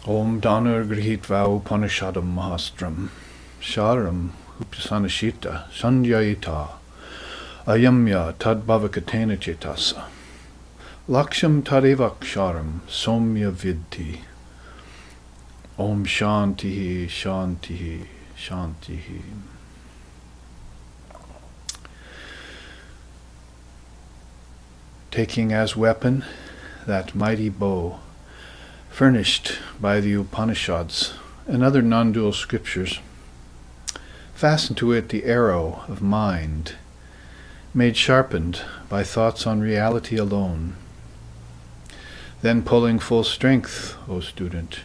Om Danur Grihitva Upanishadam Mahastram Sharam Upasanashita Sanjayita Ayamya Tadbhavakatena Chetasa Laksham Tadevaksharam Somya Vidhi. Om Shantihi Shantihi Shantihi. Taking as weapon that mighty bow, furnished by the Upanishads and other non-dual scriptures, fasten to it the arrow of mind, made sharpened by thoughts on reality alone. Then pulling full strength, O student,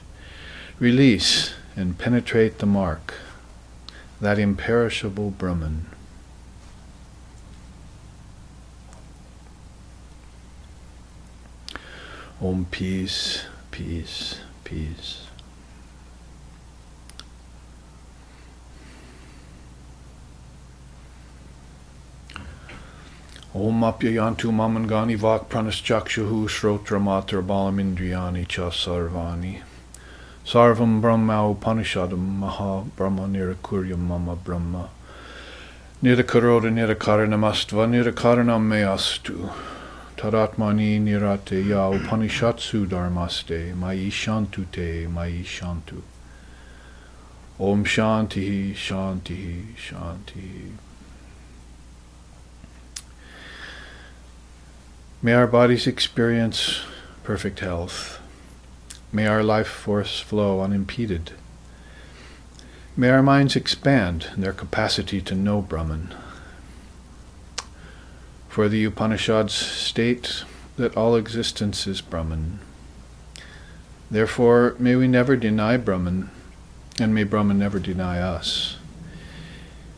release and penetrate the mark, that imperishable Brahman. Om peace, peace, peace. Om apyayantu mamangani vak pranaschakshuhu shrotra matra balamindriyani cha sarvani. Sarvam brahma upanishadam maha brahma nirakuryam mama brahma. Nirakaroda nirakaranamastva nirakaranam me astu. Taratmani nirate ya upanishatsu dharmaste mayi shantu te mayi shantu. Om shanti shanti shanti. May our bodies experience perfect health. May our life force flow unimpeded. May our minds expand in their capacity to know Brahman. For the Upanishads state that all existence is Brahman. Therefore, may we never deny Brahman, and may Brahman never deny us.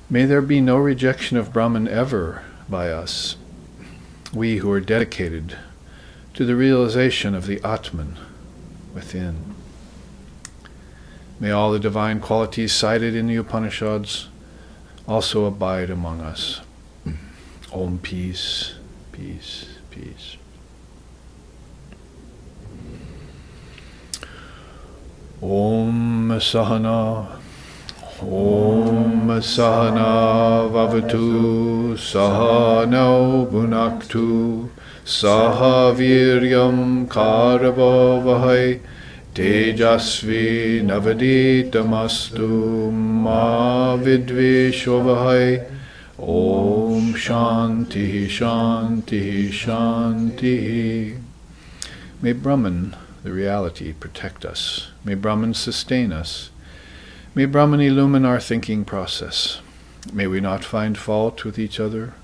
May there be no rejection of Brahman ever by us, we who are dedicated to the realization of the Atman within. May all the divine qualities cited in the Upanishads also abide among us. Om peace, peace, peace. Om Sahana, Om Sahana Vavatu, Sahano Bhunaktu, Sahaviryam Karavo Vahai, Tejasvi Navaditamastu, Ma Vidvisho Vahai. Om Shanti Shanti Shanti. May Brahman, the reality, protect us. May Brahman sustain us. May Brahman illumine our thinking process. May we not find fault with each other,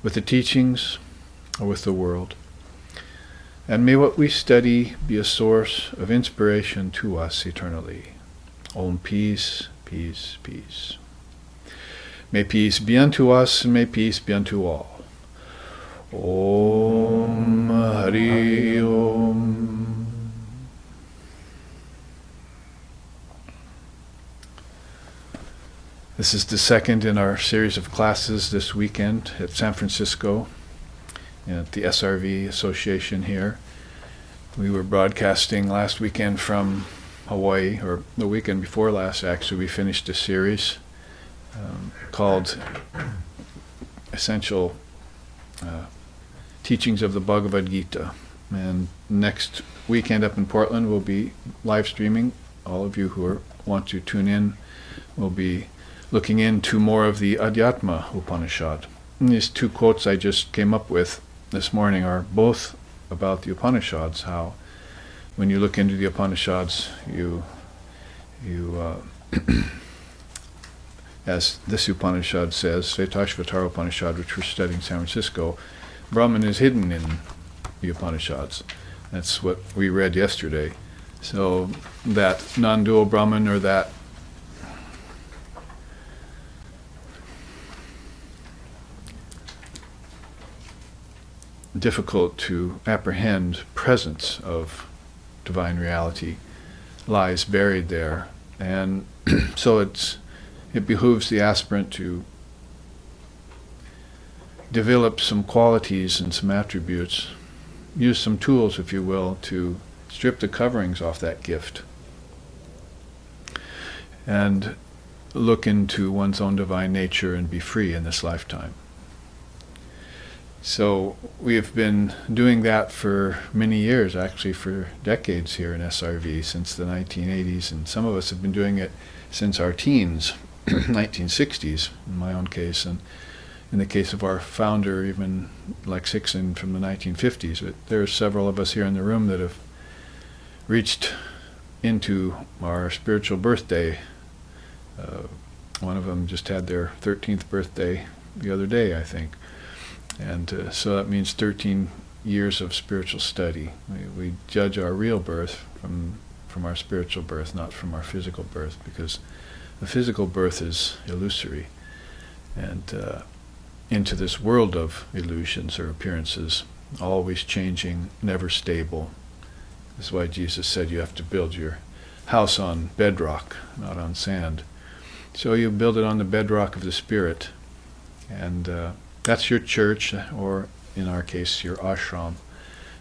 with the teachings, or with the world. And may what we study be a source of inspiration to us eternally. Om peace, peace, peace. May peace be unto us, and may peace be unto all. Om Hari Om. This is the second in our series of classes this weekend at San Francisco, at the SRV Association here. We were broadcasting last weekend from Hawaii, or the weekend before last actually. We finished a series called Essential Teachings of the Bhagavad Gita. And next weekend up in Portland we'll be live streaming. All of you who want to tune in will be looking into more of the Adhyatma Upanishad. And these two quotes I just came up with this morning are both about the Upanishads, how when you look into the Upanishads, you as this Upanishad says, Svetashvara Upanisad, which we're studying in San Francisco, Brahman is hidden in the Upanishads. That's what we read yesterday. So that non-dual Brahman, or that difficult to apprehend presence of divine reality, lies buried there. And so it behooves the aspirant to develop some qualities and some attributes, use some tools, if you will, to strip the coverings off that gift and look into one's own divine nature and be free in this lifetime. So we have been doing that for many years, actually for decades here in SRV, since the 1980s, and some of us have been doing it since our teens, 1960s in my own case, and in the case of our founder, even like Sixon from the 1950s. But there are several of us here in the room that have reached into our spiritual birthday. One of them just had their 13th birthday the other day, I think. And so that means 13 years of spiritual study. We judge our real birth from our spiritual birth, not from our physical birth, because the physical birth is illusory. And into this world of illusions or appearances, always changing, never stable. This is why Jesus said you have to build your house on bedrock, not on sand. So you build it on the bedrock of the Spirit. And that's your church, or in our case, your ashram,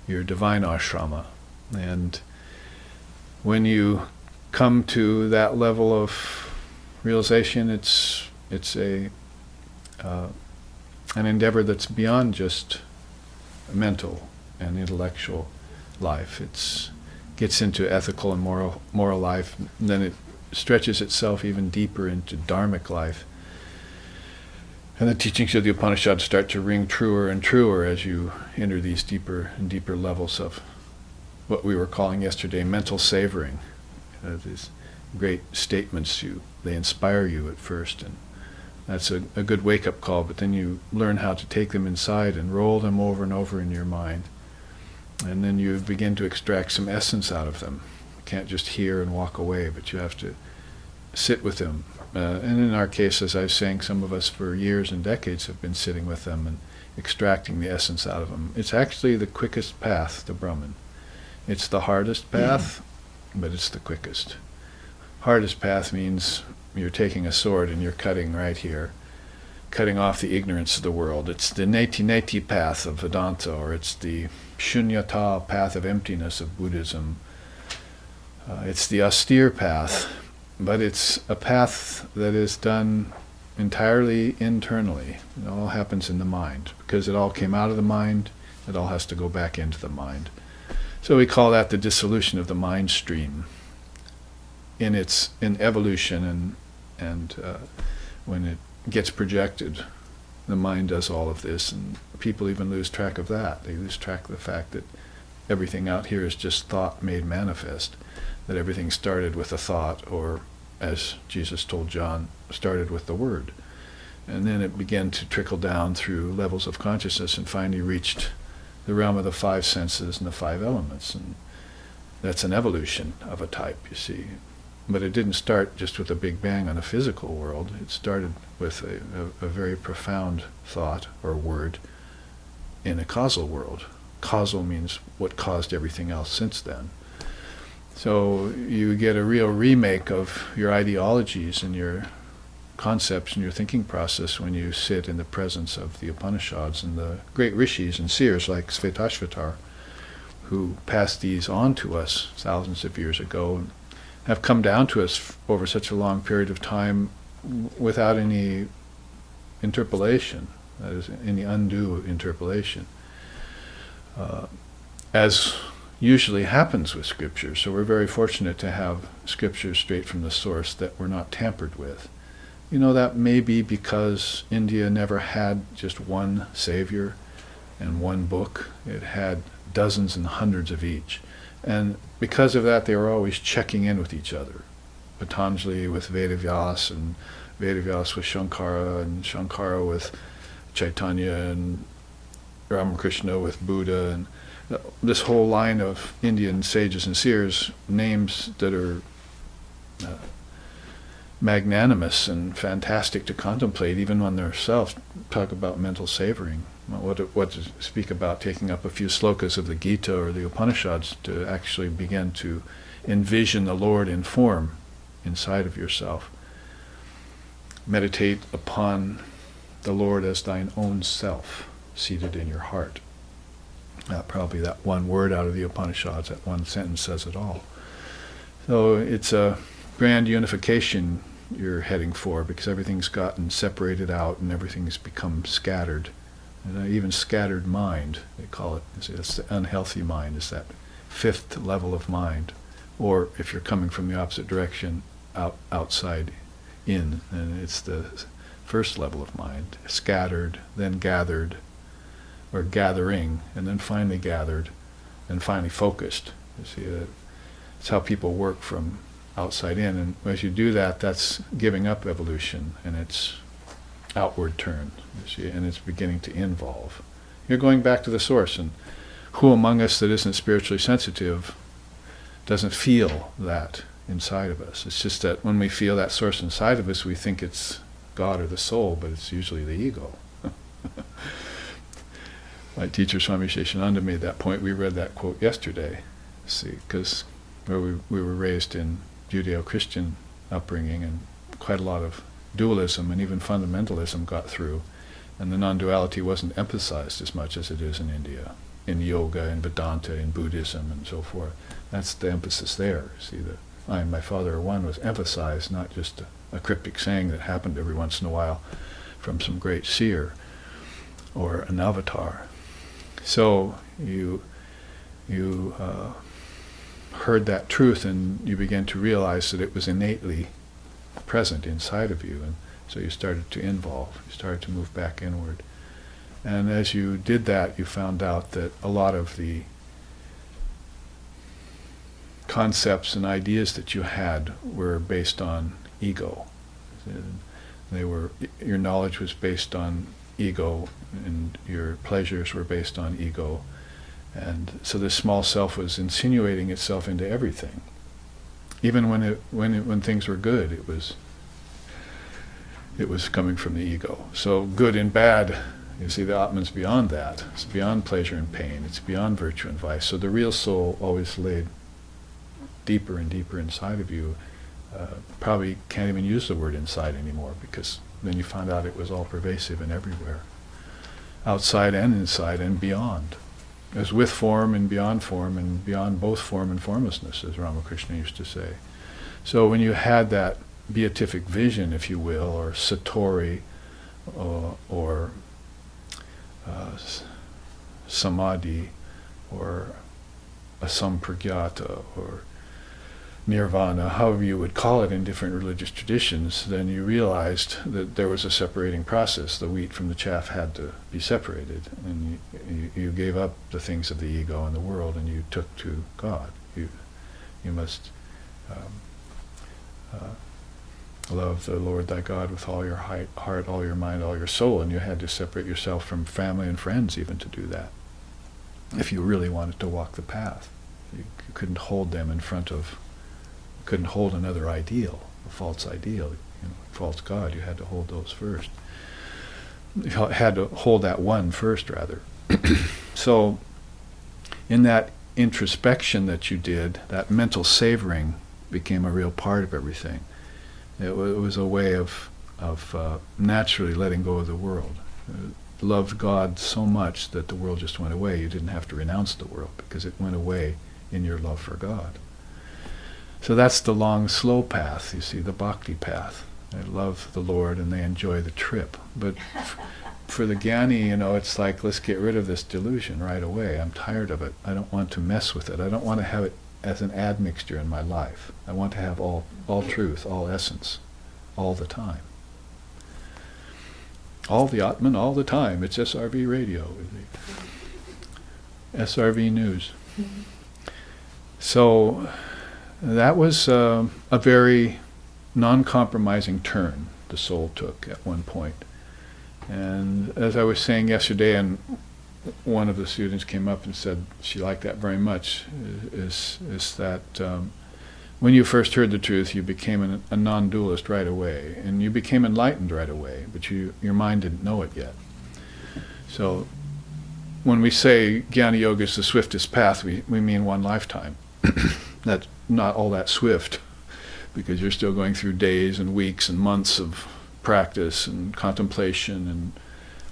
your divine ashrama. And when you come to that level of realization, it's an endeavor that's beyond just mental and intellectual life. It gets into ethical and moral life, and then it stretches itself even deeper into dharmic life. And the teachings of the Upanishads start to ring truer and truer as you enter these deeper and deeper levels of what we were calling yesterday mental savoring. These great statements, they inspire you at first, and that's a good wake-up call, but then you learn how to take them inside and roll them over and over in your mind. And then you begin to extract some essence out of them. You can't just hear and walk away, but you have to sit with them. And in our case, as I was saying, some of us for years and decades have been sitting with them and extracting the essence out of them. It's actually the quickest path to Brahman. It's the hardest path, but it's the quickest. Hardest path means you're taking a sword and you're cutting right here, cutting off the ignorance of the world. It's the neti-neti path of Vedanta, or it's the shunyata path of emptiness of Buddhism. It's the austere path, but it's a path that is done entirely internally. It all happens in the mind. Because it all came out of the mind, it all has to go back into the mind. So we call that the dissolution of the mind stream. In evolution, and when it gets projected, the mind does all of this, and people even lose track of that. They lose track of the fact that everything out here is just thought made manifest, that everything started with a thought, or as Jesus told John, started with the word. And then it began to trickle down through levels of consciousness and finally reached the realm of the five senses and the five elements. And that's an evolution of a type, you see. But it didn't start just with a big bang on a physical world. It started with a very profound thought or word in a causal world. Causal means what caused everything else since then. So you get a real remake of your ideologies and your concepts and your thinking process when you sit in the presence of the Upanishads and the great rishis and seers like Svetashvara, who passed these on to us thousands of years ago and have come down to us over such a long period of time without any interpolation, that is, any undue interpolation, as usually happens with scripture. So we're very fortunate to have scriptures straight from the source that were not tampered with. You know, that may be because India never had just one savior and one book. It had dozens and hundreds of each. And because of that, they were always checking in with each other. Patanjali with Vedavyas, and Vedavyas with Shankara, and Shankara with Chaitanya, and Ramakrishna with Buddha, and this whole line of Indian sages and seers, names that are magnanimous and fantastic to contemplate, even when themselves talk about mental savoring. What to speak about taking up a few slokas of the Gita or the Upanishads to actually begin to envision the Lord in form inside of yourself. Meditate upon the Lord as thine own self, seated in your heart. Probably that one word out of the Upanishads, that one sentence says it all. So it's a grand unification you're heading for, because everything's gotten separated out and everything's become scattered. And even scattered mind, they call it. It's the unhealthy mind, is that fifth level of mind. Or if you're coming from the opposite direction, outside in, and it's the first level of mind. Scattered, then gathered, or gathering, and then finally gathered, and finally focused. You see, it's how people work from outside in, and as you do that, that's giving up evolution, and it's outward turn, you see, and it's beginning to involve. You're going back to the source, and who among us that isn't spiritually sensitive doesn't feel that inside of us? It's just that when we feel that source inside of us, we think it's God or the soul, but it's usually the ego. My teacher Swami Sheshananda made that point. We read that quote yesterday. See, because we were raised in Judeo-Christian upbringing, and quite a lot of dualism and even fundamentalism got through, and the non-duality wasn't emphasized as much as it is in India, in yoga, in Vedanta, in Buddhism, and so forth. That's the emphasis there. See, the I and my Father are one was emphasized, not just a cryptic saying that happened every once in a while from some great seer or an avatar. So you heard that truth, and you began to realize that it was innately present inside of you, and so you started to involve, you started to move back inward. And as you did that, you found out that a lot of the concepts and ideas that you had were based on ego. Your knowledge was based on ego, and your pleasures were based on ego. And so this small self was insinuating itself into everything. Even when things were good, it was coming from the ego. So good and bad, you see, the Atman's beyond that. It's beyond pleasure and pain. It's beyond virtue and vice. So the real soul always laid deeper and deeper inside of you. Probably can't even use the word inside anymore, because then you find out it was all pervasive and everywhere. Outside and inside and beyond. It was with form and beyond both form and formlessness, as Ramakrishna used to say. So when you had that beatific vision, if you will, or satori, or samadhi, or asampragyata, or nirvana, however you would call it in different religious traditions, then you realized that there was a separating process. The wheat from the chaff had to be separated, and you gave up the things of the ego and the world, and you took to God. You must love the Lord thy God with all your heart, all your mind, all your soul, and you had to separate yourself from family and friends even to do that, if you really wanted to walk the path. You couldn't hold them in front of, couldn't hold another ideal, a false ideal, false God. You had to hold those first. You had to hold that one first, rather. So in that introspection that you did, that mental savoring became a real part of everything. It was a way of naturally letting go of the world. Loved God so much that the world just went away. You didn't have to renounce the world, because it went away in your love for God. So that's the long, slow path, you see, the bhakti path. They love the Lord and they enjoy the trip. But for the jnani, it's like, let's get rid of this delusion right away. I'm tired of it. I don't want to mess with it. I don't want to have it as an admixture in my life. I want to have all truth, all essence, all the time. All the Atman, all the time. It's SRV radio. SRV News. So that was a very non-compromising turn the soul took at one point. And as I was saying yesterday, and one of the students came up and said she liked that very much, is that when you first heard the truth, you became a non-dualist right away, and you became enlightened right away, but your mind didn't know it yet. So when we say Jnana Yoga is the swiftest path, we mean one lifetime. That's not all that swift, because you're still going through days and weeks and months of practice and contemplation and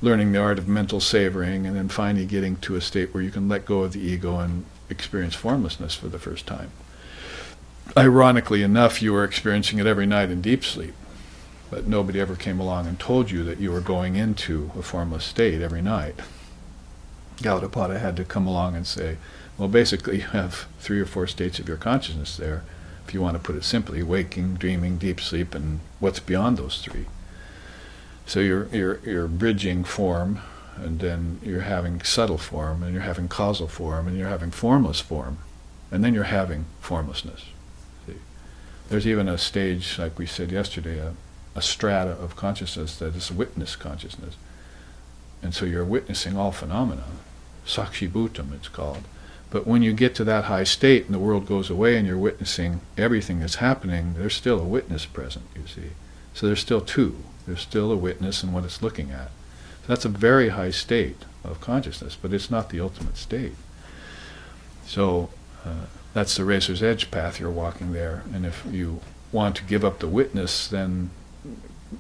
learning the art of mental savoring, and then finally getting to a state where you can let go of the ego and experience formlessness for the first time. ironically enough, you were experiencing it every night in deep sleep, but nobody ever came along and told you that you were going into a formless state every night. Gaudapada had to come along and say, well, basically you have 3 or 4 states of your consciousness there, if you want to put it simply: waking, dreaming, deep sleep, and what's beyond those 3. So you're bridging form, and then you're having subtle form, and you're having causal form, and you're having formless form, and then you're having formlessness. See? There's even a stage, like we said yesterday, a strata of consciousness that is witness consciousness. And so you're witnessing all phenomena. Sakshi Bhutam, it's called. But when you get to that high state and the world goes away and you're witnessing everything that's happening, there's still a witness present, you see. So there's still 2. There's still a witness and what it's looking at. So that's a very high state of consciousness, but it's not the ultimate state. So that's the razor's edge path you're walking there. And if you want to give up the witness, then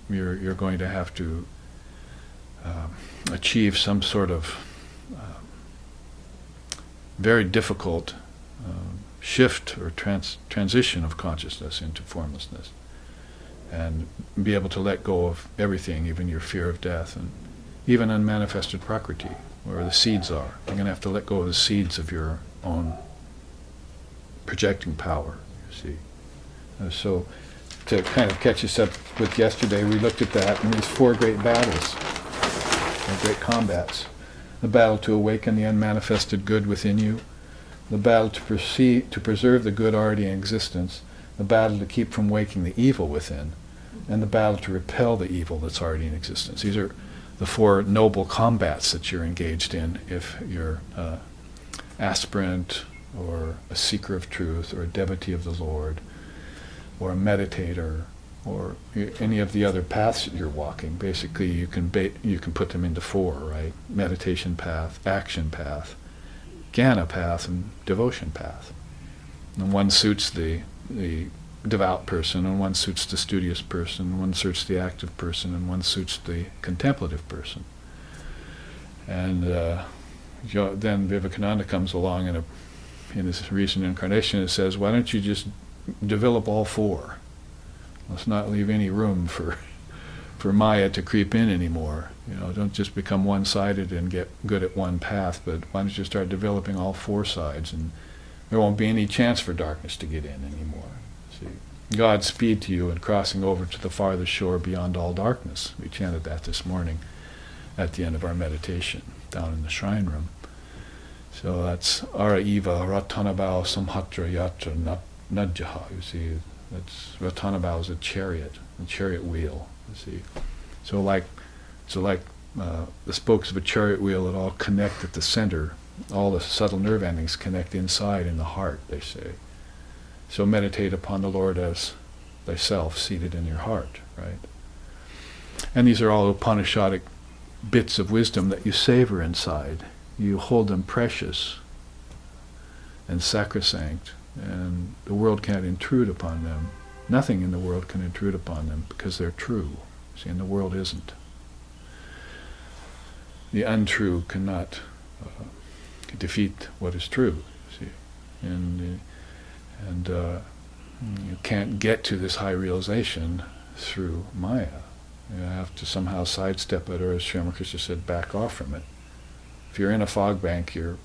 you're going to have to achieve some sort of very difficult shift or transition of consciousness into formlessness, and be able to let go of everything, even your fear of death, and even unmanifested prakriti, where the seeds are. You're going to have to let go of the seeds of your own projecting power, you see. So to kind of catch us up with yesterday, we looked at that, and these 4 great battles, great combats. The battle to awaken the unmanifested good within you, the battle to preserve the good already in existence, the battle to keep from waking the evil within, and the battle to repel the evil that's already in existence. These are the 4 noble combats that you're engaged in if you're aspirant, or a seeker of truth, or a devotee of the Lord, or a meditator, or any of the other paths that you're walking. Basically, you can put them into 4, right? Meditation path, action path, jnana path, and devotion path. And one suits the devout person, and one suits the studious person, one suits the active person, and one suits the contemplative person. And then Vivekananda comes along in his recent incarnation and says, why don't you just develop all 4? Let's not leave any room for Maya to creep in anymore. Don't just become one-sided and get good at one path, but why don't you start developing all 4 sides, and there won't be any chance for darkness to get in anymore. See, Godspeed to you in crossing over to the farthest shore beyond all darkness. We chanted that this morning at the end of our meditation down in the shrine room. So that's Ara Eva Ratanabhau Samhatra Yatra Najjaha, you see. That's Ratanabhau is a chariot wheel, you see. So like the spokes of a chariot wheel that all connect at the center. All the subtle nerve endings connect inside in the heart, they say. So meditate upon the Lord as thyself, seated in your heart, right? And these are all Upanishadic bits of wisdom that you savor inside. You hold them precious and sacrosanct, and the world can't intrude upon them. Nothing in the world can intrude upon them because they're true. See, and the world isn't. The untrue cannot defeat what is true. See, and you can't get to this high realization through Maya. You have to somehow sidestep it, or as Sri Ramakrishna said, back off from it. If you're in a fog bank, you're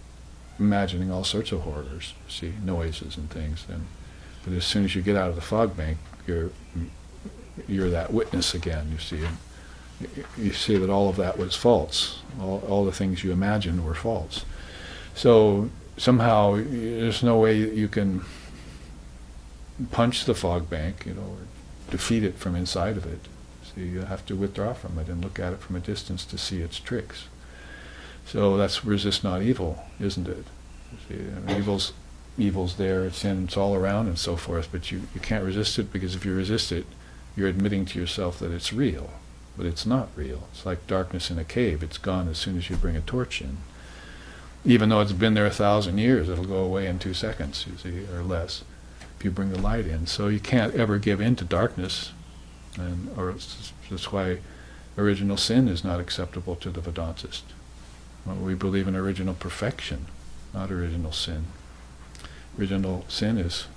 imagining all sorts of horrors, see, noises and things. But as soon as you get out of the fog bank, you're that witness again, you see. And you see that all of that was false. All the things you imagined were false. So somehow there's no way you can punch the fog bank, or defeat it from inside of it. So you have to withdraw from it and look at it from a distance to see its tricks. So that's resist not evil, isn't it? See, evil's there, it's in, it's all around and so forth, but you can't resist it, because if you resist it, you're admitting to yourself that it's real, but it's not real. It's like darkness in a cave. It's gone as soon as you bring a torch in. Even though it's been there 1,000 years, it'll go away in 2 seconds, you see, or less, if you bring the light in. So you can't ever give in to darkness, that's why original sin is not acceptable to the Vedantist. Well, we believe in original perfection, not original sin. Original sin is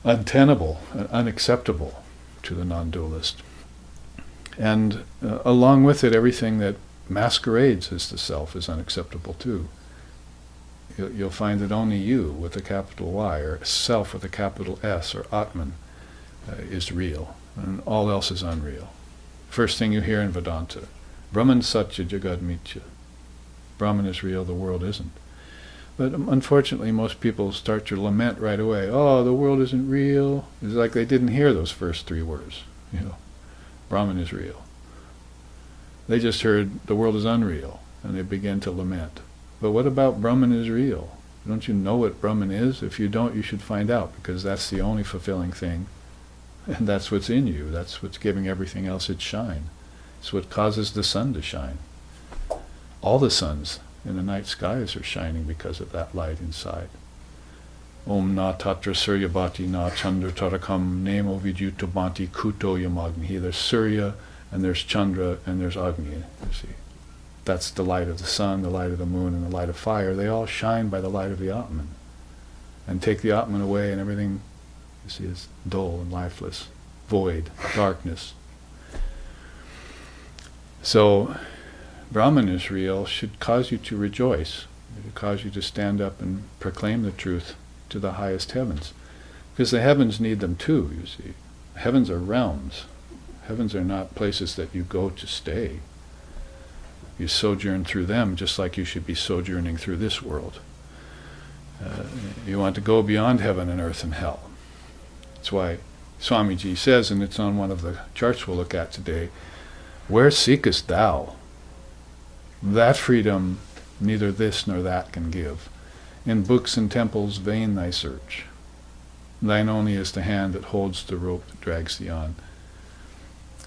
untenable, unacceptable to the non-dualist. And along with it, everything that masquerades as the self is unacceptable too. You'll find that only you with a capital Y, or self with a capital S, or Atman, is real, and all else is unreal. First thing you hear in Vedanta, Brahman Satya Jagad Mithya. Brahman is real, the world isn't. But unfortunately, most people start to lament right away. Oh, the world isn't real. It's like they didn't hear those first three words. Brahman is real. They just heard the world is unreal, and they begin to lament. But what about Brahman is real? Don't you know what Brahman is? If you don't, you should find out, because that's the only fulfilling thing. And that's what's in you. That's what's giving everything else its shine. It's what causes the sun to shine. All the suns in the night skies are shining because of that light inside. Om na tatra suryabhati na chandra tarakam nemo vidyutabhanti kuto yamagni. There's Surya, and there's Chandra, and there's Agni, you see. That's the light of the sun, the light of the moon, and the light of fire. They all shine by the light of the Atman. And take the Atman away, and everything, you see, is dull and lifeless, void, darkness. So, Brahman is real should cause you to rejoice. It should cause you to stand up and proclaim the truth to the highest heavens. Because the heavens need them too, you see. Heavens are realms. Heavens are not places that you go to stay. You sojourn through them just like you should be sojourning through this world. You want to go beyond heaven and earth and hell. That's why Swamiji says, and it's on one of the charts we'll look at today, where seekest thou? That freedom neither this nor that can give. In books and temples vain thy search. Thine only is the hand that holds the rope that drags thee on.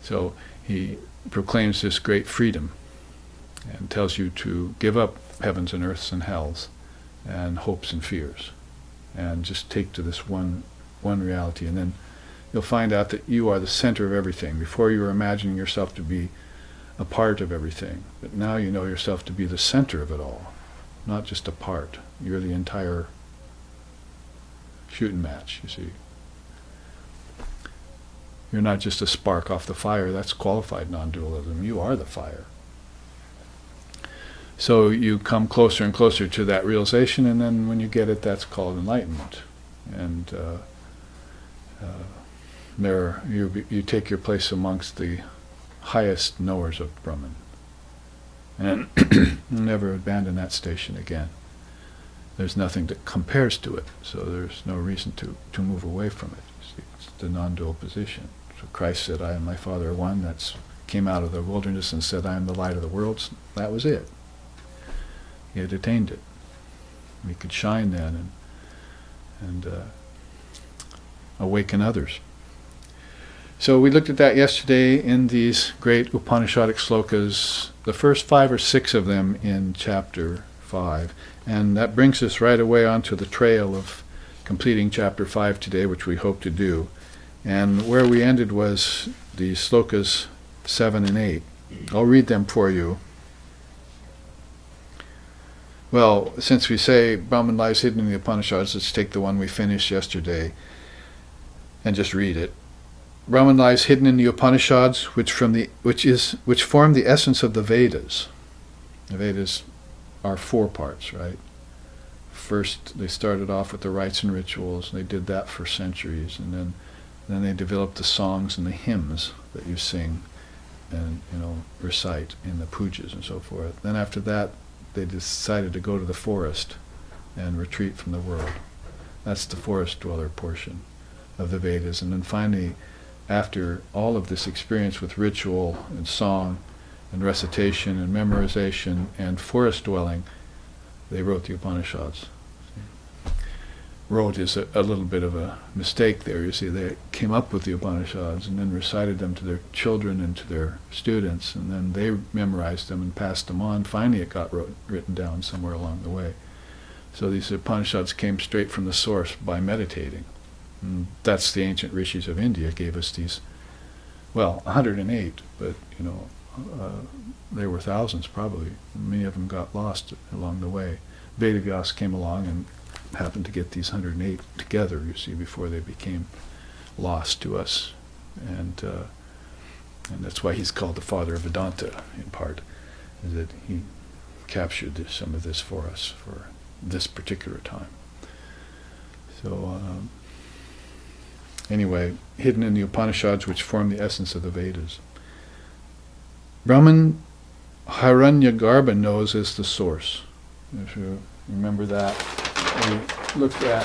So he proclaims this great freedom and tells you to give up heavens and earths and hells and hopes and fears and just take to this one reality, and then you'll find out that you are the center of everything. Before you were imagining yourself to be a part of everything, but now you know yourself to be the center of it all, not just a part. You're the entire shooting match, you see. You're not just a spark off the fire. That's qualified non-dualism. You are the fire. So you come closer and closer to that realization, and then when you get it, that's called enlightenment. And there you take your place amongst the highest knowers of Brahman. And never abandon that station again. There's nothing that compares to it, so there's no reason to move away from it. You see, it's the non-dual position. So Christ said, I and my Father are one. That came out of the wilderness and said, I am the light of the world. That was it. He had attained it. We could shine then and awaken others. So we looked at that yesterday in these great Upanishadic slokas, the first 5 or 6 of them in chapter 5. And that brings us right away onto the trail of completing chapter 5 today, which we hope to do. And where we ended was the slokas 7 and 8. I'll read them for you. Well, since we say Brahman lies hidden in the Upanishads, let's take the one we finished yesterday and just read it. Brahman lies hidden in the Upanishads, which form the essence of the Vedas. The Vedas are 4 parts, right? First, they started off with the rites and rituals. They did that for centuries, and then they developed the songs and the hymns that you sing and recite in the pujas and so forth. Then after that, they decided to go to the forest and retreat from the world. That's the forest dweller portion of the Vedas. And then finally, after all of this experience with ritual and song and recitation and memorization and forest dwelling, they wrote the Upanishads. Wrote is a little bit of a mistake there. You see, they came up with the Upanishads and then recited them to their children and to their students, and then they memorized them and passed them on. Finally it got written down somewhere along the way. So these Upanishads came straight from the source by meditating. And that's the ancient rishis of India gave us these, 108, but there were thousands probably. Many of them got lost along the way. Vedavyas came along and happened to get these 108 together, you see, before they became lost to us. And that's why he's called the father of Vedanta, in part, is that he captured some of this for us for this particular time. So anyway, hidden in the Upanishads, which form the essence of the Vedas. Brahman Hiranyagarbha knows as the source. If you remember that, we looked at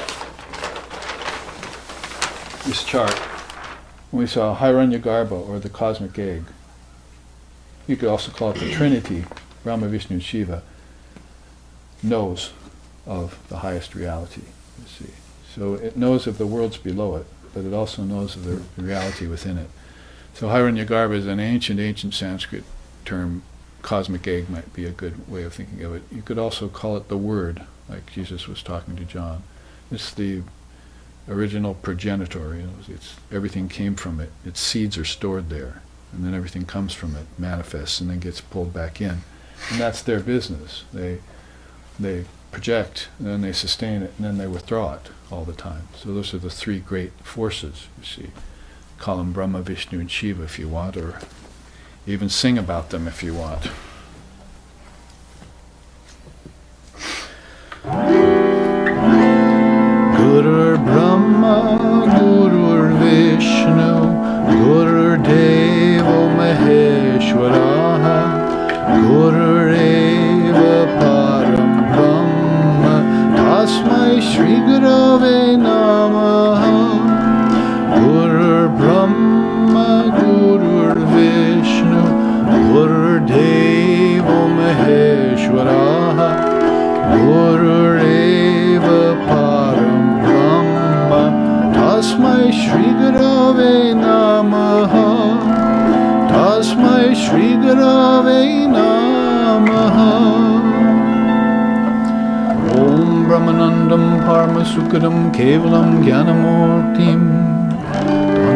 this chart when we saw Hiranyagarbha, or the cosmic egg. You could also call it the Trinity. Brahma, Vishnu, and Shiva knows of the highest reality, you see. So it knows of the worlds below it, but it also knows of the reality within it. So Hiranyagarbha is an ancient Sanskrit term. Cosmic egg might be a good way of thinking of it. You could also call it the Word, like Jesus was talking to John. It's the original progenitor. You know, everything came from it. Its seeds are stored there, and then everything comes from it, manifests, and then gets pulled back in. And that's their business. They project, and then they sustain it, and then they withdraw it all the time. So those are the three great forces, you see. Call them Brahma, Vishnu, and Shiva if you want, or even sing about them if you want. Gurur Brahma, Gurur Vishnu, Gurur Devo Maheshwaraha, Gurur Eva Param Brahma, Tasmai Shri Gurave Namaha. Gurur Brahma, Gurur Vishnu, Gurur Devo Maheshwaraha, Gurur Eva Param Brahma, Tasmai Shri Gurave Namaha, Tasmai Shri Gurave Namaha. Om Brahmanandam Paramasukadam Kevalam Jnanamurtim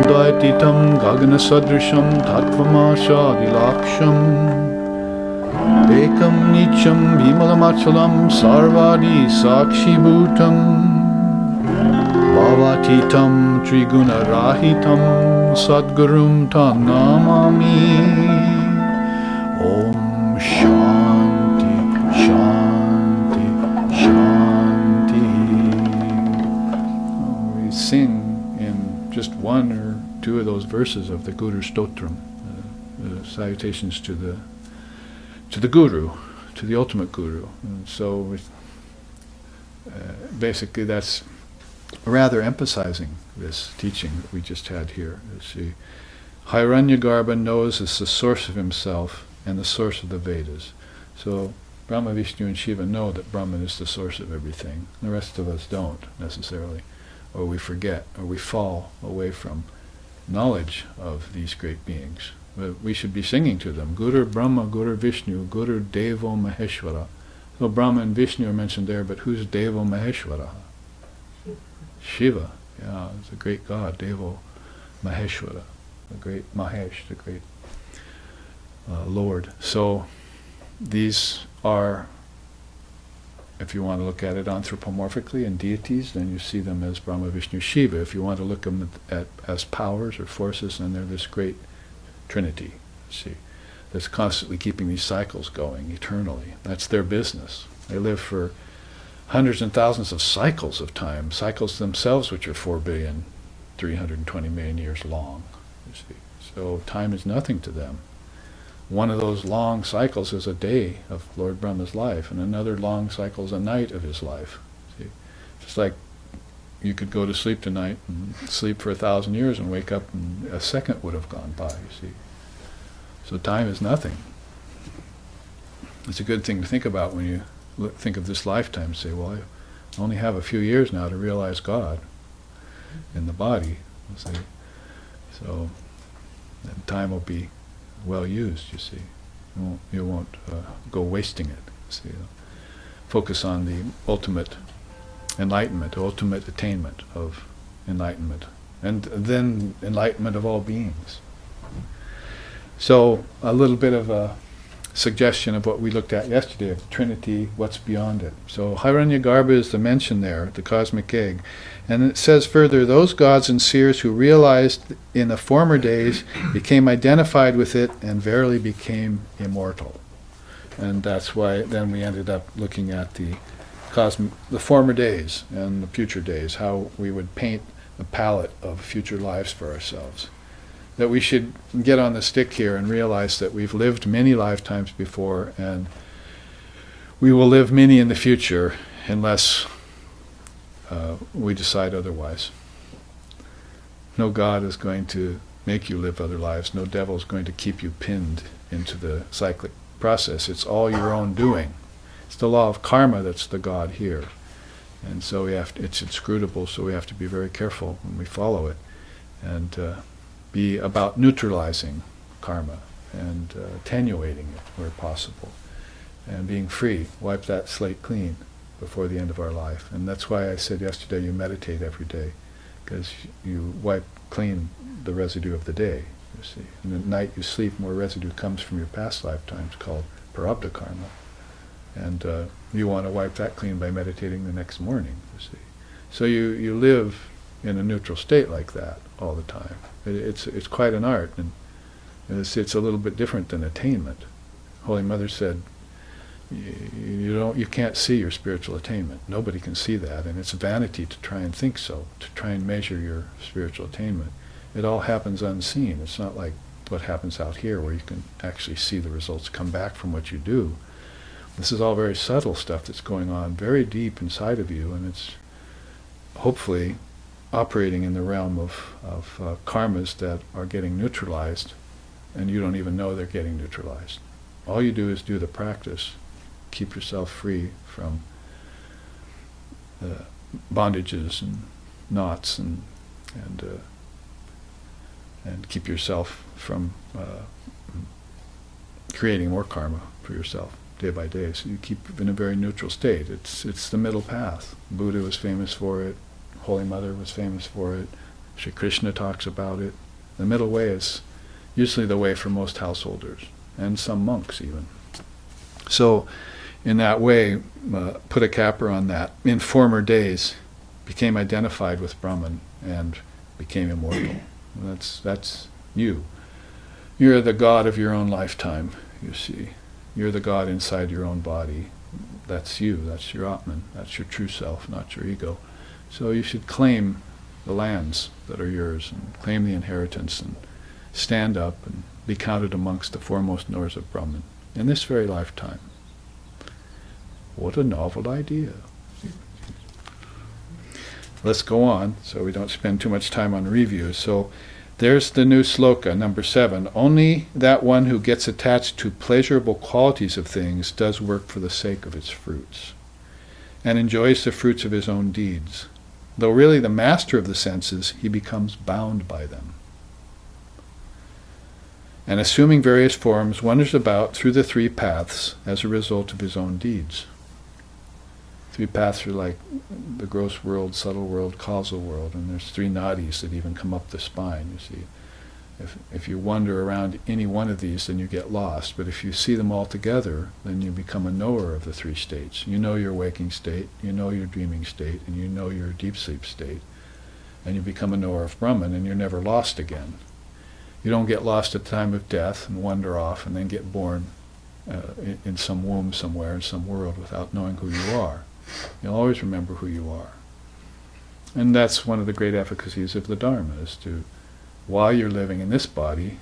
Dvaititam Gagana Sadrisham Tattvamashadilaksham Ekam Nicham Bhimalamachalam Sarvadi Sakshi Bhutam Bhavatitam Triguna Rahitam Sadgurum Tanamami. Om Shanti Shanti Shanti. We sing just one or two of those verses of the Guru Stotram, the salutations to the Guru, to the ultimate Guru. And so basically that's rather emphasizing this teaching that we just had here. You see, Hiranyagarbha knows as the source of himself and the source of the Vedas. So Brahma, Vishnu, and Shiva know that Brahman is the source of everything. The rest of us don't necessarily. Or we forget, or we fall away from knowledge of these great beings. But we should be singing to them. Guru Brahma, Guru Vishnu, Guru Devo Maheshwara. So Brahma and Vishnu are mentioned there, but who's Devo Maheshwara? Shiva. Yeah, it's a great god, Devo Maheshwara. The great Mahesh, the great Lord. So these are, if you want to look at it anthropomorphically in deities, then you see them as Brahma, Vishnu, Shiva. If you want to look at them as powers or forces, then they're this great Trinity, see, that's constantly keeping these cycles going eternally. That's their business. They live for hundreds and thousands of cycles of time, cycles themselves which are 4,320,000,000 years long, you see. So time is nothing to them. One of those long cycles is a day of Lord Brahma's life, and another long cycle is a night of his life. See? Just like you could go to sleep tonight and sleep for 1,000 years and wake up and a second would have gone by, you see. So time is nothing. It's a good thing to think about when you think of this lifetime. Say, well, I only have a few years now to realize God in the body. See? So then time will be well used, you see. You won't go wasting it. See, focus on the ultimate enlightenment, ultimate attainment of enlightenment, and then enlightenment of all beings. So a little bit of a suggestion of what we looked at yesterday, of Trinity, what's beyond it. So Hiranyagarbha is the mention there, the cosmic egg. And it says further, those gods and seers who realized in the former days became identified with it and verily became immortal. And that's why then we ended up looking at the former days and the future days, how we would paint a palette of future lives for ourselves. That we should get on the stick here and realize that we've lived many lifetimes before, and we will live many in the future unless we decide otherwise. No God is going to make you live other lives. No devil is going to keep you pinned into the cyclic process. It's all your own doing. It's the law of karma that's the God here. And so it's inscrutable, so we have to be very careful when we follow it, and be about neutralizing karma and attenuating it where possible, and being free. Wipe that slate clean before the end of our life. And that's why I said yesterday you meditate every day, because you wipe clean the residue of the day, you see. And at night you sleep, more residue comes from your past lifetimes, called prarabdha karma. And you want to wipe that clean by meditating the next morning, you see. So you live in a neutral state like that all the time. It's quite an art, and it's a little bit different than attainment. Holy Mother said, you can't see your spiritual attainment. Nobody can see that, and it's vanity to try and think so, to try and measure your spiritual attainment. It all happens unseen. It's not like what happens out here where you can actually see the results come back from what you do. This is all very subtle stuff that's going on very deep inside of you, and it's hopefully operating in the realm of karmas that are getting neutralized, and you don't even know they're getting neutralized. All you do is do the practice. Keep yourself free from bondages and knots, and keep yourself from creating more karma for yourself day by day. So you keep in a very neutral state. It's the middle path. Buddha was famous for it. Holy Mother was famous for it. Sri Krishna talks about it. The middle way is usually the way for most householders, and some monks even. So in that way, put a capper on that. In former days, became identified with Brahman and became immortal. That's you. You're the God of your own lifetime, you see. You're the God inside your own body. That's you. That's your Atman. That's your true self, not your ego. So you should claim the lands that are yours, and claim the inheritance, and stand up and be counted amongst the foremost knowers of Brahman in this very lifetime. What a novel idea. Let's go on so we don't spend too much time on review. So there's the new sloka, number 7. Only that one who gets attached to pleasurable qualities of things does work for the sake of its fruits, and enjoys the fruits of his own deeds. Though really the master of the senses, he becomes bound by them, and assuming various forms, wanders about through the 3 paths as a result of his own deeds. 3 paths are like the gross world, subtle world, causal world, and there's 3 nadis that even come up the spine, you see. If you wander around any one of these, then you get lost. But if you see them all together, then you become a knower of the 3 states. You know your waking state, you know your dreaming state, and you know your deep sleep state. And you become a knower of Brahman, and you're never lost again. You don't get lost at the time of death and wander off and then get born in some womb somewhere in some world without knowing who you are. You'll always remember who you are. And that's one of the great efficacies of the Dharma, is to, while you're living in this body,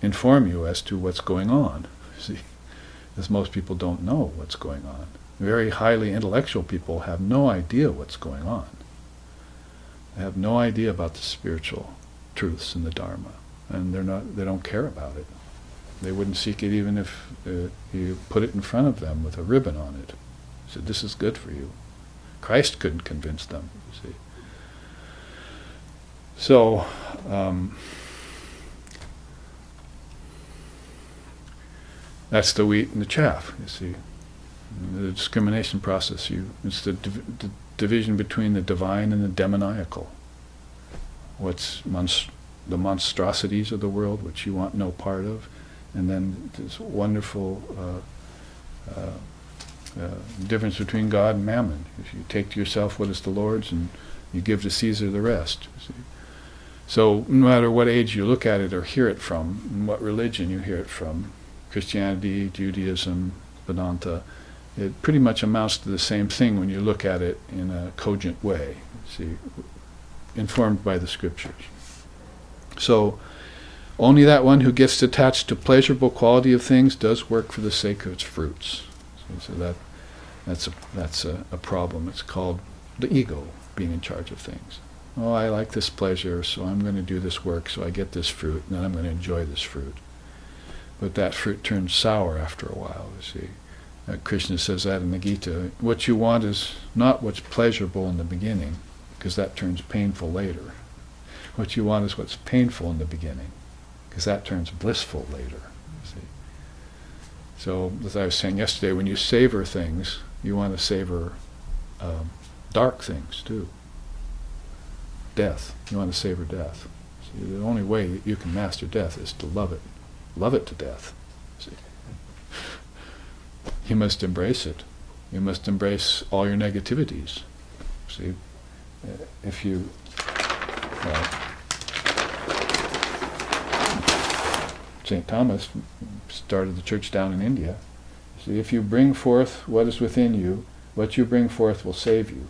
inform you as to what's going on. See, as most people don't know what's going on. Very highly intellectual people have no idea what's going on. They have no idea about the spiritual truths in the Dharma, and they don't care about it. They wouldn't seek it even if you put it in front of them with a ribbon on it. Said, this is good for you. Christ couldn't convince them, you see. So, that's the wheat and the chaff, you see. The discrimination process, it's the division between the divine and the demoniacal. What's the monstrosities of the world, which you want no part of, And then this wonderful difference between God and mammon. If you take to yourself what is the Lord's and you give to Caesar the rest. See? So no matter what age you look at it or hear it from, and what religion you hear it from, Christianity, Judaism, Vedanta, it pretty much amounts to the same thing when you look at it in a cogent way, see, informed by the scriptures. So only that one who gets attached to pleasurable quality of things does work for the sake of its fruits. So that's a problem. It's called the ego being in charge of things. Oh, I like this pleasure, so I'm going to do this work, so I get this fruit, and then I'm going to enjoy this fruit. But that fruit turns sour after a while, you see. Krishna says that in the Gita. What you want is not what's pleasurable in the beginning, because that turns painful later. What you want is what's painful in the beginning, because that turns blissful later. See? So, as I was saying yesterday, when you savor things, you want to savor dark things too. Death. You want to savor death. See, the only way that you can master death is to love it. Love it to death. See? You must embrace it. You must embrace all your negativities. See, if you, St. Thomas started the church down in India. See, if you bring forth what is within you, what you bring forth will save you.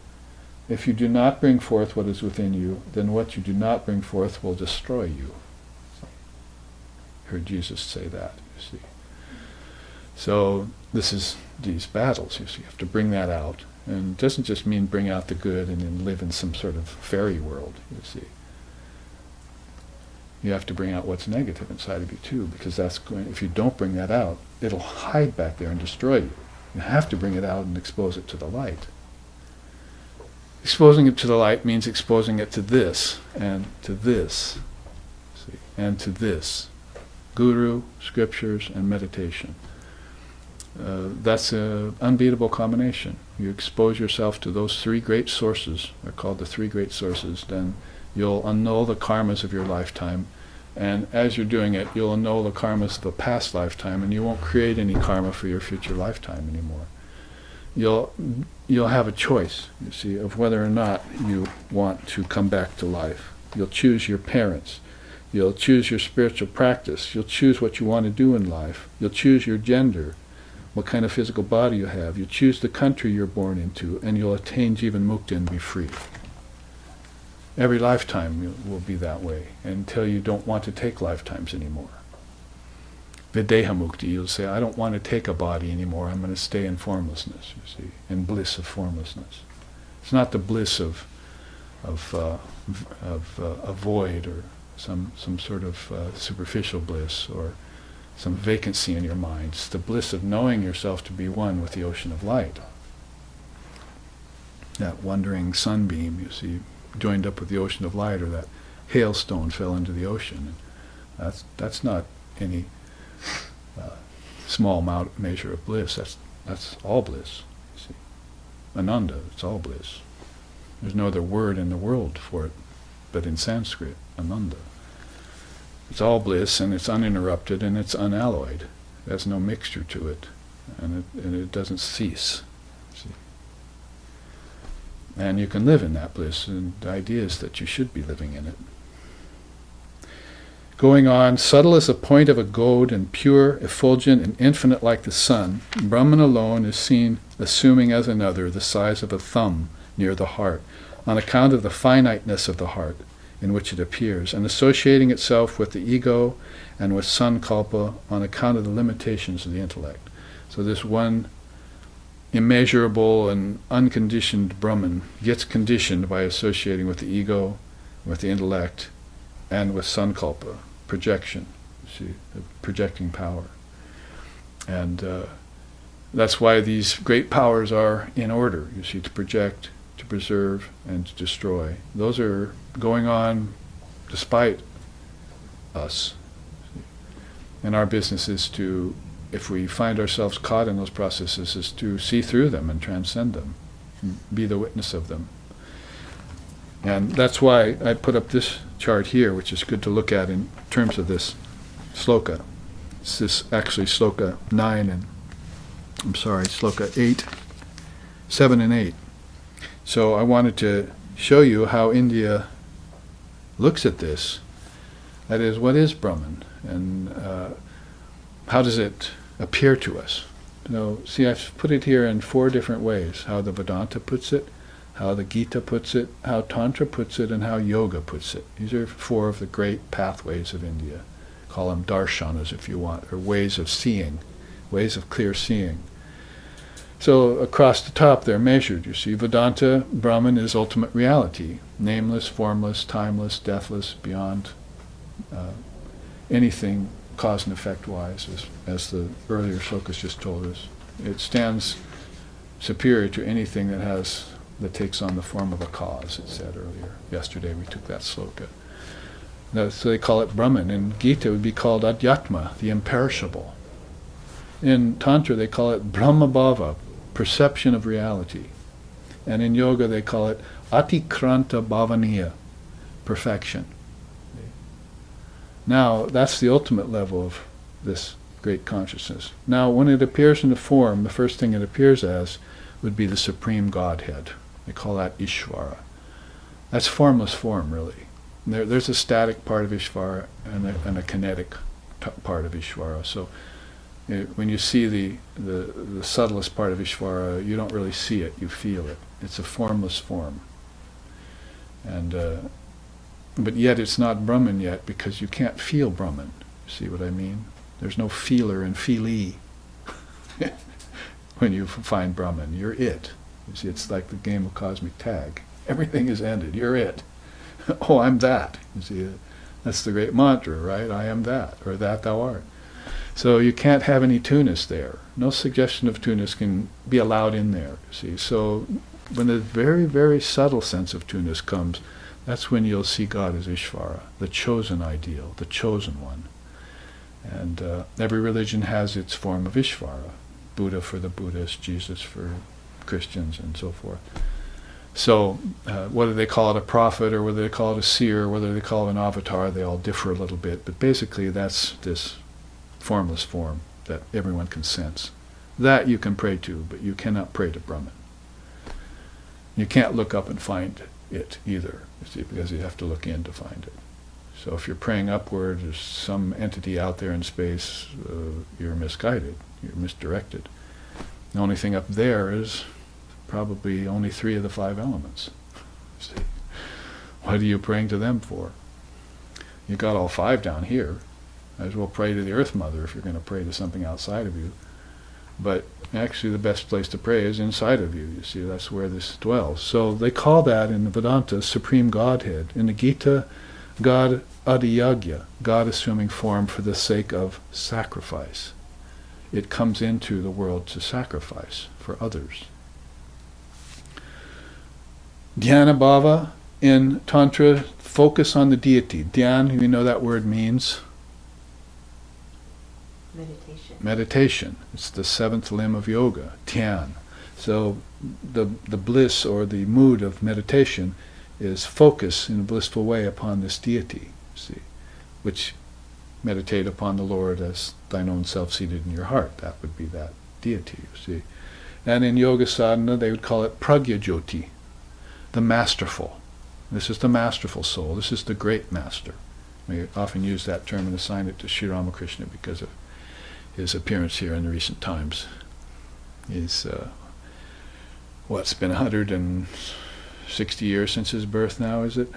If you do not bring forth what is within you, then what you do not bring forth will destroy you. Heard Jesus say that, you see. So this is these battles, you see. You have to bring that out. And it doesn't just mean bring out the good and then live in some sort of fairy world, you see. You have to bring out what's negative inside of you too, because that's going, if you don't bring that out, it'll hide back there and destroy you. You have to bring it out and expose it to the light. Exposing it to the light means exposing it to this, and to this, see, and to this. Guru, scriptures, and meditation. That's an unbeatable combination. You expose yourself to those three great sources, they're called the three great sources, then you'll annul the karmas of your lifetime, and as you're doing it, you'll annul the karmas of a past lifetime, and you won't create any karma for your future lifetime anymore. You'll have a choice, you see, of whether or not you want to come back to life. You'll choose your parents. You'll choose your spiritual practice. You'll choose what you want to do in life. You'll choose your gender, what kind of physical body you have. You'll choose the country you're born into, and you'll attain Jivan Mukti and be free. Every lifetime will be that way, until you don't want to take lifetimes anymore. Videha Mukti, you'll say, I don't want to take a body anymore, I'm going to stay in formlessness, you see, in bliss of formlessness. It's not the bliss of a void or some sort of superficial bliss or some vacancy in your mind. It's the bliss of knowing yourself to be one with the ocean of light. That wandering sunbeam, you see, joined up with the ocean of light, or that hailstone fell into the ocean. And that's not any small measure of bliss. That's all bliss. You see, Ananda, it's all bliss. There's no other word in the world for it, but in Sanskrit, Ananda. It's all bliss, and it's uninterrupted, and it's unalloyed. There's no mixture to it, and it doesn't cease. See? And you can live in that bliss, and the idea is that you should be living in it. Going on, subtle as the point of a goad and pure, effulgent, and infinite like the sun, Brahman alone is seen assuming as another the size of a thumb near the heart, on account of the finiteness of the heart in which it appears, and associating itself with the ego and with sankalpa on account of the limitations of the intellect. So this one immeasurable and unconditioned Brahman gets conditioned by associating with the ego, with the intellect, and with sankalpa, projection, you see, the projecting power. And that's why these great powers are in order, you see, to project, to preserve, and to destroy. Those are going on despite us. And our business is to, if we find ourselves caught in those processes, is to see through them and transcend them, and be the witness of them. And that's why I put up this chart here, which is good to look at in terms of this sloka. This is actually sloka 9 and, sloka 8, 7 and 8. So I wanted to show you how India looks at this. That is, what is Brahman? And how does it appear to us? So, see, I've put it here in 4 different ways. How the Vedanta puts it, how the Gita puts it, how Tantra puts it, and how Yoga puts it. These are 4 of the great pathways of India. Call them darshanas if you want, or ways of seeing, ways of clear seeing. So across the top they're measured. You see, Vedanta, Brahman is ultimate reality, nameless, formless, timeless, deathless, beyond anything cause and effect wise, as the earlier slokas just told us. It stands superior to anything that takes on the form of a cause, it said earlier. Yesterday we took that sloka. So they call it Brahman. In Gita it would be called Adhyatma, the imperishable. In Tantra they call it Brahmabhava, perception of reality. And in Yoga they call it Atikranta Bhavaniya, perfection. Now, that's the ultimate level of this great consciousness. Now, when it appears in the form, the first thing it appears as would be the Supreme Godhead. They call that Ishvara. That's formless form, really. There's a static part of Ishvara and a kinetic part of Ishvara. So when you see the subtlest part of Ishvara, you don't really see it, you feel it. It's a formless form. And but yet it's not Brahman yet, because you can't feel Brahman. See what I mean? There's no feeler and feelee when you find Brahman. You're it. You see, it's like the game of cosmic tag. Everything is ended. You're it. Oh, I'm that. You see, that's the great mantra, right? I am that, or that thou art. So you can't have any two-ness there. No suggestion of two-ness can be allowed in there. See, so when the very, very subtle sense of two-ness comes, that's when you'll see God as Ishvara, the chosen ideal, the chosen one. And every religion has its form of Ishvara. Buddha for the Buddhists, Jesus for Christians, and so forth. So whether they call it a prophet, or whether they call it a seer, whether they call it an avatar, they all differ a little bit. But basically that's this formless form that everyone can sense. That you can pray to, but you cannot pray to Brahman. You can't look up and find it either, you see, because you have to look in to find it. So if you're praying upward, there's some entity out there in space, you're misguided, you're misdirected. The only thing up there is probably only 3 of the 5 elements. See? What are you praying to them for? You got all 5 down here. Might as well pray to the Earth Mother if you're going to pray to something outside of you. But actually the best place to pray is inside of you. You see, that's where this dwells. So they call that in the Vedanta Supreme Godhead. In the Gita, God Adiyagya, God assuming form for the sake of sacrifice. It comes into the world to sacrifice for others. Dhyana Bhava in Tantra, focus on the deity. Dhyan, you know that word means? Meditation. It's the 7th limb of yoga, dhyan. So the bliss or the mood of meditation is focus in a blissful way upon this deity, see, which meditate upon the Lord as thine own self seated in your heart. That would be that deity, you see. And in yoga sadhana they would call it pragya jyoti, the masterful. This is the masterful soul. This is the great master. We often use that term and assign it to Sri Ramakrishna because of his appearance here in the recent times. He's, it's been 160 years since his birth now, is it?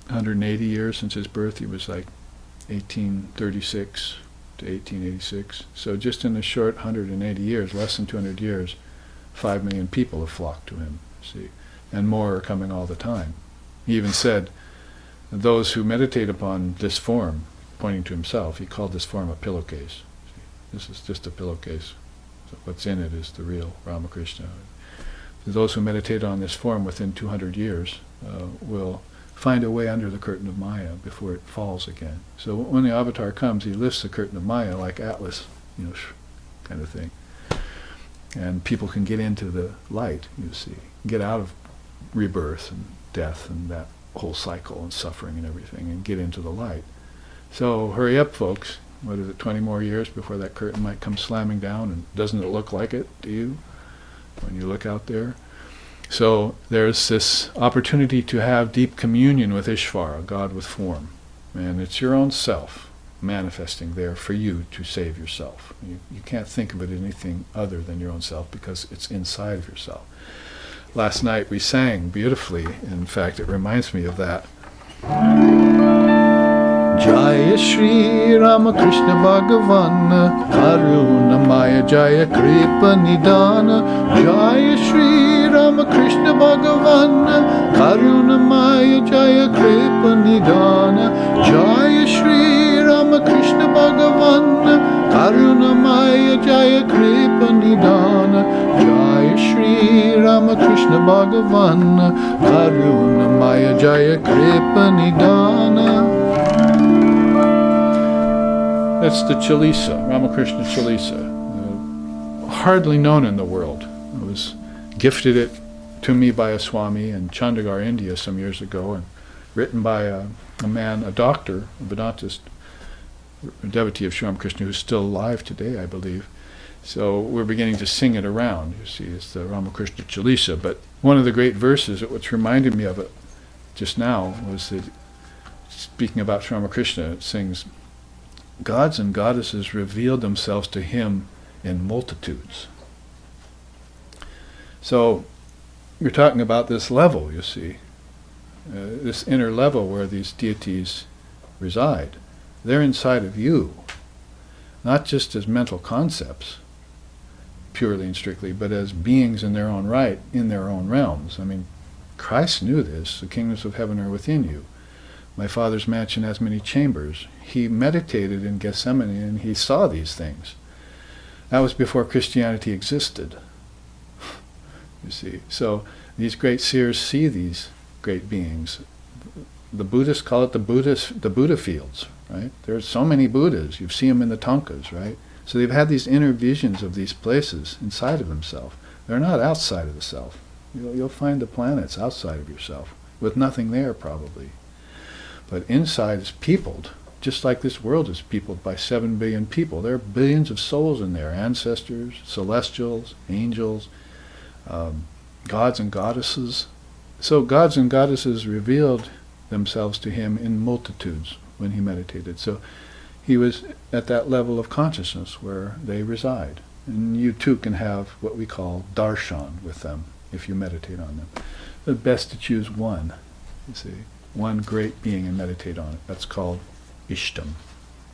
180 years since his birth. He was like 1836 to 1886. So just in a short 180 years, less than 200 years, 5 million people have flocked to him, see, and more are coming all the time. He even said, those who meditate upon this form, pointing to himself, he called this form a pillowcase. See, this is just a pillowcase. So what's in it is the real Ramakrishna. Those who meditate on this form within 200 years will find a way under the curtain of Maya before it falls again. So when the avatar comes, he lifts the curtain of Maya like Atlas, kind of thing. And people can get into the light, you see, get out of rebirth and death and that whole cycle and suffering and everything, and get into the light. So hurry up, folks. what is it, 20 more years before that curtain might come slamming down, and doesn't it look like it to you when you look out there? So there's this opportunity to have deep communion with Ishvara, God with form. And it's your own self manifesting there for you to save yourself. You can't think of it as anything other than your own self, because it's inside of yourself. Last night we sang beautifully. In fact, it reminds me of that. Jaya Shri Ramakrishna Bhagavan Karunamaya Jaya Kripa Nidana Jaya Shri Ramakrishna Bhagavan Karunamaya Jaya Kripa Nidana Jaya Shri Ramakrishna Bhagavan Karunamaya Jaya Kripa Nidana Jaya Shri Ramakrishna Bhagavan Karunamaya Jaya Kripa Nidana. That's the Chalisa, Ramakrishna Chalisa, hardly known in the world. It was gifted it to me by a Swami in Chandigarh, India some years ago, and written by a man, a doctor, a Vedantist, a devotee of Sri Ramakrishna, who's still alive today, I believe. So we're beginning to sing it around. You see, it's the Ramakrishna Chalisa. But one of the great verses, which reminded me of it just now, was that, speaking about Sri Ramakrishna, it sings, gods and goddesses revealed themselves to him in multitudes. So you're talking about this level, you see, this inner level where these deities reside. They're inside of you, not just as mental concepts, purely and strictly, but as beings in their own right, in their own realms. I mean, Christ knew this. The kingdoms of heaven are within you. My Father's mansion has many chambers. He meditated in Gethsemane and he saw these things. That was before Christianity existed. You see, so these great seers see these great beings. The Buddhists call it the Buddha fields, right? There's so many Buddhas. You see them in the Tankas, right? So they've had these inner visions of these places inside of themselves. They're not outside of the self. You'll find the planets outside of yourself, with nothing there probably. But inside is peopled, just like this world is peopled by 7 billion people. There are billions of souls in there, ancestors, celestials, angels, gods and goddesses. So gods and goddesses revealed themselves to him in multitudes when he meditated. So he was at that level of consciousness where they reside. And you too can have what we call darshan with them if you meditate on them. The best to choose one, you see. One great being and meditate on it. That's called Ishtam.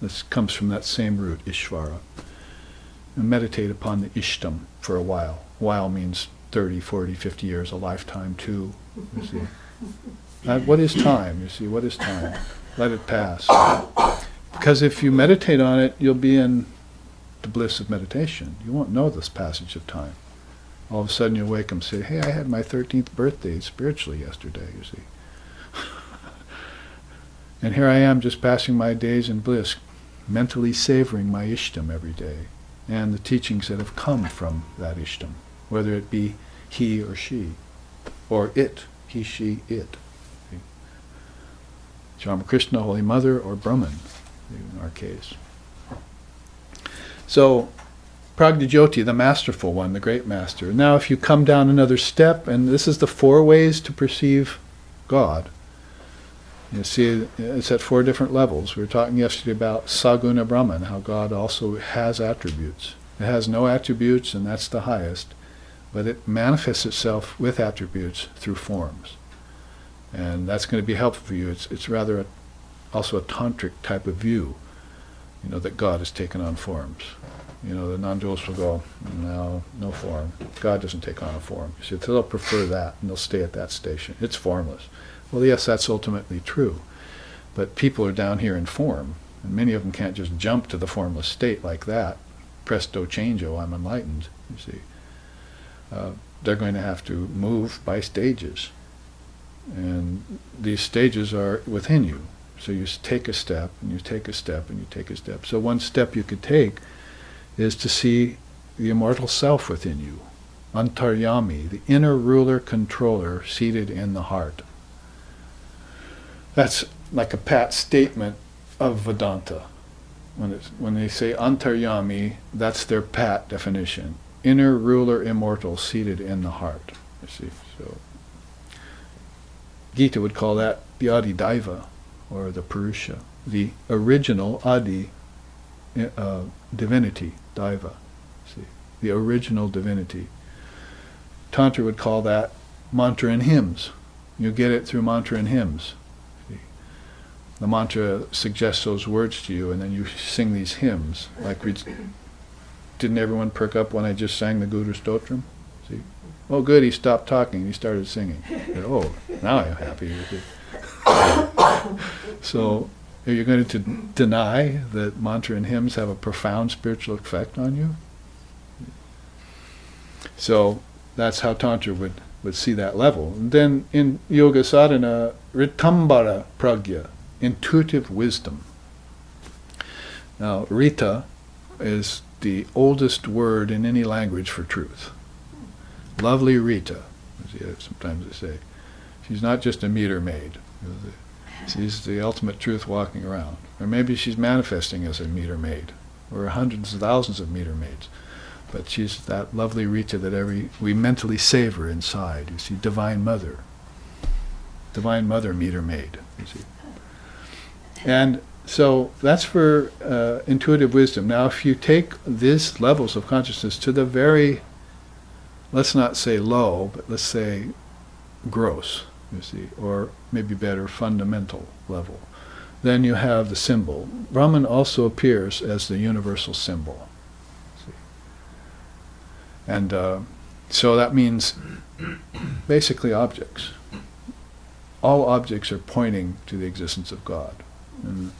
This comes from that same root, Ishvara. And meditate upon the Ishtam for a while. While means 30, 40, 50 years, a lifetime too. You see. What is time? You see, what is time? Let it pass. Because if you meditate on it, you'll be in the bliss of meditation. You won't know this passage of time. All of a sudden you wake up and say, hey, I had my 13th birthday spiritually yesterday, you see. And here I am just passing my days in bliss, mentally savoring my Ishtam every day, and the teachings that have come from that Ishtam, whether it be he or she, or it, he, she, it. Ramakrishna, Holy Mother, or Brahman, in our case. So, Pragjyoti, the masterful one, the great master. Now if you come down another step, and this is the 4 ways to perceive God. You see, it's at 4 different levels. We were talking yesterday about Saguna Brahman, how God also has attributes. It has no attributes, and that's the highest, but it manifests itself with attributes through forms. And that's going to be helpful for you. It's rather also a tantric type of view, that God has taken on forms. The non-dualists will go, no form. God doesn't take on a form. So they'll prefer that, and they'll stay at that station. It's formless. Well, yes, that's ultimately true. But people are down here in form, and many of them can't just jump to the formless state like that. Presto changeo, I'm enlightened, you see. They're going to have to move by stages. And these stages are within you. So you take a step, and you take a step, and you take a step. So one step you could take is to see the immortal self within you. Antaryami, the inner ruler controller seated in the heart. That's like a pat statement of Vedanta. when they say antaryami, that's their pat definition. Inner ruler immortal seated in the heart. You see, so Gita would call that the Adi Daiva, or the Purusha, the original Adi divinity, Daiva. See, the original divinity. Tantra would call that mantra and hymns. You get it through mantra and hymns. See, the mantra suggests those words to you, and then you sing these hymns. Like didn't everyone perk up when I just sang the Guru Stotram? See, oh good, he stopped talking, he started singing. Oh, now I'm happy with it. So, are you going to deny that mantra and hymns have a profound spiritual effect on you? So, that's how Tantra would see that level. And then in Yoga Sadhana, Ritambara Pragya, intuitive wisdom. Now, Rita is the oldest word in any language for truth. Lovely Rita, as sometimes they say. She's not just a meter maid. She's the ultimate truth walking around. Or maybe she's manifesting as a meter maid, or hundreds of thousands of meter maids. But she's that lovely Rita that we mentally savor inside. You see, Divine Mother. Divine Mother meter maid, you see. And so that's for intuitive wisdom. Now if you take these levels of consciousness to the very, let's not say low, but let's say gross, you see, or maybe better, fundamental level, then you have the symbol. Brahman also appears as the universal symbol. See? And so that means basically objects. All objects are pointing to the existence of God. And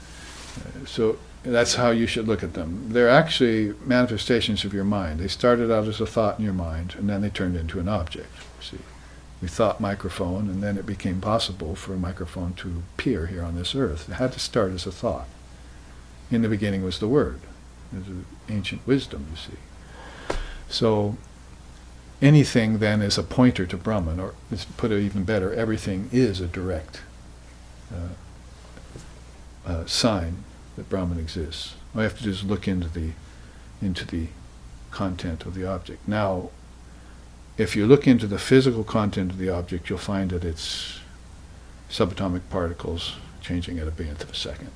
so that's how you should look at them. They're actually manifestations of your mind. They started out as a thought in your mind, and then they turned into an object. See, we thought microphone, and then it became possible for a microphone to appear here on this earth. It had to start as a thought. In the beginning was the Word. There's an ancient wisdom, you see. So anything then is a pointer to Brahman, or let's put it even better, everything is a direct sign that Brahman exists. All you have to do is look into the content of the object. Now, if you look into the physical content of the object, you'll find that it's subatomic particles changing at a billionth of a second.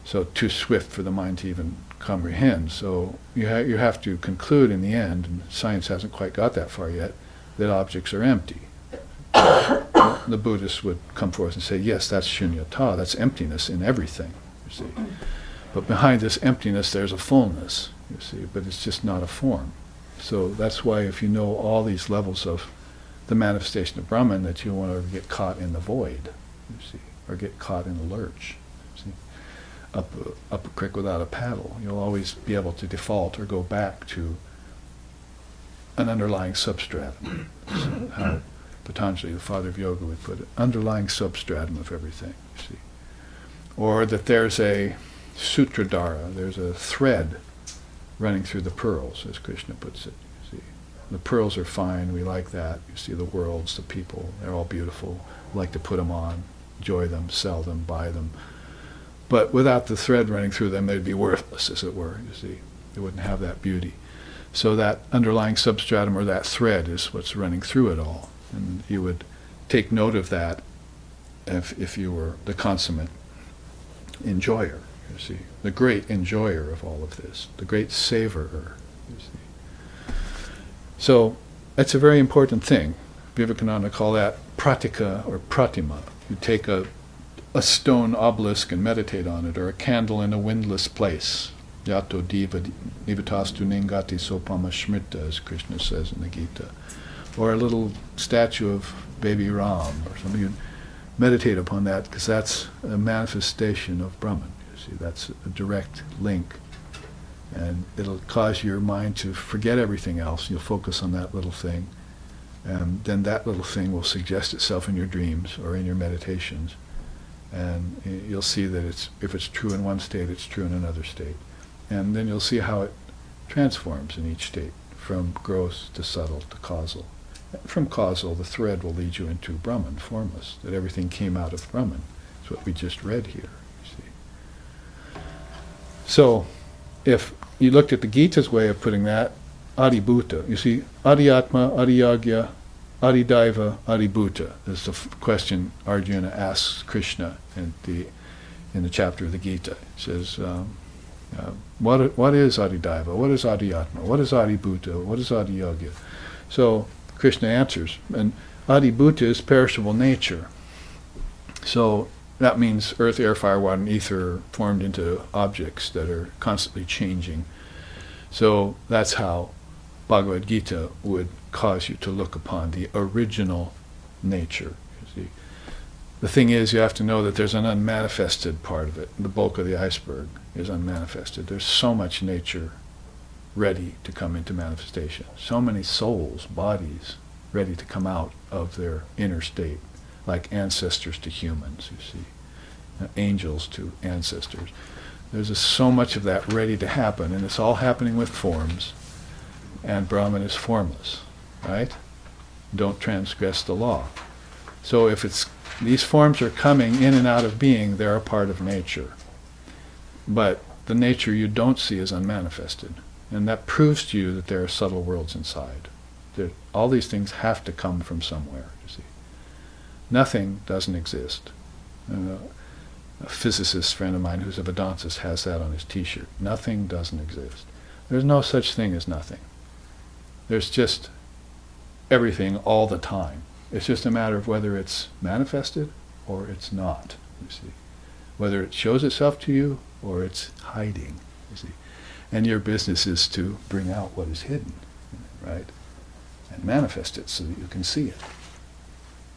So too swift for the mind to even comprehend. So you have to conclude in the end, and science hasn't quite got that far yet, that objects are empty. The Buddhists would come forth and say, yes, that's shunyata, that's emptiness in everything, you see. But behind this emptiness there's a fullness, you see, but it's just not a form. So that's why if you know all these levels of the manifestation of Brahman, that you won't ever get caught in the void, you see, or get caught in the lurch. See? Up a creek without a paddle. You'll always be able to default or go back to an underlying substratum. So how Patanjali, the father of yoga, would put it, underlying substratum of everything, you see. Or that there's a sutradhara, there's a thread running through the pearls, as Krishna puts it, you see. The pearls are fine, we like that. You see the worlds, the people, they're all beautiful. We like to put them on, enjoy them, sell them, buy them. But without the thread running through them, they'd be worthless, as it were, you see. They wouldn't have that beauty. So that underlying substratum, or that thread, is what's running through it all. And you would take note of that if you were the consummate enjoyer, you see. The great enjoyer of all of this, the great savorer, you see. So that's a very important thing. Vivekananda call that pratika or pratima. You take a stone obelisk and meditate on it, or a candle in a windless place. Yato diva nivatastu ningati sopama shmrita, as Krishna says in the Gita. Or a little statue of baby Ram or something. You meditate upon that, because that's a manifestation of Brahman. You see, that's a direct link. And it'll cause your mind to forget everything else. You'll focus on that little thing. And then that little thing will suggest itself in your dreams or in your meditations. And you'll see that if it's true in one state, it's true in another state. And then you'll see how it transforms in each state, from gross to subtle to causal. From causal, the thread will lead you into Brahman, formless, that everything came out of Brahman. It's what we just read here, you see. So, if you looked at the Gita's way of putting that, Adibhuta, you see, Adiyatma, Adiyagya, Adidaiva, Adibhuta is the question Arjuna asks Krishna in the chapter of the Gita. He says, what is Adidaiva? What is Adiyatma? What is Adibhuta? What is Adiyagya? So Krishna answers, and Adibhuta is perishable nature. So that means earth, air, fire, water, and ether are formed into objects that are constantly changing. So that's how Bhagavad Gita would cause you to look upon the original nature. You see, the thing is, you have to know that there's an unmanifested part of it. The bulk of the iceberg is unmanifested. There's so much nature ready to come into manifestation. So many souls, bodies, ready to come out of their inner state, like ancestors to humans, you see, angels to ancestors. There's so much of that ready to happen, and it's all happening with forms, and Brahman is formless, right? Don't transgress the law. So if these forms are coming in and out of being, they're a part of nature. But the nature you don't see is unmanifested, and that proves to you that there are subtle worlds inside. All these things have to come from somewhere, you see. Nothing doesn't exist. A physicist friend of mine who's a Vedantist has that on his t-shirt. Nothing doesn't exist. There's no such thing as nothing. There's just everything all the time. It's just a matter of whether it's manifested or it's not, you see. Whether it shows itself to you or it's hiding, you see. And your business is to bring out what is hidden, right? And manifest it so that you can see it.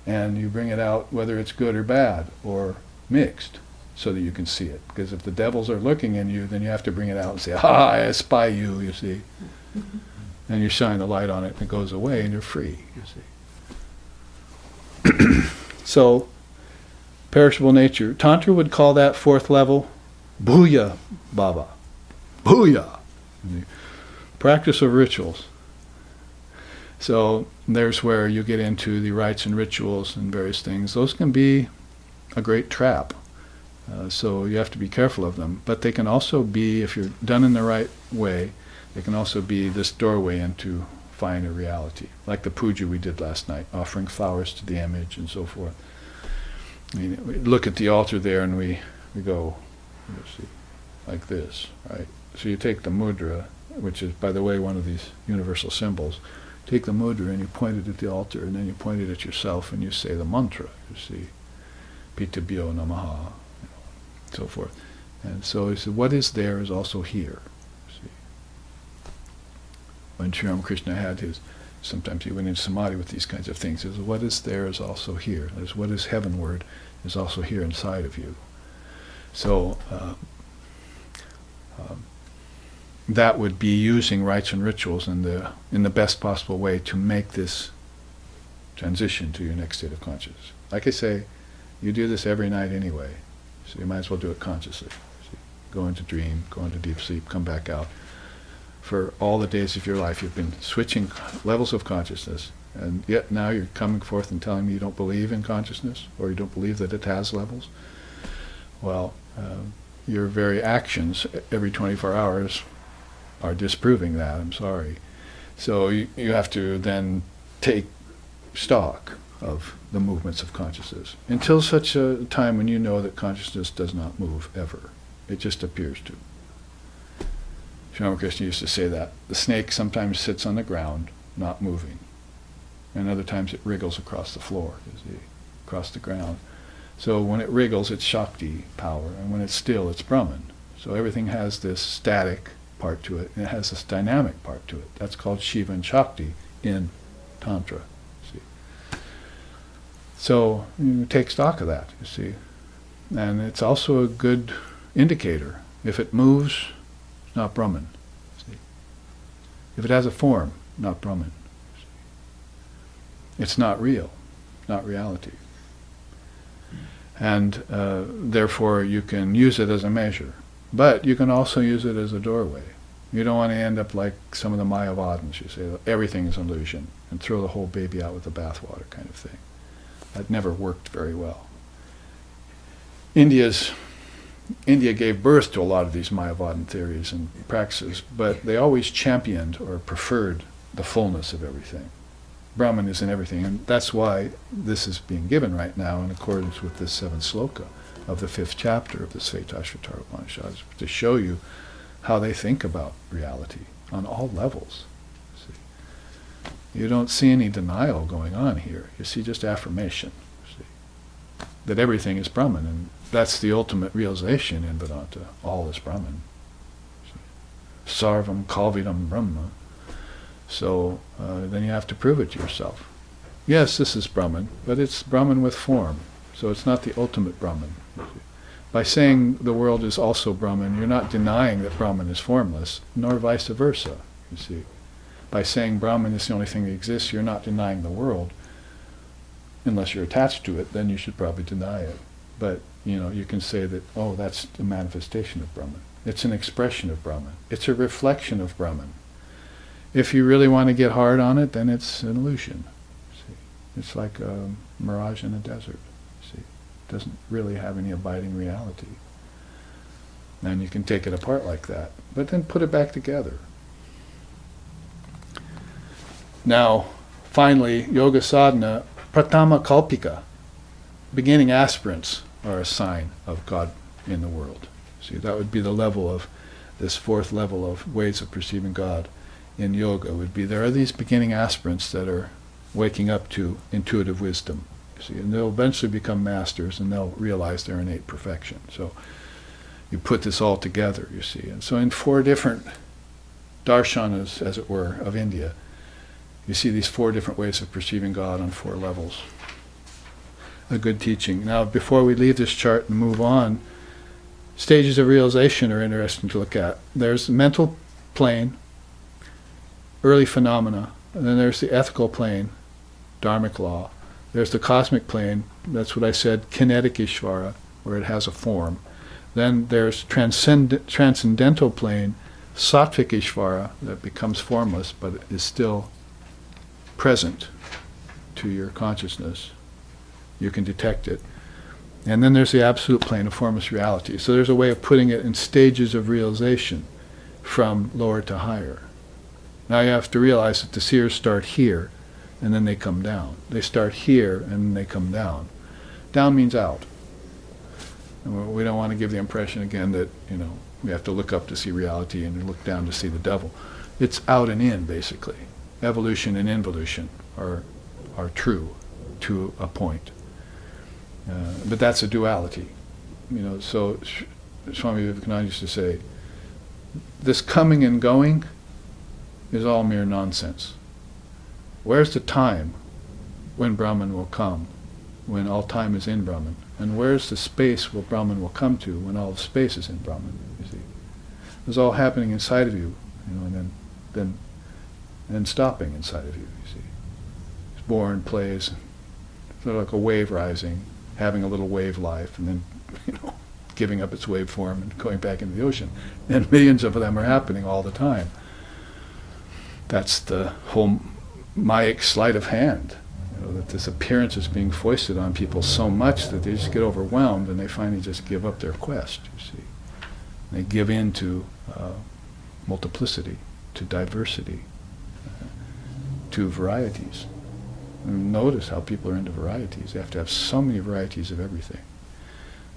And you bring it out whether it's good or bad or mixed so that you can see it. Because if the devils are looking in you, then you have to bring it out and say, "Ah, I espy you," you see. And you shine the light on it and it goes away and you're free, you see. So, perishable nature. Tantra would call that fourth level Bhuya Bhava. Bhuya. Practice of rituals. So there's where you get into the rites and rituals and various things. Those can be a great trap. So you have to be careful of them. But they can also be, if you're done in the right way, they can also be this doorway into finer reality. Like the puja we did last night, offering flowers to the image and so forth. I mean, we look at the altar there and we go, you see, like this, right? So you take the mudra, which is, by the way, one of these universal symbols. Take the mudra and you point it at the altar, and then you point it at yourself and you say the mantra, you see, Pitabhyo Namaha, so forth. And so he said, what is there is also here. You see. When Sri Ramakrishna had his, sometimes he went into samadhi with these kinds of things. He says, what is there is also here. There's what is heavenward is also here inside of you. So that would be using rites and rituals in the best possible way to make this transition to your next state of consciousness. Like I say, you do this every night anyway, so you might as well do it consciously. See, go into dream, go into deep sleep, come back out. For all the days of your life, you've been switching levels of consciousness, and yet now you're coming forth and telling me you don't believe in consciousness, or you don't believe that it has levels. Well, your very actions every 24 hours are disproving that, I'm sorry. So you have to then take stock of the movements of consciousness until such a time when you know that consciousness does not move ever. It just appears to. Sri Ramakrishna used to say that. The snake sometimes sits on the ground, not moving. And other times it wriggles across the floor, you see, across the ground. So when it wriggles, it's Shakti power, and when it's still, it's Brahman. So everything has this static part to it, and it has this dynamic part to it. That's called Shiva and Shakti in Tantra, see. So you take stock of that, you see. And it's also a good indicator. If it moves, it's not Brahman, see. If it has a form, not Brahman, see. It's not real, not reality. And therefore you can use it as a measure. But you can also use it as a doorway. You don't want to end up like some of the Mayavadins, you say, everything is illusion, and throw the whole baby out with the bathwater kind of thing. That never worked very well. India's India gave birth to a lot of these Mayavadan theories and practices, but they always championed or preferred the fullness of everything. Brahman is in everything, and that's why this is being given right now in accordance with this 7th sloka of the 5th chapter of the Svetashvara Upanisad, to show you how they think about reality on all levels. See? You don't see any denial going on here. You see just affirmation. See? That everything is Brahman, and that's the ultimate realization in Vedanta. All is Brahman. See? Sarvam Kalvidam Brahma. So then you have to prove it to yourself. Yes, this is Brahman, but it's Brahman with form. So it's not the ultimate Brahman. By saying the world is also Brahman, you're not denying that Brahman is formless, nor vice versa, you see. By saying Brahman is the only thing that exists, you're not denying the world. Unless you're attached to it, then you should probably deny it. But, you can say that, oh, that's a manifestation of Brahman. It's an expression of Brahman. It's a reflection of Brahman. If you really want to get hard on it, then it's an illusion. See? It's like a mirage in a desert. See? It doesn't really have any abiding reality. And you can take it apart like that, but then put it back together. Now, finally, yoga sadhana, pratama kalpika, beginning aspirants are a sign of God in the world. See, that would be the level of this 4th level of ways of perceiving God in yoga, would be there are these beginning aspirants that are waking up to intuitive wisdom. See, and they'll eventually become masters, and they'll realize their innate perfection. So you put this all together, you see. And so in 4 different darshanas, as it were, of India, you see these 4 different ways of perceiving God on 4 levels. A good teaching. Now, before we leave this chart and move on, stages of realization are interesting to look at. There's the mental plane, early phenomena, and then there's the ethical plane, dharmic law. There's the cosmic plane, that's what I said, kinetic Ishvara, where it has a form. Then there's transcendental plane, sattvic Ishvara, that becomes formless, but is still present to your consciousness. You can detect it. And then there's the absolute plane of formless reality. So there's a way of putting it in stages of realization from lower to higher. Now you have to realize that the seers start here, and then they come down. They start here, and then they come down. Down means out. And we don't want to give the impression again that, we have to look up to see reality and look down to see the devil. It's out and in, basically. Evolution and involution are true to a point. But that's a duality. So Swami Vivekananda used to say, this coming and going is all mere nonsense. Where's the time when Brahman will come, when all time is in Brahman? And where's the space where Brahman will come to when all space is in Brahman? You see, it's all happening inside of you, and then stopping inside of you. You see, it's born, plays, sort of like a wave rising, having a little wave life, and then giving up its wave form and going back into the ocean. And millions of them are happening all the time. That's the whole Mayic sleight of hand, that this appearance is being foisted on people so much that they just get overwhelmed and they finally just give up their quest, you see. They give in to multiplicity, to diversity, to varieties. And notice how people are into varieties. They have to have so many varieties of everything.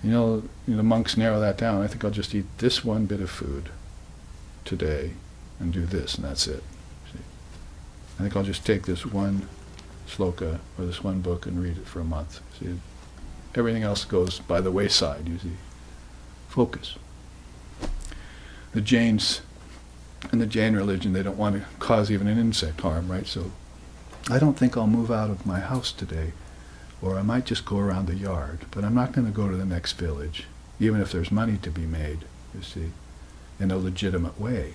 The monks narrow that down. I think I'll just eat this one bit of food today and do this, and that's it. I think I'll just take this one sloka or this one book and read it for a month. See, everything else goes by the wayside, you see. Focus. The Jains and the Jain religion, they don't want to cause even an insect harm, right? So I don't think I'll move out of my house today, or I might just go around the yard, but I'm not going to go to the next village, even if there's money to be made, you see, in a legitimate way.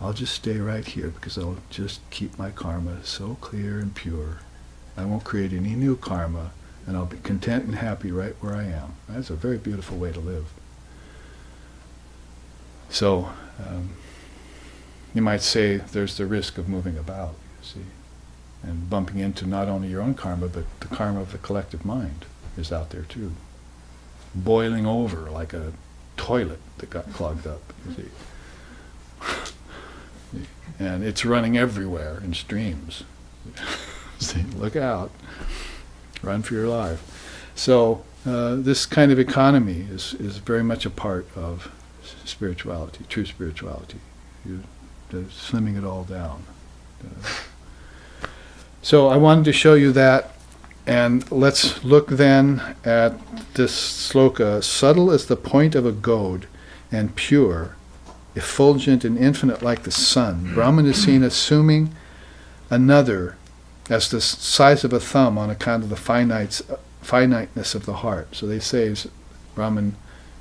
I'll just stay right here because I'll just keep my karma so clear and pure. I won't create any new karma, and I'll be content and happy right where I am. That's a very beautiful way to live. So, you might say there's the risk of moving about, you see, and bumping into not only your own karma, but the karma of the collective mind is out there too. Boiling over like a toilet that got clogged up, you see. And it's running everywhere in streams. See, look out. Run for your life. So this kind of economy is very much a part of spirituality, true spirituality. Slimming it all down. So I wanted to show you that, and let's look then at this sloka. Subtle as the point of a goad, and pure, effulgent and infinite like the sun, Brahman is seen assuming another as the size of a thumb on account of the finiteness of the heart. So they say Brahman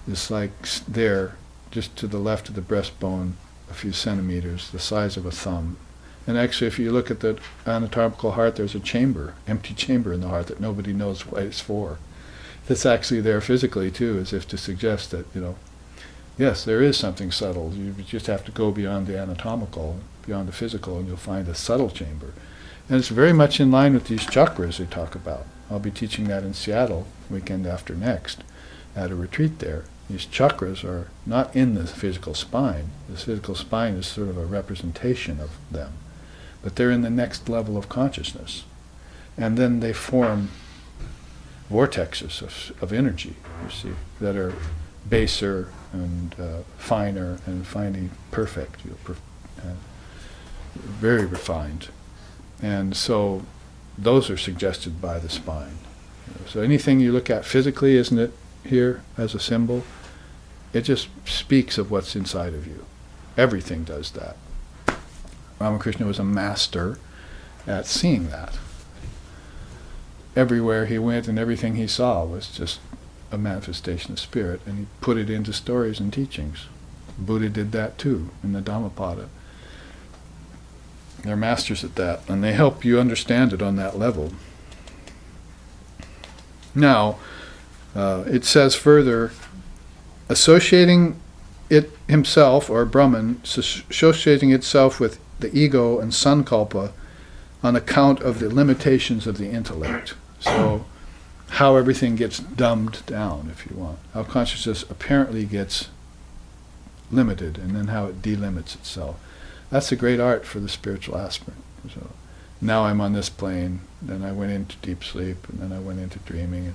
is like there, just to the left of the breastbone, a few centimeters, the size of a thumb. And actually, if you look at the anatomical heart, there's a chamber, empty chamber in the heart that nobody knows what it's for. That's actually there physically too, as if to suggest that, yes, there is something subtle. You just have to go beyond the anatomical, beyond the physical, and you'll find a subtle chamber. And it's very much in line with these chakras they talk about. I'll be teaching that in Seattle, weekend after next, at a retreat there. These chakras are not in the physical spine. The physical spine is sort of a representation of them. But they're in the next level of consciousness. And then they form vortexes of energy, you see, that are baser and finer and finally perfect, very refined. And so those are suggested by the spine. So anything you look at physically, isn't it, here as a symbol, it just speaks of what's inside of you. Everything does that. Ramakrishna was a master at seeing that. Everywhere he went and everything he saw was just a manifestation of spirit, and he put it into stories and teachings. Buddha did that too in the Dhammapada. They're masters at that, and they help you understand it on that level. Now, it says further, associating it himself, or Brahman, associating itself with the ego and sankalpa on account of the limitations of the intellect. So, how everything gets dumbed down, if you want. How consciousness apparently gets limited, and then how it delimits itself. That's a great art for the spiritual aspirant. So, now I'm on this plane, then I went into deep sleep, and then I went into dreaming.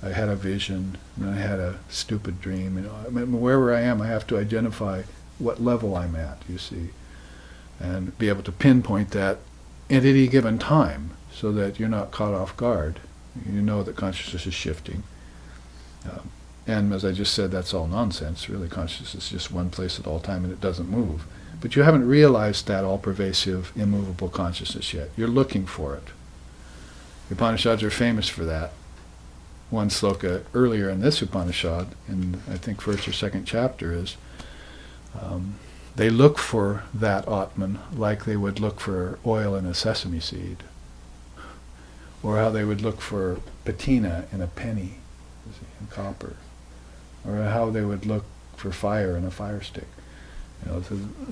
I had a vision, and I had a stupid dream. Wherever I am, I have to identify what level I'm at, you see, and be able to pinpoint that at any given time, so that you're not caught off guard. You know that consciousness is shifting. And as I just said, that's all nonsense. Really, consciousness is just one place at all time, and it doesn't move. But you haven't realized that all-pervasive, immovable consciousness yet. You're looking for it. The Upanishads are famous for that. One sloka earlier in this Upanishad, in I think first or second chapter, is they look for that Atman like they would look for oil in a sesame seed, or how they would look for patina in a penny, in copper, or how they would look for fire in a fire stick.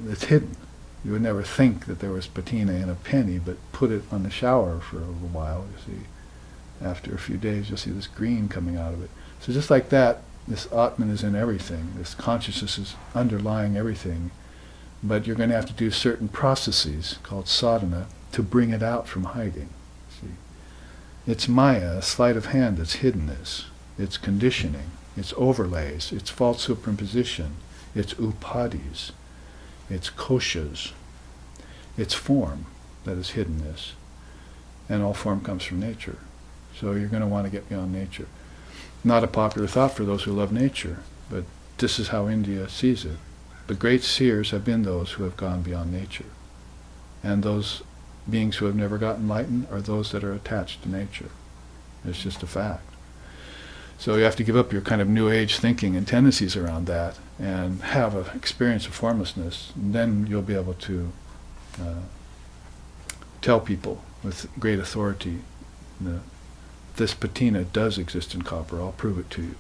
It's hidden. You would never think that there was patina in a penny, but put it on the shower for a little while, you see. After a few days, you'll see this green coming out of it. So just like that, this Atman is in everything. This consciousness is underlying everything. But you're going to have to do certain processes called sadhana to bring it out from hiding. See, it's Maya, a sleight of hand that's hidden this. It's conditioning. It's overlays. It's false superimposition. It's upadis. It's koshas. It's form that is hidden this. And all form comes from nature. So you're going to want to get beyond nature. Not a popular thought for those who love nature, but this is how India sees it. The great seers have been those who have gone beyond nature. And those beings who have never gotten enlightened are those that are attached to nature. It's just a fact. So you have to give up your kind of New Age thinking and tendencies around that and have an experience of formlessness. And then you'll be able to tell people with great authority, this patina does exist in copper. I'll prove it to you.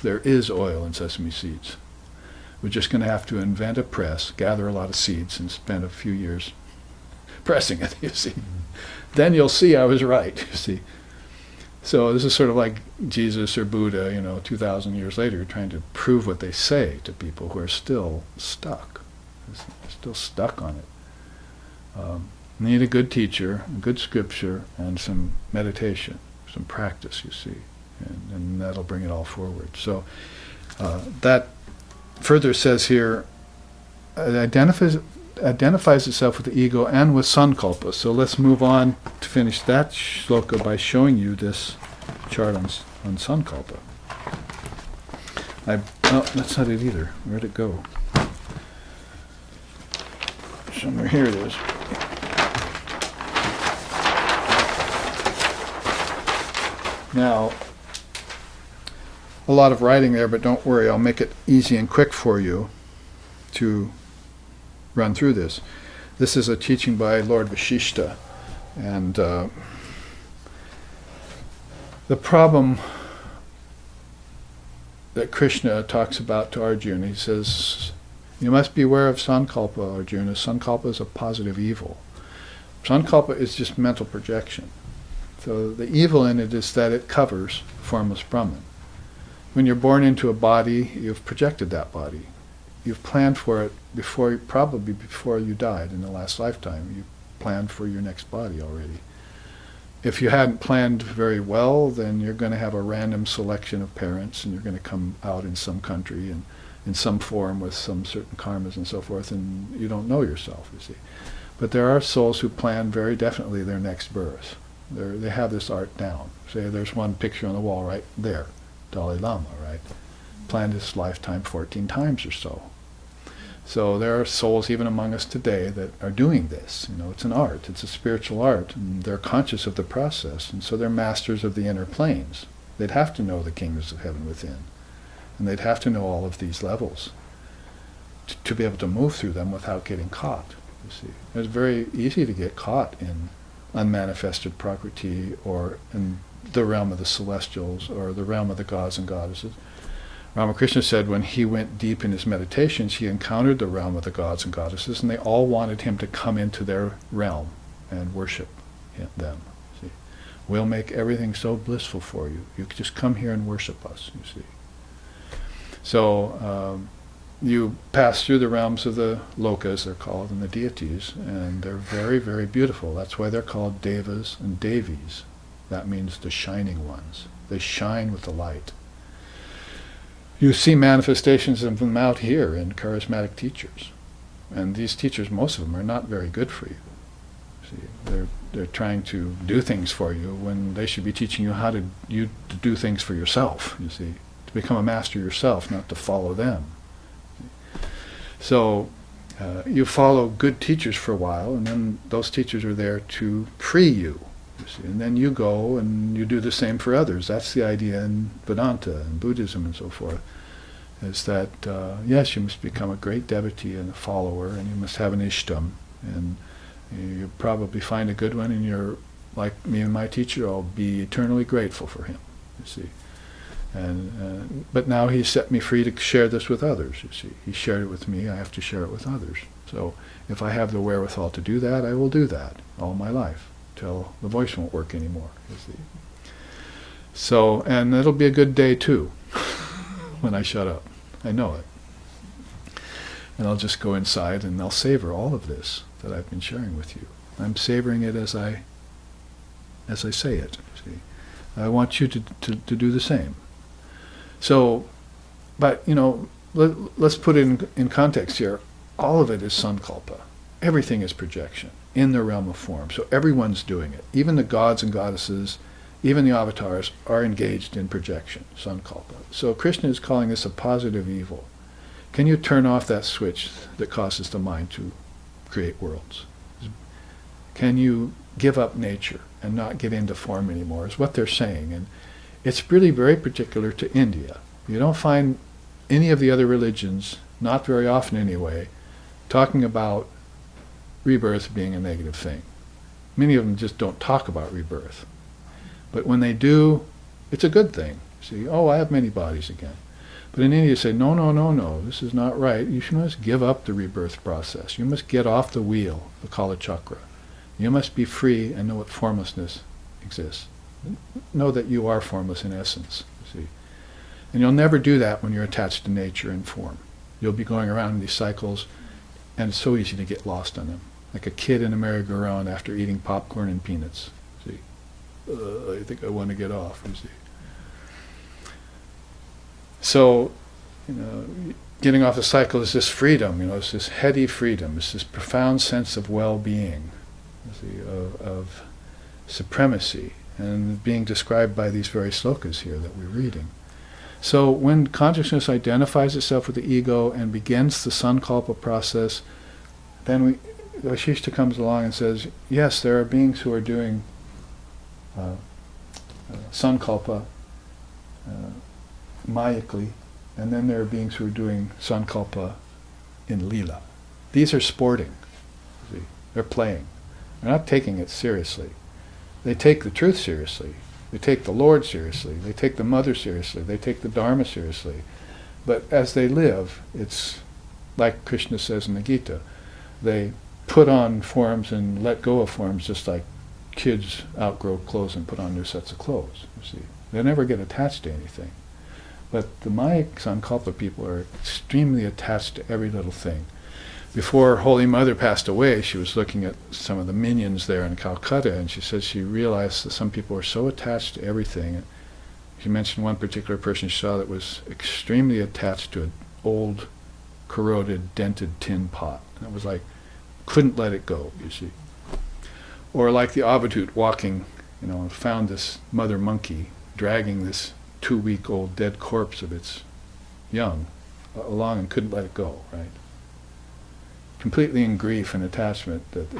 There is oil in sesame seeds. We're just going to have to invent a press, gather a lot of seeds, and spend a few years pressing it, you see. Then you'll see I was right, you see. So this is sort of like Jesus or Buddha, 2,000 years later, trying to prove what they say to people who are still stuck. They're still stuck on it. Need a good teacher, a good scripture, and some meditation, some practice, you see. And that'll bring it all forward. So that further says here, it identifies itself with the ego and with sankalpa. So let's move on to finish that shloka by showing you this chart on sankalpa. That's not it either. Where'd it go? Somewhere here it is. Now, a lot of writing there, but don't worry, I'll make it easy and quick for you to run through this. This is a teaching by Lord Vashishta, and the problem that Krishna talks about to Arjuna, he says, you must be aware of sankalpa, Arjuna. Sankalpa is a positive evil. Sankalpa is just mental projection. So the evil in it is that it covers formless Brahman. When you're born into a body, you've projected that body. You've planned for it probably before you died in the last lifetime. You planned for your next body already. If you hadn't planned very well, then you're going to have a random selection of parents, and you're going to come out in some country and in some form with some certain karmas and so forth, and you don't know yourself, you see. But there are souls who plan very definitely their next birth. They have this art down. Say there's one picture on the wall right there, Dalai Lama, right? Planned his lifetime 14 times or so. So there are souls even among us today that are doing this. It's an art. It's a spiritual art, and they're conscious of the process, and so they're masters of the inner planes. They'd have to know the kingdoms of heaven within, and they'd have to know all of these levels to be able to move through them without getting caught. You see, it's very easy to get caught in unmanifested prakriti, or in the realm of the celestials, or the realm of the gods and goddesses. Ramakrishna said when he went deep in his meditations, he encountered the realm of the gods and goddesses, and they all wanted him to come into their realm and worship them. See, we'll make everything so blissful for you. You just come here and worship us, you see. So you pass through the realms of the lokas, they're called, and the deities, and they're very, very beautiful. That's why they're called devas and devis. That means the shining ones. They shine with the light. You see manifestations of them out here in charismatic teachers. And these teachers, most of them, are not very good for you. See, they're trying to do things for you when they should be teaching you how to do things for yourself, you see. To become a master yourself, not to follow them. So you follow good teachers for a while, and then those teachers are there to free you. See, and then you go and you do the same for others. That's the idea in Vedanta and Buddhism and so forth, is that, yes, you must become a great devotee and a follower, and you must have an ishtam, and you probably find a good one, and you're, like me and my teacher, I'll be eternally grateful for him, you see. And but now he set me free to share this with others, you see. He shared it with me, I have to share it with others. So if I have the wherewithal to do that, I will do that all my life, till the voice won't work anymore, you see. So, and it'll be a good day too, when I shut up. I know it. And I'll just go inside and I'll savor all of this that I've been sharing with you. I'm savoring it as I say it, you see. I want you to do the same. So, but, let's put it in context here. All of it is sankalpa. Everything is projection in the realm of form. So everyone's doing it. Even the gods and goddesses, even the avatars are engaged in projection, sankalpa. So Krishna is calling this a positive evil. Can you turn off that switch that causes the mind to create worlds? Can you give up nature and not get into form anymore, is what they're saying. And it's really very particular to India. You don't find any of the other religions, not very often anyway, talking about rebirth being a negative thing. Many of them just don't talk about rebirth. But when they do, it's a good thing. See, I have many bodies again. But in India, say, no, this is not right. You must give up the rebirth process. You must get off the wheel, the Kala Chakra. You must be free and know what formlessness exists. know that you are formless in essence, you see. And you'll never do that when you're attached to nature and form. You'll be going around in these cycles, and it's so easy to get lost on them. Like a kid in a merry-go-round after eating popcorn and peanuts. See, I think I want to get off, you see. So, getting off the cycle is this freedom, it's this heady freedom, it's this profound sense of well-being, you see, of supremacy, and being described by these very slokas here that we're reading. So when consciousness identifies itself with the ego and begins the sankalpa process, then Vasishtha comes along and says, yes, there are beings who are doing sankalpa mayically, and then there are beings who are doing sankalpa in lila. These are sporting. See? They're playing. They're not taking it seriously. They take the truth seriously. They take the Lord seriously. They take the Mother seriously. They take the Dharma seriously. But as they live, it's like Krishna says in the Gita, they put on forms and let go of forms just like kids outgrow clothes and put on new sets of clothes, you see. They never get attached to anything. But the Maya Sankalpa people are extremely attached to every little thing. Before Holy Mother passed away, she was looking at some of the minions there in Calcutta, and she said she realized that some people are so attached to everything. She mentioned one particular person she saw that was extremely attached to an old, corroded, dented tin pot. And it was like, couldn't let it go, you see. Or like the Avadut walking, found this mother monkey dragging this 2-week-old dead corpse of its young along and couldn't let it go, right? Completely in grief and attachment that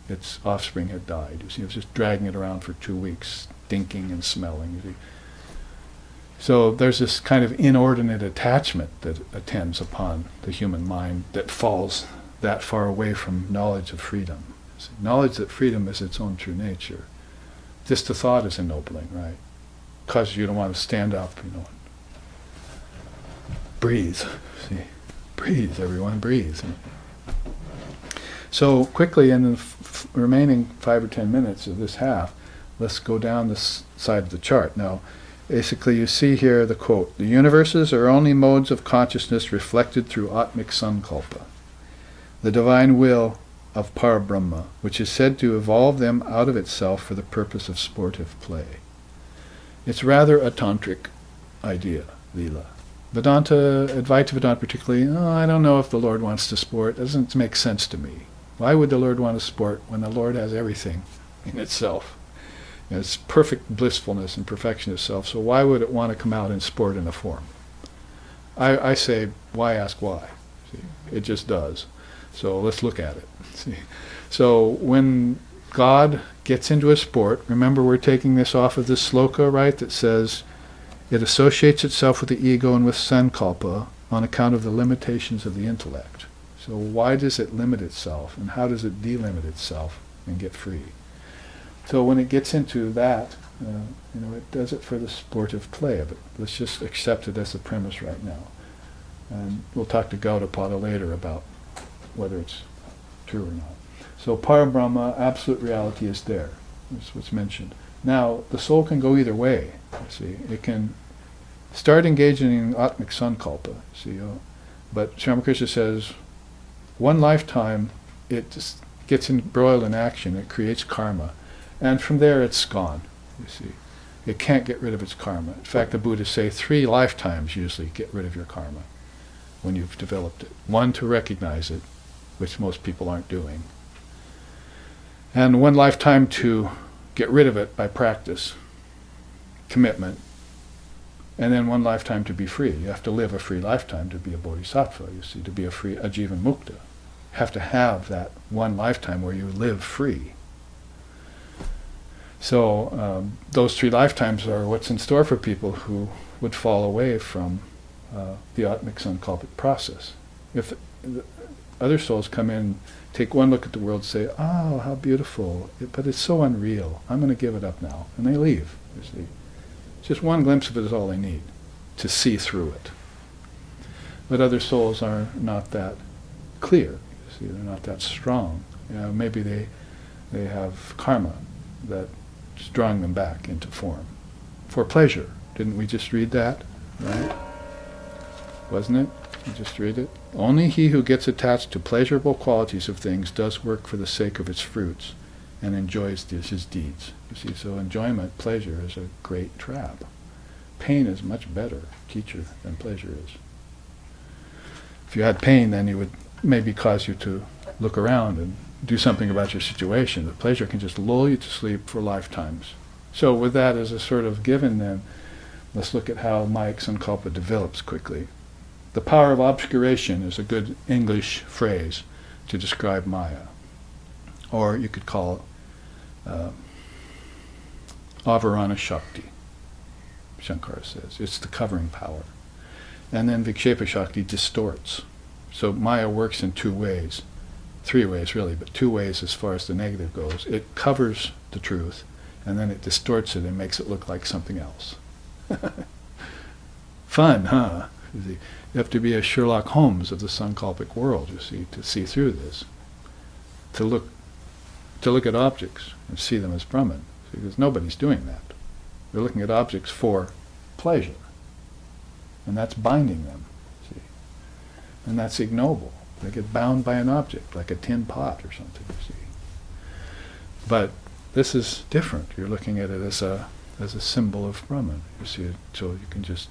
its offspring had died. You see, it was just dragging it around for 2 weeks, stinking and smelling. You see. So there's this kind of inordinate attachment that attends upon the human mind that falls that far away from knowledge of freedom. See, knowledge that freedom is its own true nature. Just the thought is ennobling, right? Causes you to want to stand up, and breathe. See, breathe, everyone, breathe. So quickly, in the remaining 5 or 10 minutes of this half, let's go down this side of the chart. Now, basically you see here the quote, "The universes are only modes of consciousness reflected through Atmic Sankalpa, the divine will of Parabrahma, which is said to evolve them out of itself for the purpose of sportive play." It's rather a tantric idea, Lila. Vedanta, Advaita Vedanta particularly, I don't know if the Lord wants to sport. It doesn't make sense to me. Why would the Lord want to sport when the Lord has everything in itself? It's perfect blissfulness and perfection itself, so why would it want to come out and sport in a form? I say, why ask why? See, it just does. So let's look at it. See, so when God gets into a sport, remember we're taking this off of this sloka, right, that says it associates itself with the ego and with sankalpa on account of the limitations of the intellect. So why does it limit itself, and how does it delimit itself and get free? So when it gets into that, it does it for the sportive play of it. Let's just accept it as the premise right now. And we'll talk to Gaudapada later about whether it's true or not. So Parabrahma, absolute reality, is there. That's what's mentioned. Now, the soul can go either way. See, it can start engaging in Atmic Sankalpa. See, but Ramakrishna says, one lifetime, it just gets embroiled in action. It creates karma, and from there, it's gone. You see, it can't get rid of its karma. In fact, the Buddhists say 3 lifetimes usually get rid of your karma when you've developed it. 1 to recognize it, which most people aren't doing, and 1 lifetime to get rid of it by practice, commitment, and then 1 lifetime to be free. You have to live a free lifetime to be a bodhisattva, you see, to be a free ajivan mukta. You have to have that 1 lifetime where you live free. So those 3 lifetimes are what's in store for people who would fall away from the Atmic Sankalpic process. If other souls come in, take one look at the world, say, oh, how beautiful, but it's so unreal, I'm going to give it up now. And they leave, you see. Just one glimpse of it is all they need to see through it. But other souls are not that clear, you see, they're not that strong. Maybe they have karma that Just drawing them back into form. For pleasure. Didn't we just read that? Right? Wasn't it? We just read it. Only he who gets attached to pleasurable qualities of things does work for the sake of its fruits and enjoys his deeds. You see, so enjoyment, pleasure, is a great trap. Pain is much better teacher than pleasure is. If you had pain, then it would maybe cause you to look around and do something about your situation. But pleasure can just lull you to sleep for lifetimes. So with that as a sort of given, then, let's look at how Maya Sankalpa develops quickly. The power of obscuration is a good English phrase to describe Maya. Or you could call it Avarana Shakti, Shankara says. It's the covering power. And then Vikshepa Shakti distorts. So Maya works in two ways. Three ways really, but two ways as far as the negative goes. It covers the truth, and then it distorts it and makes it look like something else. Fun, huh? You have to be a Sherlock Holmes of the Sankalpic world, you see, to see through this. To look at objects and see them as Brahman. Because nobody's doing that. They're looking at objects for pleasure. And that's binding them, see. And that's ignoble. They get bound by an object, like a tin pot or something, you see. But this is different. You're looking at it as a symbol of Brahman. You see it, so you can just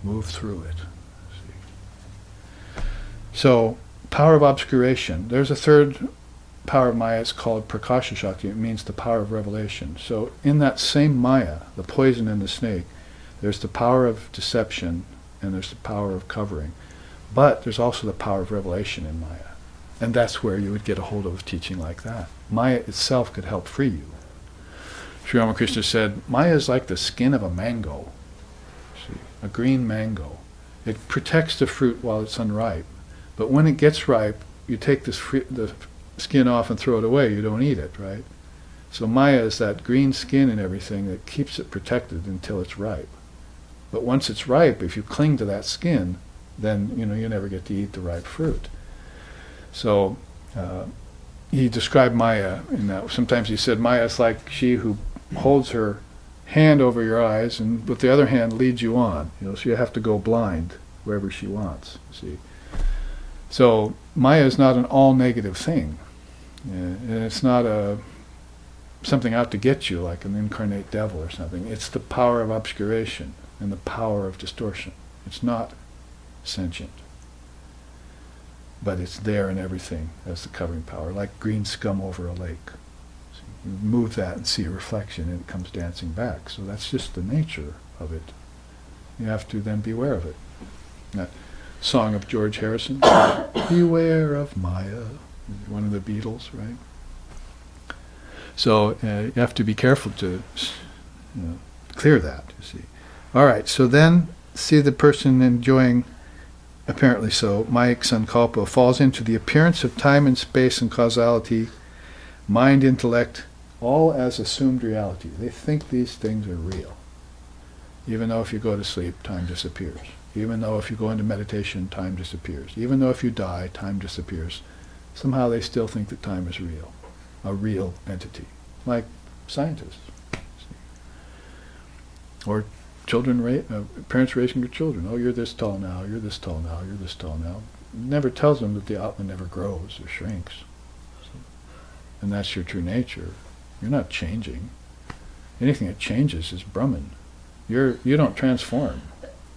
move through it. See. So, power of obscuration. There's a third power of Maya. It's called Prakasha Shakti. It means the power of revelation. So, in that same Maya, the poison in the snake, there's the power of deception and there's the power of covering. But there's also the power of revelation in Maya. And that's where you would get a hold of a teaching like that. Maya itself could help free you. Sri Ramakrishna said, Maya is like the skin of a mango. See, a green mango. It protects the fruit while it's unripe. But when it gets ripe, you take the skin off and throw it away. You don't eat it, right? So Maya is that green skin and everything that keeps it protected until it's ripe. But once it's ripe, if you cling to that skin, then you never get to eat the ripe fruit. So he described Maya in that. Sometimes he said Maya is like she who holds her hand over your eyes and with the other hand leads you on. So you have to go blind wherever she wants. See. So Maya is not an all negative thing. And it's not something out to get you like an incarnate devil or something. It's the power of obscuration and the power of distortion. It's not sentient. But it's there in everything as the covering power, like green scum over a lake. So you move that and see a reflection and it comes dancing back. So that's just the nature of it. You have to then beware of it. That song of George Harrison, Beware of Maya, one of the Beatles, right? So you have to be careful to clear that, you see. All right, so then see the person enjoying, apparently so, Maya Sankalpa falls into the appearance of time and space and causality, mind, intellect, all as assumed reality. They think these things are real. Even though if you go to sleep, time disappears. Even though if you go into meditation, time disappears. Even though if you die, time disappears. Somehow they still think that time is real, a real entity, like scientists. Or parents raising their children. Oh, you're this tall now, you're this tall now, you're this tall now. It never tells them that the Atma never grows or shrinks. And that's your true nature. You're not changing. Anything that changes is Brahman. You don't transform.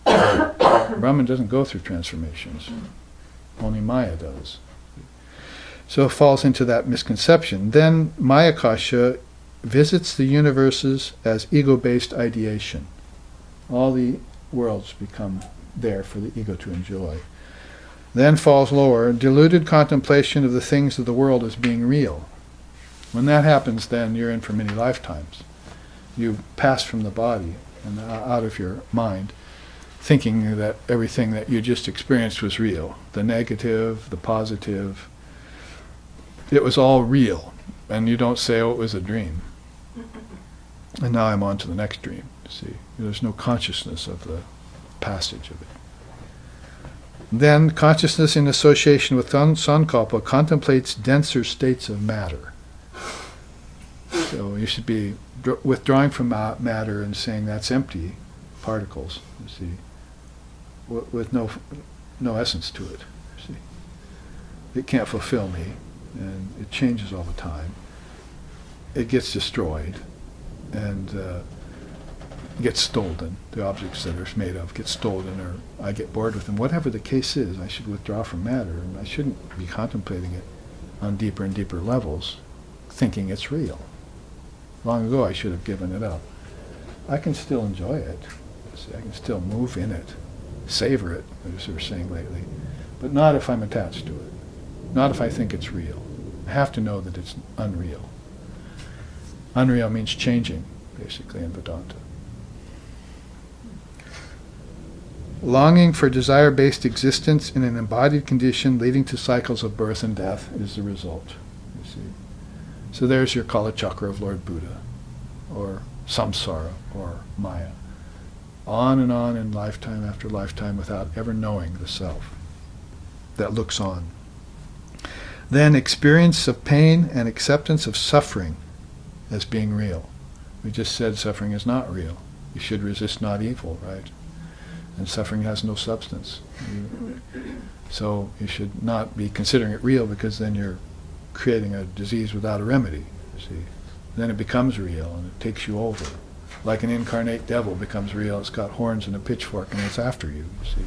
Brahman doesn't go through transformations. Only Maya does. So it falls into that misconception. Then Mayakasha visits the universes as ego-based ideation. All the worlds become there for the ego to enjoy. Then falls lower, deluded contemplation of the things of the world as being real. When that happens, then you're in for many lifetimes. You pass from the body and out of your mind, thinking that everything that you just experienced was real. The negative, the positive, it was all real. And you don't say, oh, it was a dream. And now I'm on to the next dream. See, there's no consciousness of the passage of it. Then consciousness in association with Sankalpa contemplates denser states of matter. So you should be withdrawing from matter and saying that's empty, particles, you see, with no essence to it, you see. It can't fulfill me, and it changes all the time. It gets destroyed, and gets stolen. The objects that it's made of get stolen, or I get bored with them. Whatever the case is, I should withdraw from matter, and I shouldn't be contemplating it on deeper and deeper levels, thinking it's real. Long ago I should have given it up. I can still enjoy it. See, I can still move in it, savor it, as we were saying lately, but not if I'm attached to it. Not if I think it's real. I have to know that it's unreal. Unreal means changing, basically, in Vedanta. Longing for desire-based existence in an embodied condition leading to cycles of birth and death is the result, you see. So there's your Kala Chakra of Lord Buddha, or samsara, or Maya. On and on in lifetime after lifetime without ever knowing the self that looks on. Then experience of pain and acceptance of suffering as being real. We just said suffering is not real. You should resist not evil, right? And suffering has no substance. So you should not be considering it real, because then you're creating a disease without a remedy, you see. Then it becomes real and it takes you over. Like an incarnate devil becomes real. It's got horns and a pitchfork and it's after you, you see.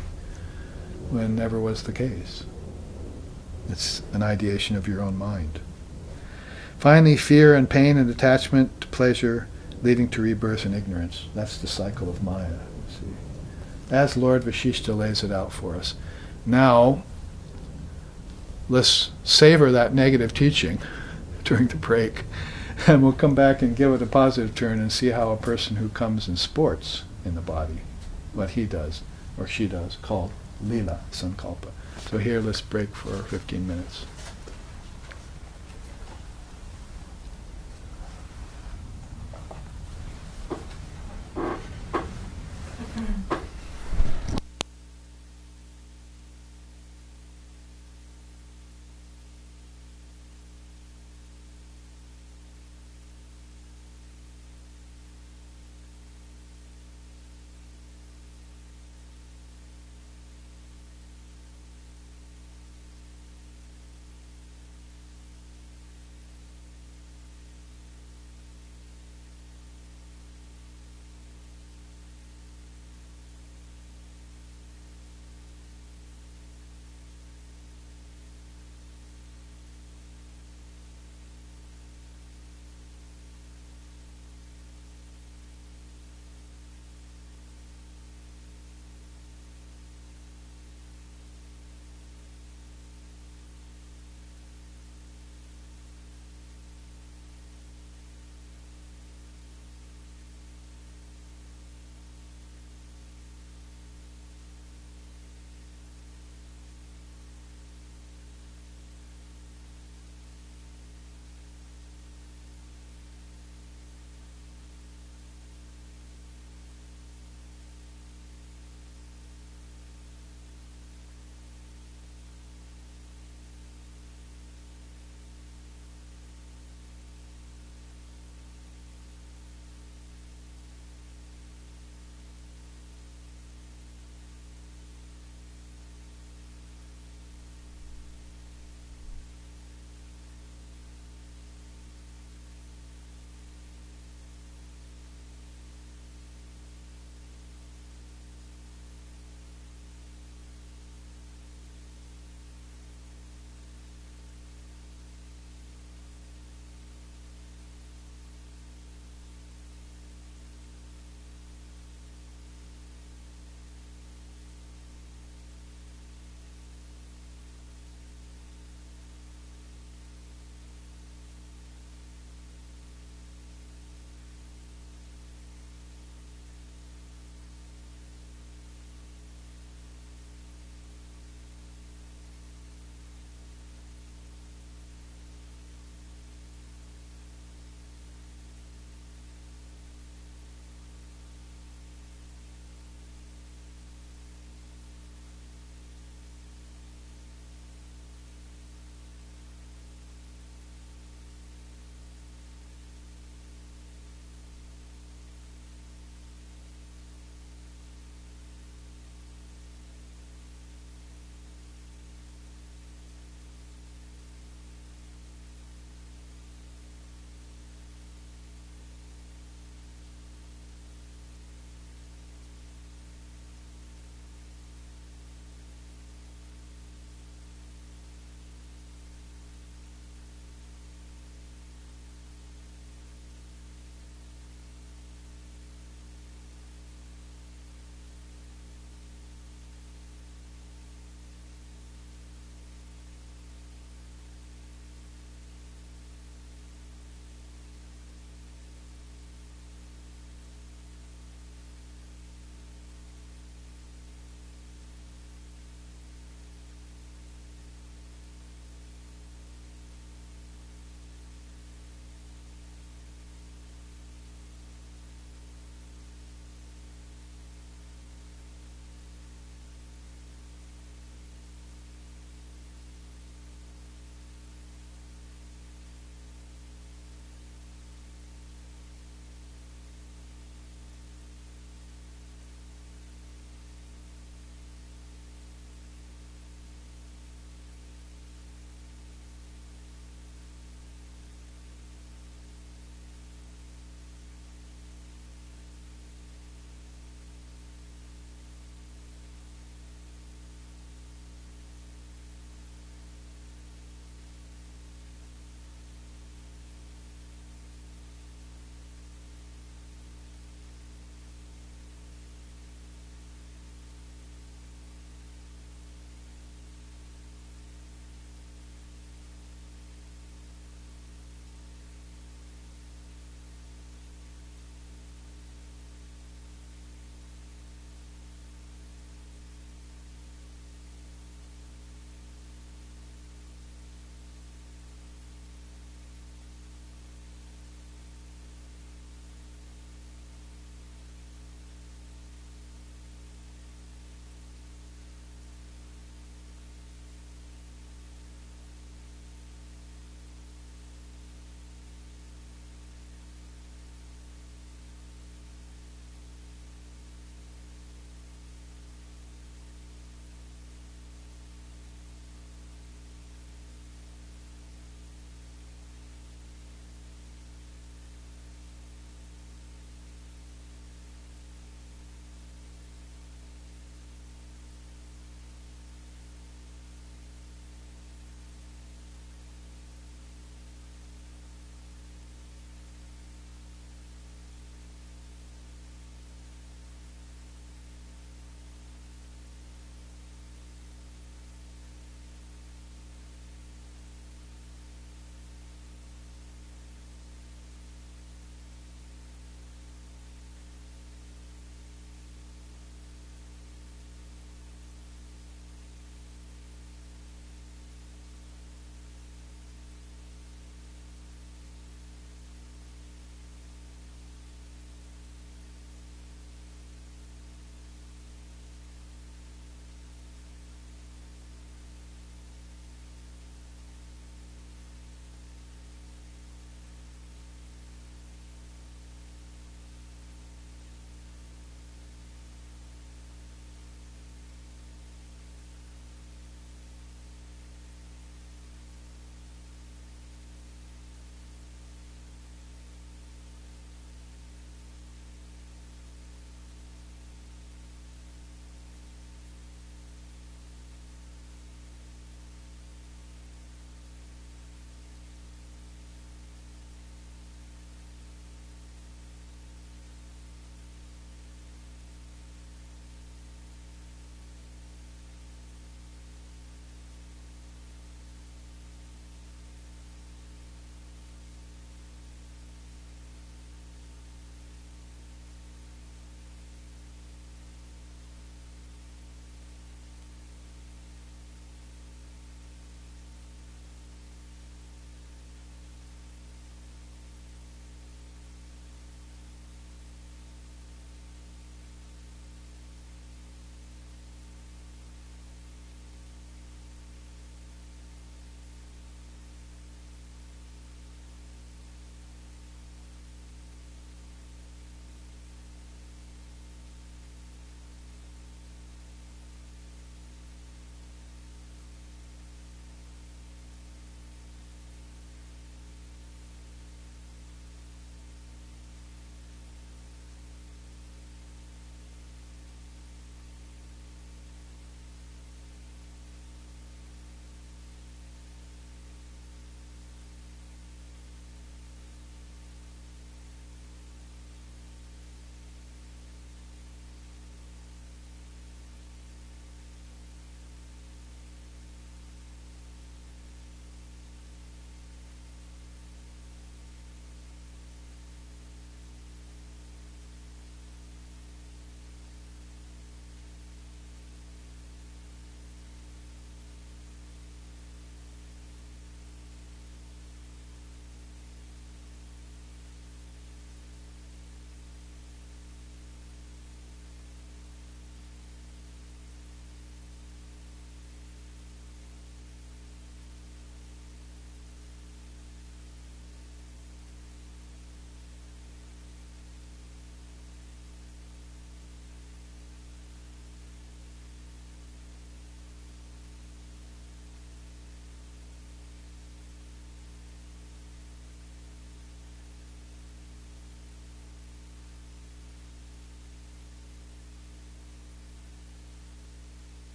When never was the case. It's an ideation of your own mind. Finally, fear and pain and attachment to pleasure leading to rebirth and ignorance. That's the cycle of Maya, you see. As Lord Vashishta lays it out for us. Now, let's savor that negative teaching during the break, and we'll come back and give it a positive turn and see how a person who comes and sports in the body, what he does or she does, called Lila Sankalpa. So here, let's break for 15 minutes.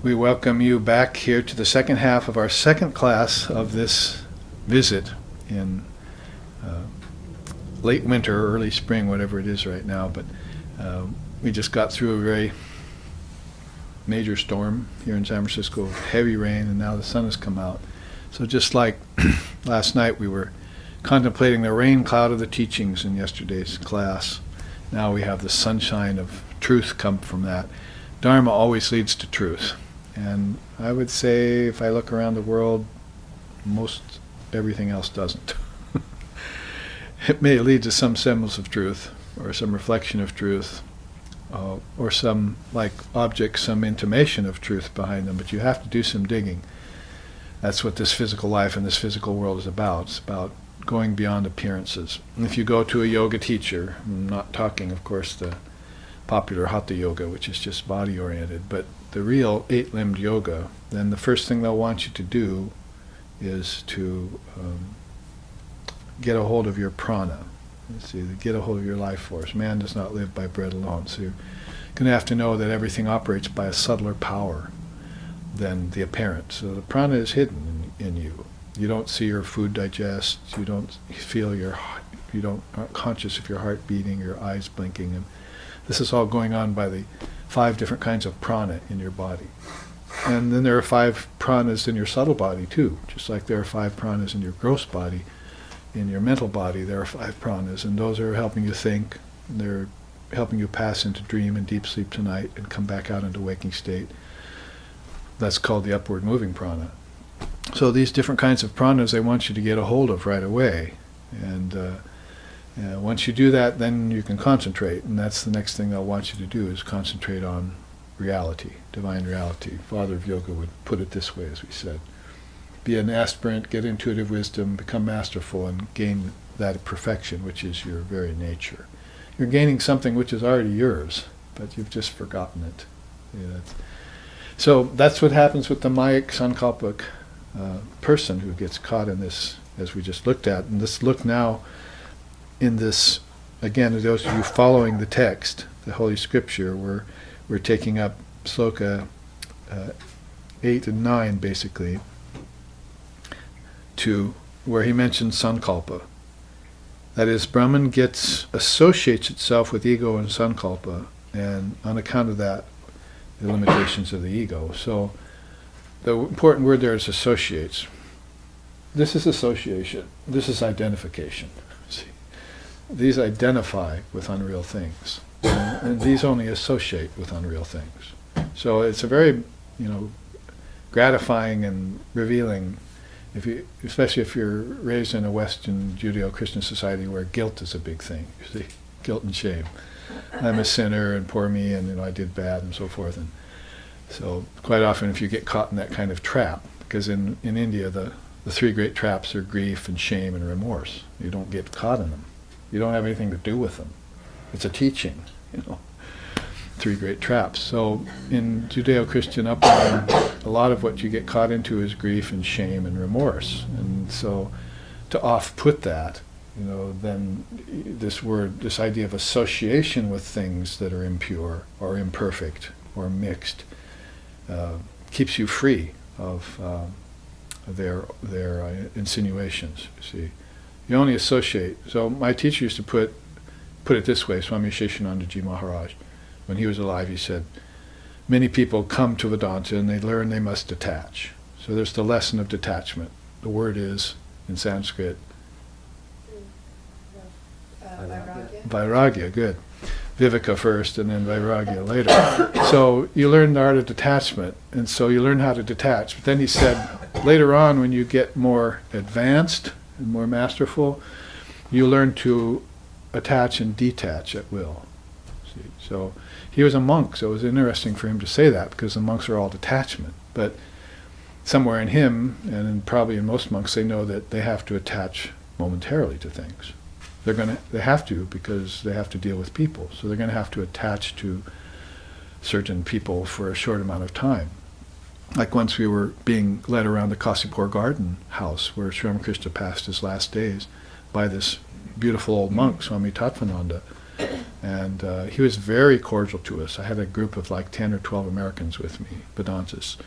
We welcome you back here to the second half of our second class of this visit in late winter, early spring, whatever it is right now. But we just got through a very major storm here in San Francisco, heavy rain, and now the sun has come out. So just like last night, we were contemplating the rain cloud of the teachings in yesterday's class. Now we have the sunshine of truth come from that. Dharma always leads to truth. And I would say, if I look around the world, most everything else doesn't. It may lead to some semblance of truth, or some reflection of truth, or some, like objects, some intimation of truth behind them, but you have to do some digging. That's what this physical life and this physical world is about. It's about going beyond appearances. And if you go to a yoga teacher, I'm not talking, of course, the popular Hatha yoga, which is just body-oriented, but the real eight-limbed yoga, then the first thing they'll want you to do is to get a hold of your prana. Get a hold of your life force. Man does not live by bread alone. So you're going to have to know that everything operates by a subtler power than the apparent. So the prana is hidden in you. You don't see your food digest. You don't feel aren't conscious of your heart beating, your eyes blinking, and this is all going on by the 5 different kinds of prana in your body. And then there are 5 pranas in your subtle body too, just like there are 5 pranas in your gross body. In your mental body, there are 5 pranas, and those are helping you think. They're helping you pass into dream and deep sleep tonight and come back out into waking state. That's called the upward moving prana. So these different kinds of pranas, they want you to get a hold of right away. And once you do that, then you can concentrate, and that's the next thing they'll want you to do, is concentrate on reality, divine reality. Father of Yoga would put it this way, as we said. Be an aspirant, get intuitive wisdom, become masterful, and gain that perfection, which is your very nature. You're gaining something which is already yours, but you've just forgotten it. So that's what happens with the Mayik Sankalpic person who gets caught in this, as we just looked at. And let's look now in this, again, those of you following the text, the Holy Scripture, we're taking up sloka 8 and 9, basically, to where he mentions sankalpa. That is, Brahman associates itself with ego and sankalpa, and on account of that, the limitations of the ego. So the important word there is associates. This is association. This is identification. See, these identify with unreal things, and these only associate with unreal things. So it's a very, gratifying and revealing. Especially if you're raised in a Western Judeo-Christian society where guilt is a big thing, you see, guilt and shame. I'm a sinner, and poor me, and I did bad, and so forth. And so quite often, if you get caught in that kind of trap, because in India the 3 great traps are grief and shame and remorse. You don't get caught in them. You don't have anything to do with them. It's a teaching, 3 great traps. So in Judeo-Christian upbringing, a lot of what you get caught into is grief and shame and remorse. And so to off-put that, then this idea of association with things that are impure or imperfect or mixed keeps you free of their insinuations. See, you only associate. So my teacher used to put it this way, Swami Sheshanandaji Maharaj. When he was alive, he said, many people come to Vedanta and they learn they must detach. So there's the lesson of detachment. The word is, in Sanskrit, Vairagya, good. Viveka first and then Vairagya later. So you learn the art of detachment, and so you learn how to detach. But then he said, later on when you get more advanced and more masterful, you learn to attach and detach at will. See? So he was a monk, so it was interesting for him to say that, because the monks are all detachment. But somewhere in him, and probably in most monks, they know that they have to attach momentarily to things. They have to, because they have to deal with people. So they're going to have to attach to certain people for a short amount of time. Like once we were being led around the Kasipur garden house where Sri Ramakrishna passed his last days by this beautiful old monk, Swami Tattvananda. And he was very cordial to us. I had a group of like 10 or 12 Americans with me, Vedantists.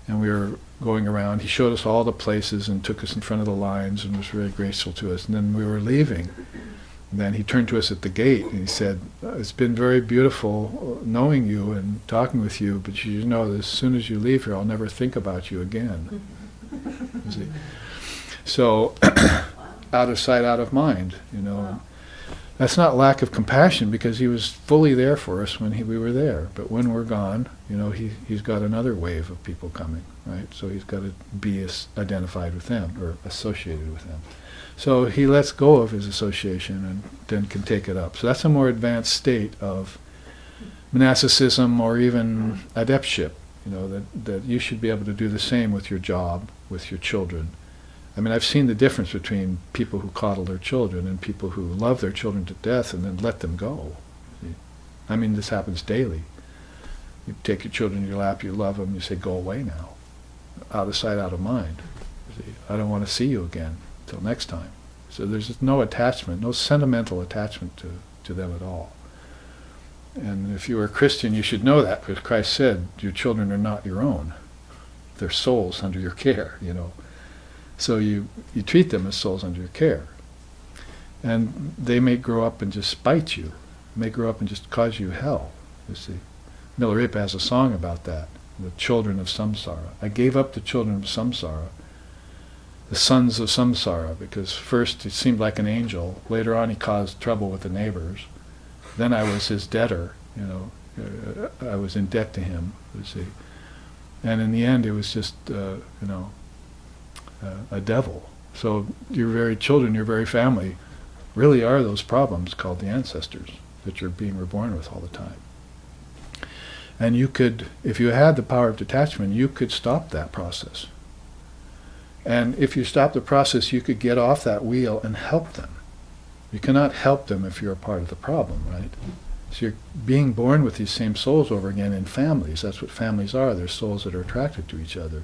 And we were going around. He showed us all the places and took us in front of the lines and was very graceful to us. And then we were leaving. And then he turned to us at the gate and he said, "It's been very beautiful knowing you and talking with you, but you know that as soon as you leave here, I'll never think about you again." You see? So, out of sight, out of mind, you know. That's not lack of compassion, because he was fully there for us when we were there. But when we're gone, you know, he's got another wave of people coming, right? So he's got to be identified with them or associated with them. So he lets go of his association and then can take it up. So that's a more advanced state of monasticism or even adeptship, you know, that you should be able to do the same with your job, with your children. I mean, I've seen the difference between people who coddle their children and people who love their children to death and then let them go. See? I mean, this happens daily. You take your children in your lap, you love them, you say, "Go away now." Out of sight, out of mind. See? "I don't want to see you again till next time." So there's no attachment, no sentimental attachment to them at all. And if you are a Christian, you should know that, because Christ said, your children are not your own. They're souls under your care, you know. So you treat them as souls under your care. And they may grow up and just spite you. May grow up and just cause you hell, you see. Milarepa has a song about that, the children of samsara. I gave up the children of samsara, the sons of samsara, because first he seemed like an angel. Later on he caused trouble with the neighbors. Then I was his debtor, you know. I was in debt to him, you see. And in the end it was just, you know, a devil. So your very children, your very family, really are those problems called the ancestors that you're being reborn with all the time. And you could, if you had the power of detachment, you could stop that process. And if you stop the process, you could get off that wheel and help them. You cannot help them if you're a part of the problem, right? So you're being born with these same souls over again in families. That's what families are. They're souls that are attracted to each other.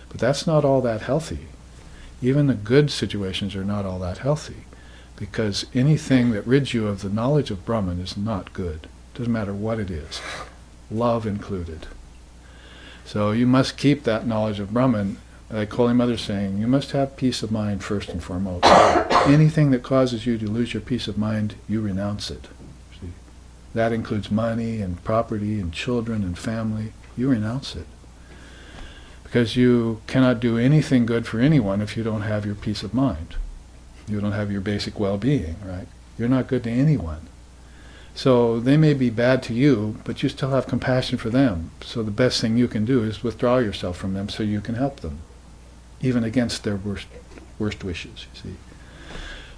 But that's not all that healthy. Even the good situations are not all that healthy, because anything that rids you of the knowledge of Brahman is not good. Doesn't matter what it is, love included. So you must keep that knowledge of Brahman, like Holy Mother saying, you must have peace of mind first and foremost. Anything that causes you to lose your peace of mind, you renounce it. See? That includes money and property and children and family. You renounce it. Because you cannot do anything good for anyone if you don't have your peace of mind. You don't have your basic well-being, right? You're not good to anyone. So they may be bad to you, but you still have compassion for them. So the best thing you can do is withdraw yourself from them so you can help them, even against their worst wishes, you see.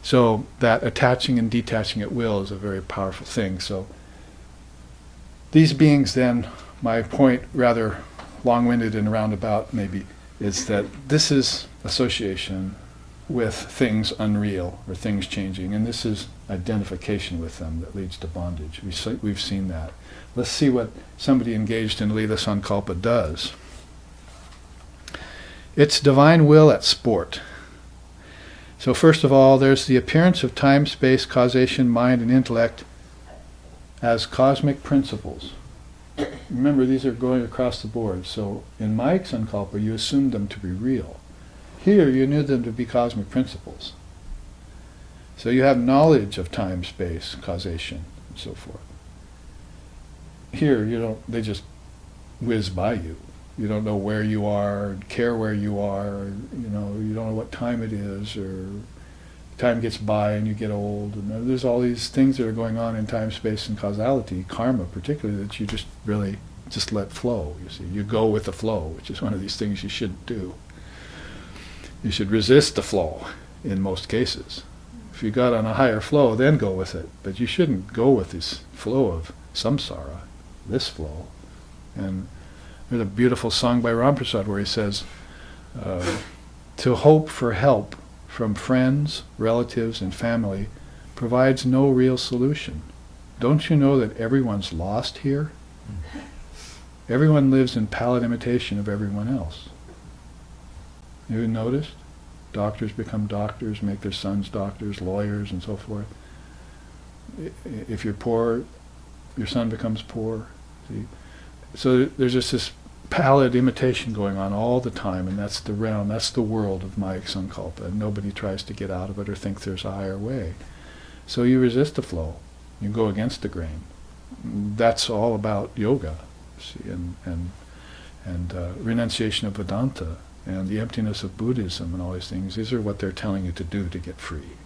So that attaching and detaching at will is a very powerful thing. So these beings then, my point, rather long-winded and roundabout maybe, is that this is association with things unreal or things changing, and this is identification with them that leads to bondage. We've seen that. Let's see what somebody engaged in Lila Sankalpa does. It's divine will at sport. So first of all, there's the appearance of time, space, causation, mind, and intellect as cosmic principles. Remember, these are going across the board. So in Mike Sankalpa, you assumed them to be real. Here, you knew them to be cosmic principles. So you have knowledge of time, space, causation, and so forth. Here, they just whiz by you. You don't know where you are, care where you are, you don't know what time it is, or time gets by and you get old, and there's all these things that are going on in time, space, and causality, karma particularly, that you just really just let flow, you see. You go with the flow, which is one of these things you shouldn't do. You should resist the flow in most cases. If you got on a higher flow, then go with it. But you shouldn't go with this flow of samsara, this flow. And there's a beautiful song by Ramprasad where he says, to hope for help from friends, relatives, and family provides no real solution. Don't you know that everyone's lost here? Everyone lives in pallid imitation of everyone else. You noticed? Doctors become doctors, make their sons doctors, lawyers, and so forth. If you're poor, your son becomes poor. See? So there's just this pallid imitation going on all the time, and that's the realm, that's the world of Maya Sankalpa, and nobody tries to get out of it or think there's a higher way. So you resist the flow, you go against the grain. That's all about yoga, see, and renunciation of Vedanta, and the emptiness of Buddhism and all these things. These are what they're telling you to do to get free.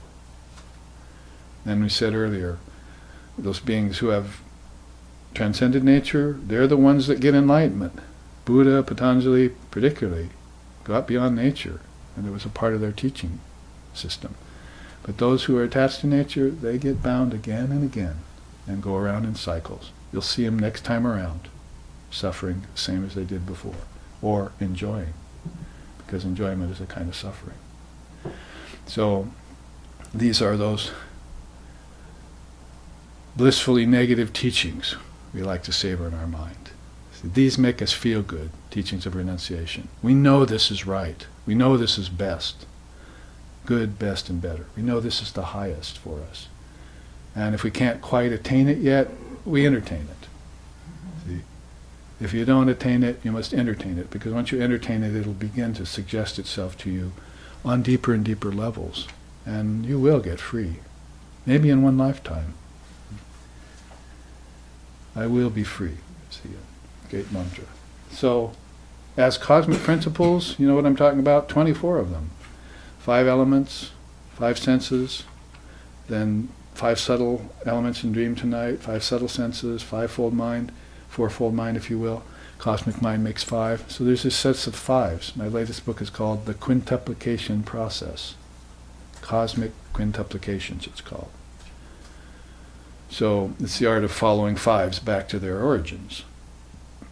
And we said earlier, those beings who have transcended nature, they're the ones that get enlightenment. Buddha, Patanjali, particularly, go out beyond nature, and it was a part of their teaching system. But those who are attached to nature, they get bound again and again, and go around in cycles. You'll see them next time around, suffering the same as they did before, or enjoying, because enjoyment is a kind of suffering. So these are those blissfully negative teachings we like to savor in our mind. See, these make us feel good, teachings of renunciation. We know this is right. We know this is best. Good, best, and better. We know this is the highest for us. And if we can't quite attain it yet, we entertain it. See? If you don't attain it, you must entertain it, because once you entertain it, it'll begin to suggest itself to you on deeper and deeper levels, and you will get free. Maybe in one lifetime. I will be free. See, a great mantra. So, as cosmic principles, you know what I'm talking about? 24 of them. 5 elements, 5 senses, then 5 subtle elements in dream tonight, 5 subtle senses, 5-fold mind, 4-fold mind, if you will. Cosmic mind makes 5. So there's this sets of 5s. My latest book is called The Quintuplication Process. Cosmic Quintuplications, it's called. So it's the art of following 5s back to their origins.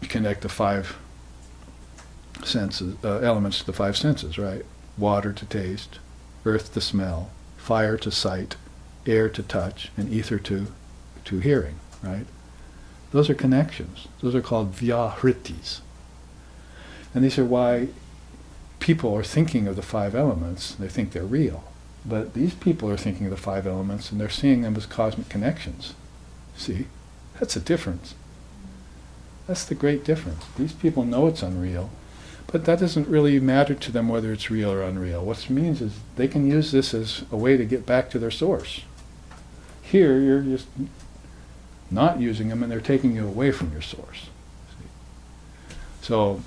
You connect the 5 senses, elements to the 5 senses, right? Water to taste, earth to smell, fire to sight, air to touch, and ether to hearing, right? Those are connections. Those are called vyahritis. And these are why people are thinking of the 5 elements. They think they're real. But these people are thinking of the 5 elements, and they're seeing them as cosmic connections. See? That's a difference. That's the great difference. These people know it's unreal, but that doesn't really matter to them whether it's real or unreal. What it means is they can use this as a way to get back to their source. Here, you're just not using them, and they're taking you away from your source. See? So,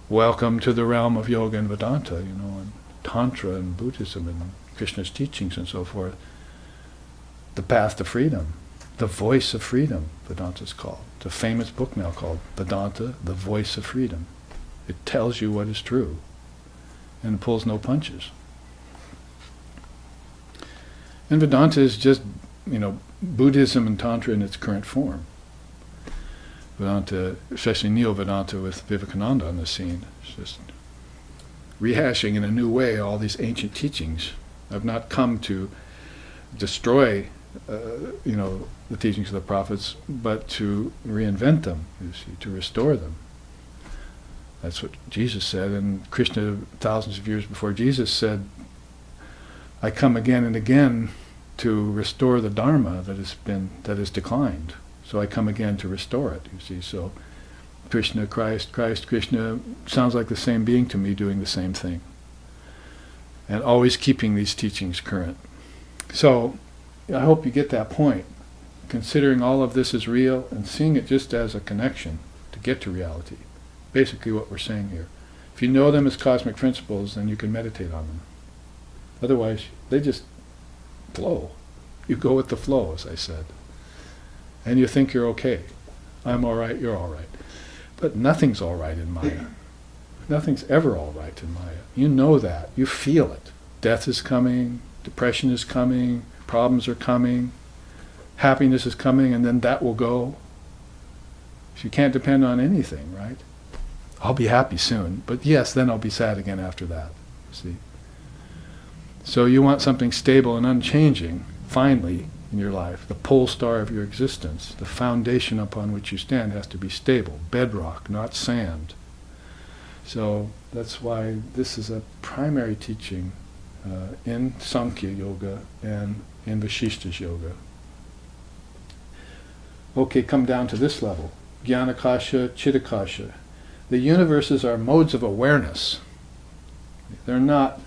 welcome to the realm of yoga and Vedanta, you know, and Tantra and Buddhism and Krishna's teachings and so forth. The path to freedom, the voice of freedom, Vedanta is called. It's a famous book now called Vedanta, the Voice of Freedom. It tells you what is true and pulls no punches. And Vedanta is just, you know, Buddhism and Tantra in its current form. Vedanta, especially Neo-Vedanta with Vivekananda on the scene, it's just rehashing in a new way all these ancient teachings. I've not come to destroy, you know, the teachings of the prophets, but to reinvent them, you see, to restore them. That's what Jesus said, and Krishna, thousands of years before Jesus, said, I come again and again to restore the Dharma that has declined. So I come again to restore it, you see. So Krishna, Christ, Krishna sounds like the same being to me doing the same thing. And always keeping these teachings current. So I hope you get that point. Considering all of this is real and seeing it just as a connection to get to reality. Basically what we're saying here. If you know them as cosmic principles, then you can meditate on them. Otherwise, they just flow. You go with the flow, as I said. And you think you're okay. I'm all right, you're all right. But nothing's all right in Maya. Nothing's ever all right in Maya. You know that. You feel it. Death is coming, depression is coming, problems are coming, happiness is coming, and then that will go. So you can't depend on anything, right? I'll be happy soon, but yes, then I'll be sad again after that, see? So you want something stable and unchanging, finally, in your life. The pole star of your existence, the foundation upon which you stand has to be stable, bedrock, not sand. So that's why this is a primary teaching in Sankhya Yoga and in Vashishta's Yoga. Okay, come down to this level. Jnanakasha, Chitakasha. The universes are modes of awareness. They're not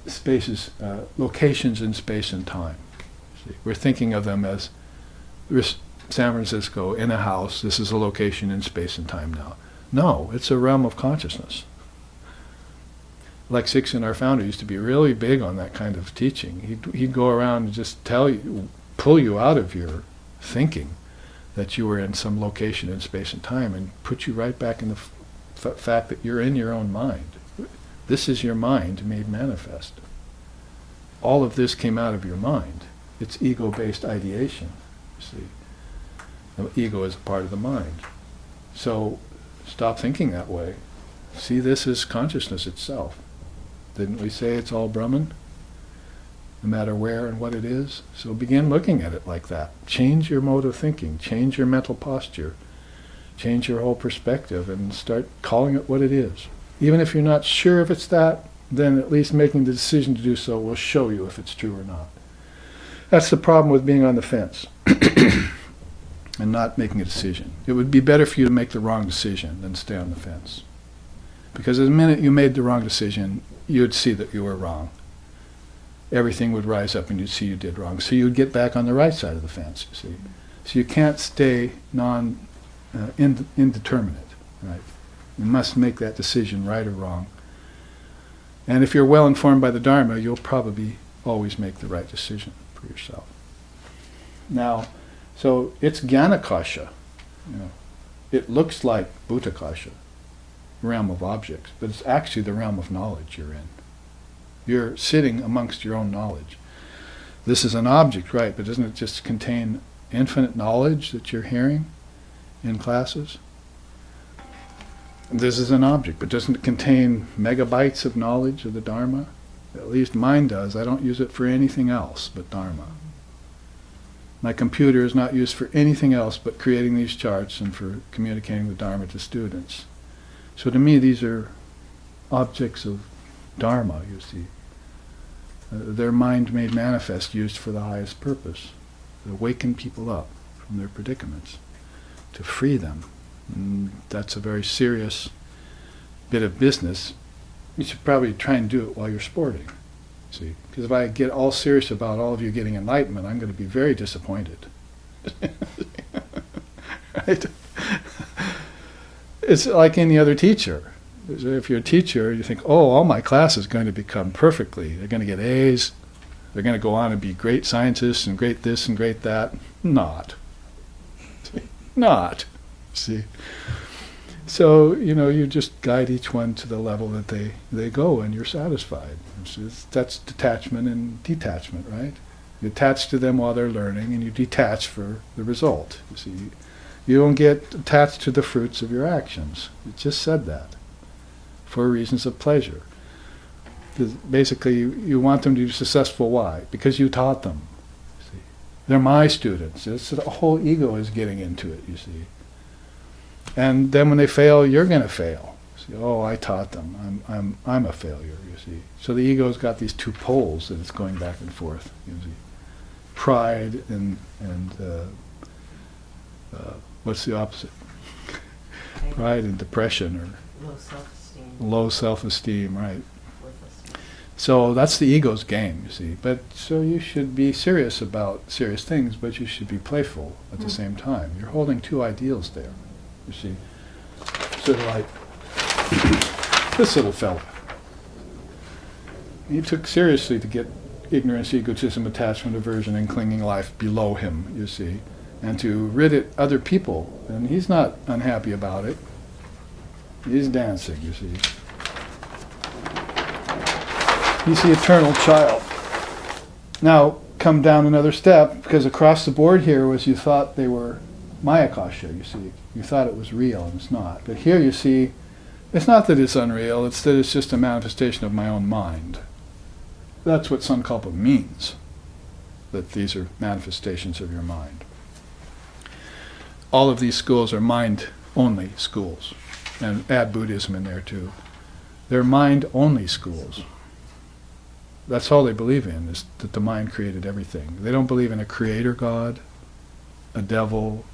spaces, locations in space and time. See, we're thinking of them as San Francisco in a house. This is a location in space and time now. No, it's a realm of consciousness. Like Sixon, our founder, used to be really big on that kind of teaching. He'd go around and just pull you out of your thinking that you were in some location in space and time and put you right back in the fact that you're in your own mind. This is your mind made manifest. All of this came out of your mind. It's ego-based ideation, you see. The ego is a part of the mind. So stop thinking that way. See this as consciousness itself. Didn't we say it's all Brahman? No matter where and what it is? So begin looking at it like that. Change your mode of thinking. Change your mental posture. Change your whole perspective and start calling it what it is. Even if you're not sure if it's that, then at least making the decision to do so will show you if it's true or not. That's the problem with being on the fence and not making a decision. It would be better for you to make the wrong decision than stay on the fence. Because the minute you made the wrong decision, you'd see that you were wrong. Everything would rise up and you'd see you did wrong. So you'd get back on the right side of the fence, you see. So you can't stay indeterminate, right? You must make that decision, right or wrong. And if you're well informed by the Dharma, you'll probably always make the right decision for yourself. Now, so it's Jnanakasha. It looks like Bhutakasha, realm of objects, but it's actually the realm of knowledge you're in. You're sitting amongst your own knowledge. This is an object, right, but doesn't it just contain infinite knowledge that you're hearing in classes? This is an object, but doesn't it contain megabytes of knowledge of the Dharma? At least mine does. I don't use it for anything else but Dharma. My computer is not used for anything else but creating these charts and for communicating the Dharma to students. So to me, these are objects of Dharma, you see. They're mind made manifest, used for the highest purpose, to awaken people up from their predicaments, to free them. And that's a very serious bit of business. You should probably try and do it while you're sporting, see. Because if I get all serious about all of you getting enlightenment, I'm going to be very disappointed. Right? It's like any other teacher. If you're a teacher, you think, oh, all my class is going to become perfectly. They're going to get A's. They're going to go on and be great scientists and great this and great that. Not. See? So, you just guide each one to the level that they go and you're satisfied. That's detachment and detachment, right? You attach to them while they're learning and you detach for the result. You see, you don't get attached to the fruits of your actions. It just said that. For reasons of pleasure. Because basically, you want them to be successful. Why? Because you taught them. See? They're my students. The whole ego is getting into it, you see. And then when they fail, you're going to fail. See, oh, I taught them. I'm a failure, you see. So the ego's got these two poles that it's going back and forth. You see. Pride and what's the opposite? Pride and depression, or low self-esteem, right? So that's the ego's game, you see. But so you should be serious about serious things, but you should be playful at the same time. You're holding two ideals there, you see. Sort of like this little fella. He took seriously to get ignorance, egotism, attachment, aversion, and clinging life below him, you see, and to rid it other people. And he's not unhappy about it. He's dancing, you see. He's the eternal child. Now, come down another step, because across the board here was you thought they were Mayakasha, you see. You thought it was real, and it's not. But here you see, it's not that it's unreal, it's that it's just a manifestation of my own mind. That's what Sankalpa means, that these are manifestations of your mind. All of these schools are mind-only schools, and add Buddhism in there too. They're mind-only schools. That's all they believe in, is that the mind created everything. They don't believe in a creator God. a devil.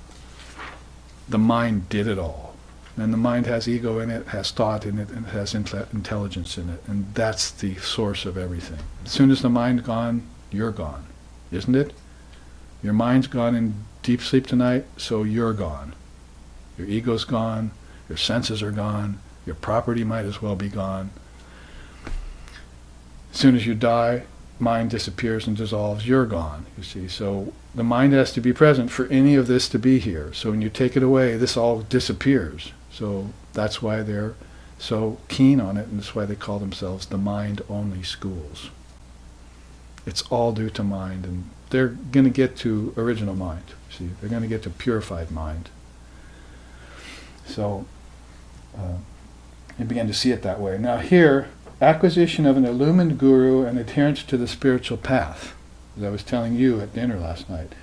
The mind did it all. And the mind has ego in it, has thought in it, and it has intelligence in it. And that's the source of everything. As soon as the mind's gone, you're gone. Isn't it? Your mind's gone in deep sleep tonight, so you're gone. Your ego's gone, your senses are gone, your property might as well be gone. As soon as you die, mind disappears and dissolves, you're gone, you see. So the mind has to be present for any of this to be here. So when you take it away, this all disappears. So that's why they're so keen on it, and that's why they call themselves the mind-only schools. It's all due to mind, and they're going to get to original mind. See, they're going to get to purified mind. So you begin to see it that way. Now here, acquisition of an illumined guru and adherence to the spiritual path. As I was telling you at dinner last night,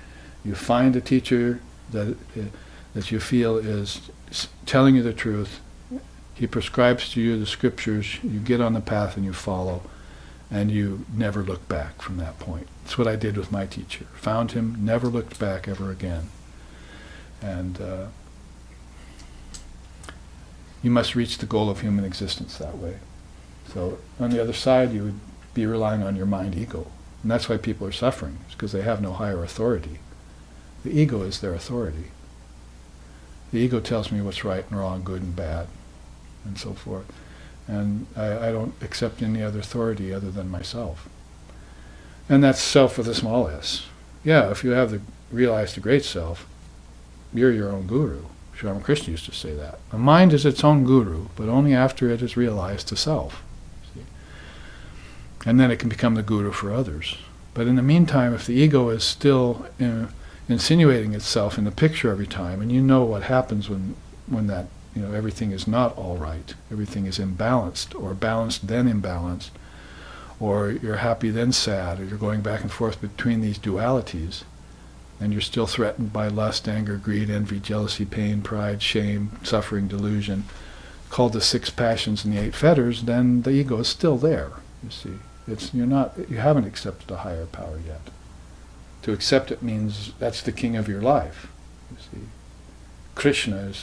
you find a teacher that you feel is telling you the truth. He prescribes to you the scriptures. You get on the path and you follow, and you never look back from that point. That's what I did with my teacher. Found him, never looked back ever again. And you must reach the goal of human existence that way. So on the other side, you would be relying on your mind ego. And that's why people are suffering. It's because they have no higher authority. The ego is their authority. The ego tells me what's right and wrong, good and bad, and so forth. And I don't accept any other authority other than myself. And that's self with a small s. Yeah, if you have realized the great self, you're your own guru. Sri Ramakrishna used to say that. The mind is its own guru, but only after it has realized the self. See? And then it can become the guru for others. But in the meantime, if the ego is still insinuating itself in the picture every time, and you know what happens when that, everything is not all right, everything is imbalanced, or balanced then imbalanced, or you're happy then sad, or you're going back and forth between these dualities, and you're still threatened by lust, anger, greed, envy, jealousy, pain, pride, shame, suffering, delusion, called the 6 passions and the 8 fetters, then the ego is still there, you see. You haven't accepted a higher power yet. To accept it means that's the king of your life, you see. Krishna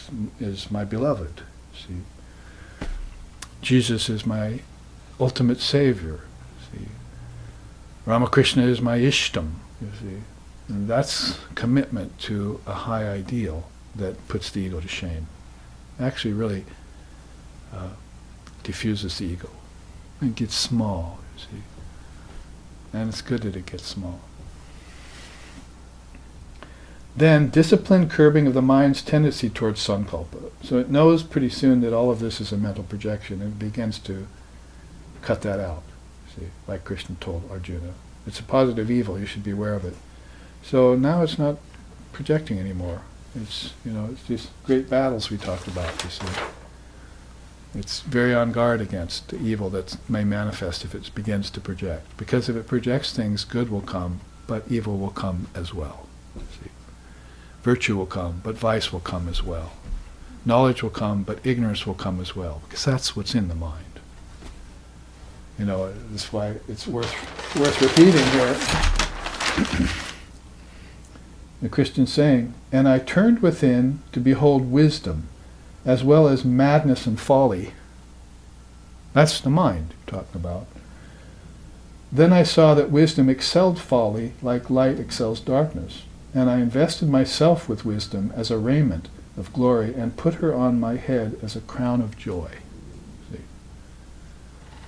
is my beloved, see. Jesus is my ultimate savior, see. Ramakrishna is my ishtam, you see. And that's commitment to a high ideal that puts the ego to shame. Actually really diffuses the ego. It gets small, you see. And it's good that it gets small. Then, disciplined curbing of the mind's tendency towards sankalpa. So it knows pretty soon that all of this is a mental projection, and it begins to cut that out, see, like Krishna told Arjuna. It's a positive evil, you should be aware of it. So now it's not projecting anymore. It's, it's these great battles we talked about, you see. It's very on guard against the evil that may manifest if it begins to project. Because if it projects things, good will come, but evil will come as well. See? Virtue will come, but vice will come as well. Knowledge will come, but ignorance will come as well, because that's what's in the mind. That's why it's worth repeating here. The Christian saying, "And I turned within to behold wisdom, as well as madness and folly." That's the mind you're talking about. "Then I saw that wisdom excelled folly, like light excels darkness. And I invested myself with wisdom as a raiment of glory, and put her on my head as a crown of joy." See?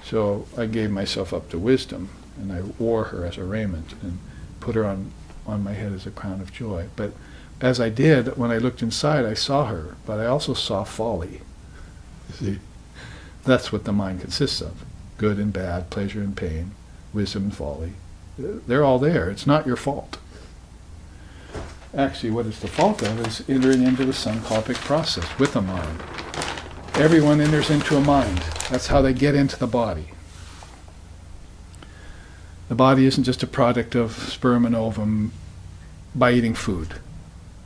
So I gave myself up to wisdom, and I wore her as a raiment, and put her on my head as a crown of joy. But as I did, when I looked inside, I saw her, but I also saw folly. See? That's what the mind consists of. Good and bad, pleasure and pain, wisdom and folly. They're all there. It's not your fault. Actually, what it's the fault of is entering into the sankalpic process with a mind. Everyone enters into a mind. That's how they get into the body. The body isn't just a product of sperm and ovum by eating food,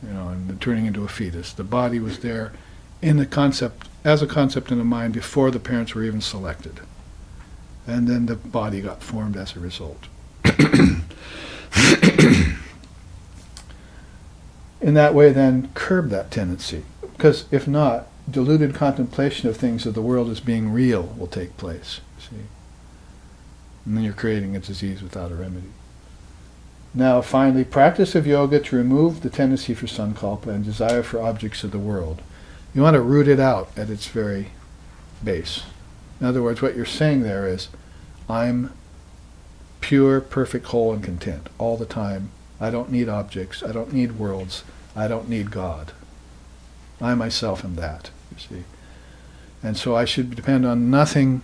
and turning into a fetus. The body was there in the concept, as a concept in the mind, before the parents were even selected. And then the body got formed as a result. in that way then curb that tendency. Because if not, deluded contemplation of things of the world as being real will take place. See? And then you're creating a disease without a remedy. Now, finally, practice of yoga to remove the tendency for sankalpa and desire for objects of the world. You want to root it out at its very base. In other words, what you're saying there is, I'm pure, perfect, whole, and content all the time. I don't need objects. I don't need worlds. I don't need God. I myself am that, you see. And so I should depend on nothing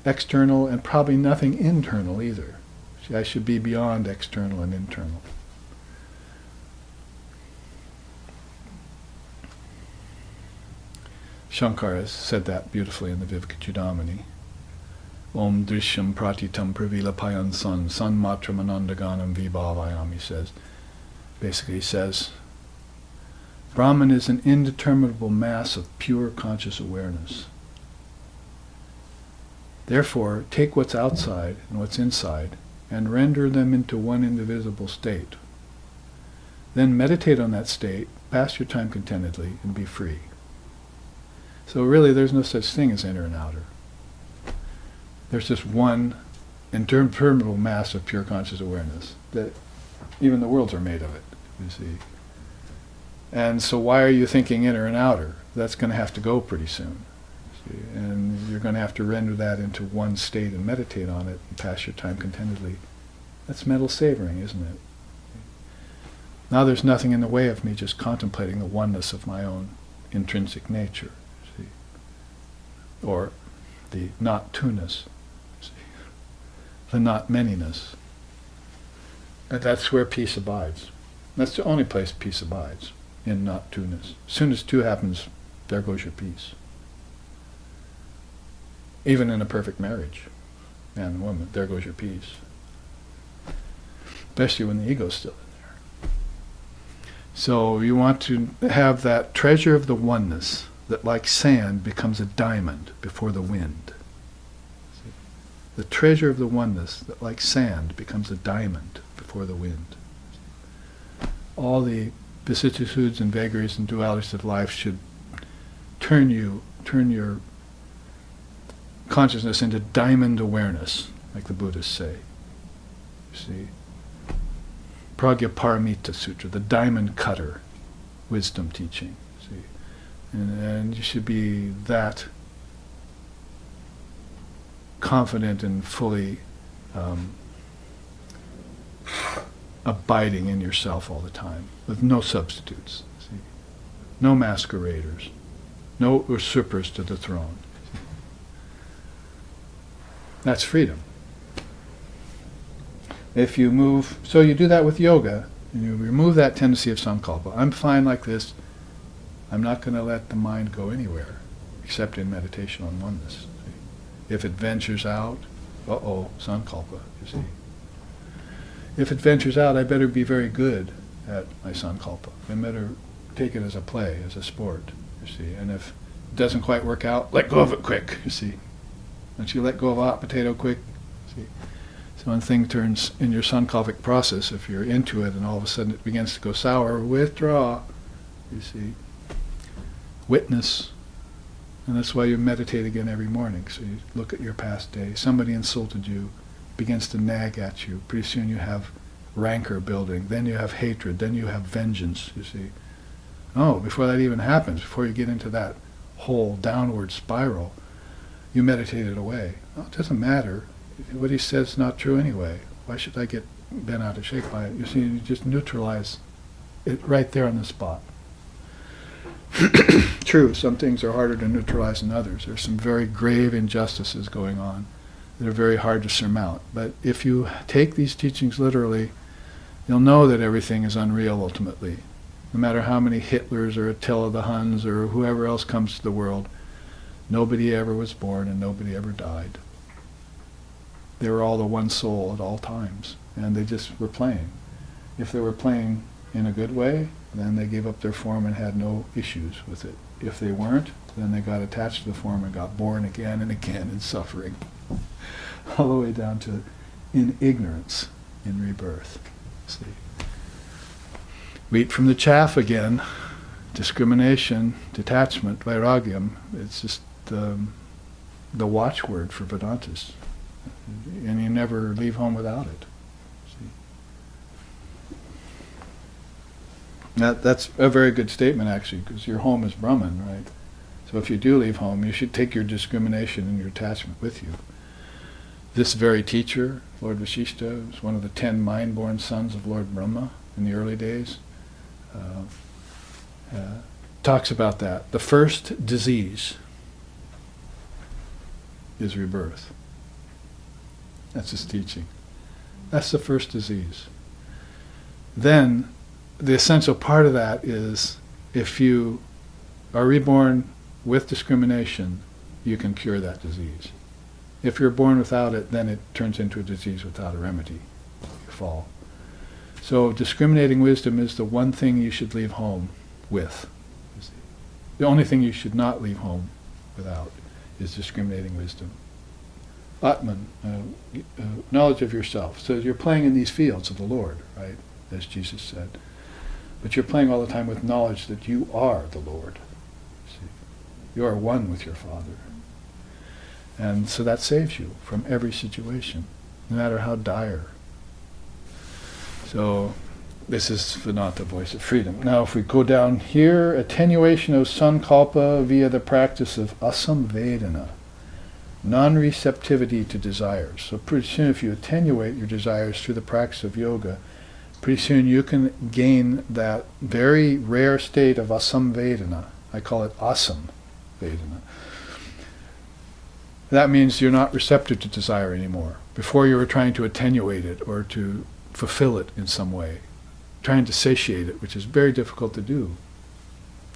external and probably nothing internal either. See, I should be beyond external and internal. Shankara has said that beautifully in the Vivekachudamani. Om drishyam pratitam pravilapayan san matram anandaganam vibhavayam, he says. Basically he says, Brahman is an indeterminable mass of pure conscious awareness. Therefore, take what's outside and what's inside and render them into one indivisible state. Then meditate on that state, pass your time contentedly, and be free. So really there's no such thing as inner and outer. There's just one interminable mass of pure conscious awareness that even the worlds are made of it, you see. And so why are you thinking inner and outer? That's going to have to go pretty soon. See? And you're going to have to render that into one state and meditate on it and pass your time contentedly. That's mental savoring, isn't it? Now there's nothing in the way of me just contemplating the oneness of my own intrinsic nature, see? Or the not two-ness, see? The not manyness. And that's where peace abides. That's the only place peace abides, in not two-ness. As soon as two happens, there goes your peace. Even in a perfect marriage, man and woman, there goes your peace. Especially when the ego's still in there. So you want to have that treasure of the oneness that like sand becomes a diamond before the wind. See? The treasure of the oneness that like sand becomes a diamond before the wind. All the vicissitudes and vagaries and dualities of life should turn your consciousness into diamond awareness, like the Buddhists say. You see? Pragyaparamita Sutra, the diamond cutter wisdom teaching. See? And you should be that confident and fully abiding in yourself all the time, with no substitutes. See? No masqueraders, no usurpers to the throne. See? That's freedom. If you move, so you do that with yoga, and you remove that tendency of sankalpa. I'm fine like this. I'm not going to let the mind go anywhere, except in meditation on oneness. See? If it ventures out, sankalpa, you see. If it ventures out, I better be very good at my sankalpa. I better take it as a play, as a sport, you see. And if it doesn't quite work out, let go of it quick, you see. Once you let go of a hot potato quick, see. So when thing turns in your sankalpic process, if you're into it and all of a sudden it begins to go sour, withdraw, you see. Witness. And that's why you meditate again every morning. So you look at your past day. Somebody insulted you, begins to nag at you. Pretty soon you have rancor building. Then you have hatred. Then you have vengeance, you see. Oh, before that even happens, before you get into that whole downward spiral, you meditate it away. Oh, it doesn't matter. What he says is not true anyway. Why should I get bent out of shape by it? You see, you just neutralize it right there on the spot. True, some things are harder to neutralize than others. There's some very grave injustices going on that are very hard to surmount. But if you take these teachings literally, you'll know that everything is unreal ultimately. No matter how many Hitlers or Attila the Huns or whoever else comes to the world, nobody ever was born and nobody ever died. They were all the one soul at all times, and they just were playing. If they were playing in a good way, then they gave up their form and had no issues with it. If they weren't, then they got attached to the form and got born again and again in suffering, all the way down to in ignorance in rebirth. See? Wheat from the chaff again. Discrimination, detachment, vairagyam. It's just the watchword for Vedantists. And you never leave home without it. See? That's a very good statement, actually, because your home is Brahman, right? So if you do leave home, you should take your discrimination and your attachment with you. This very teacher, Lord Vashishta, was one of the 10 mind-born sons of Lord Brahma in the early days. Talks about that. The first disease is rebirth. That's his teaching. That's the first disease. Then, the essential part of that is, if you are reborn with discrimination, you can cure that disease. If you're born without it, then it turns into a disease without a remedy. You fall. So discriminating wisdom is the one thing you should leave home with. The only thing you should not leave home without is discriminating wisdom. Atman, knowledge of yourself. So you're playing in these fields of the Lord, right, as Jesus said. But you're playing all the time with knowledge that you are the Lord. See? You are one with your Father. And so that saves you from every situation, no matter how dire. So this is Vedanta, voice of freedom. Now if we go down here, attenuation of sankalpa via the practice of asamvedana, non-receptivity to desires. So pretty soon if you attenuate your desires through the practice of yoga, pretty soon you can gain that very rare state of asamvedana. I call it asamvedana. That means you're not receptive to desire anymore. Before you were trying to attenuate it or to fulfill it in some way, trying to satiate it, which is very difficult to do.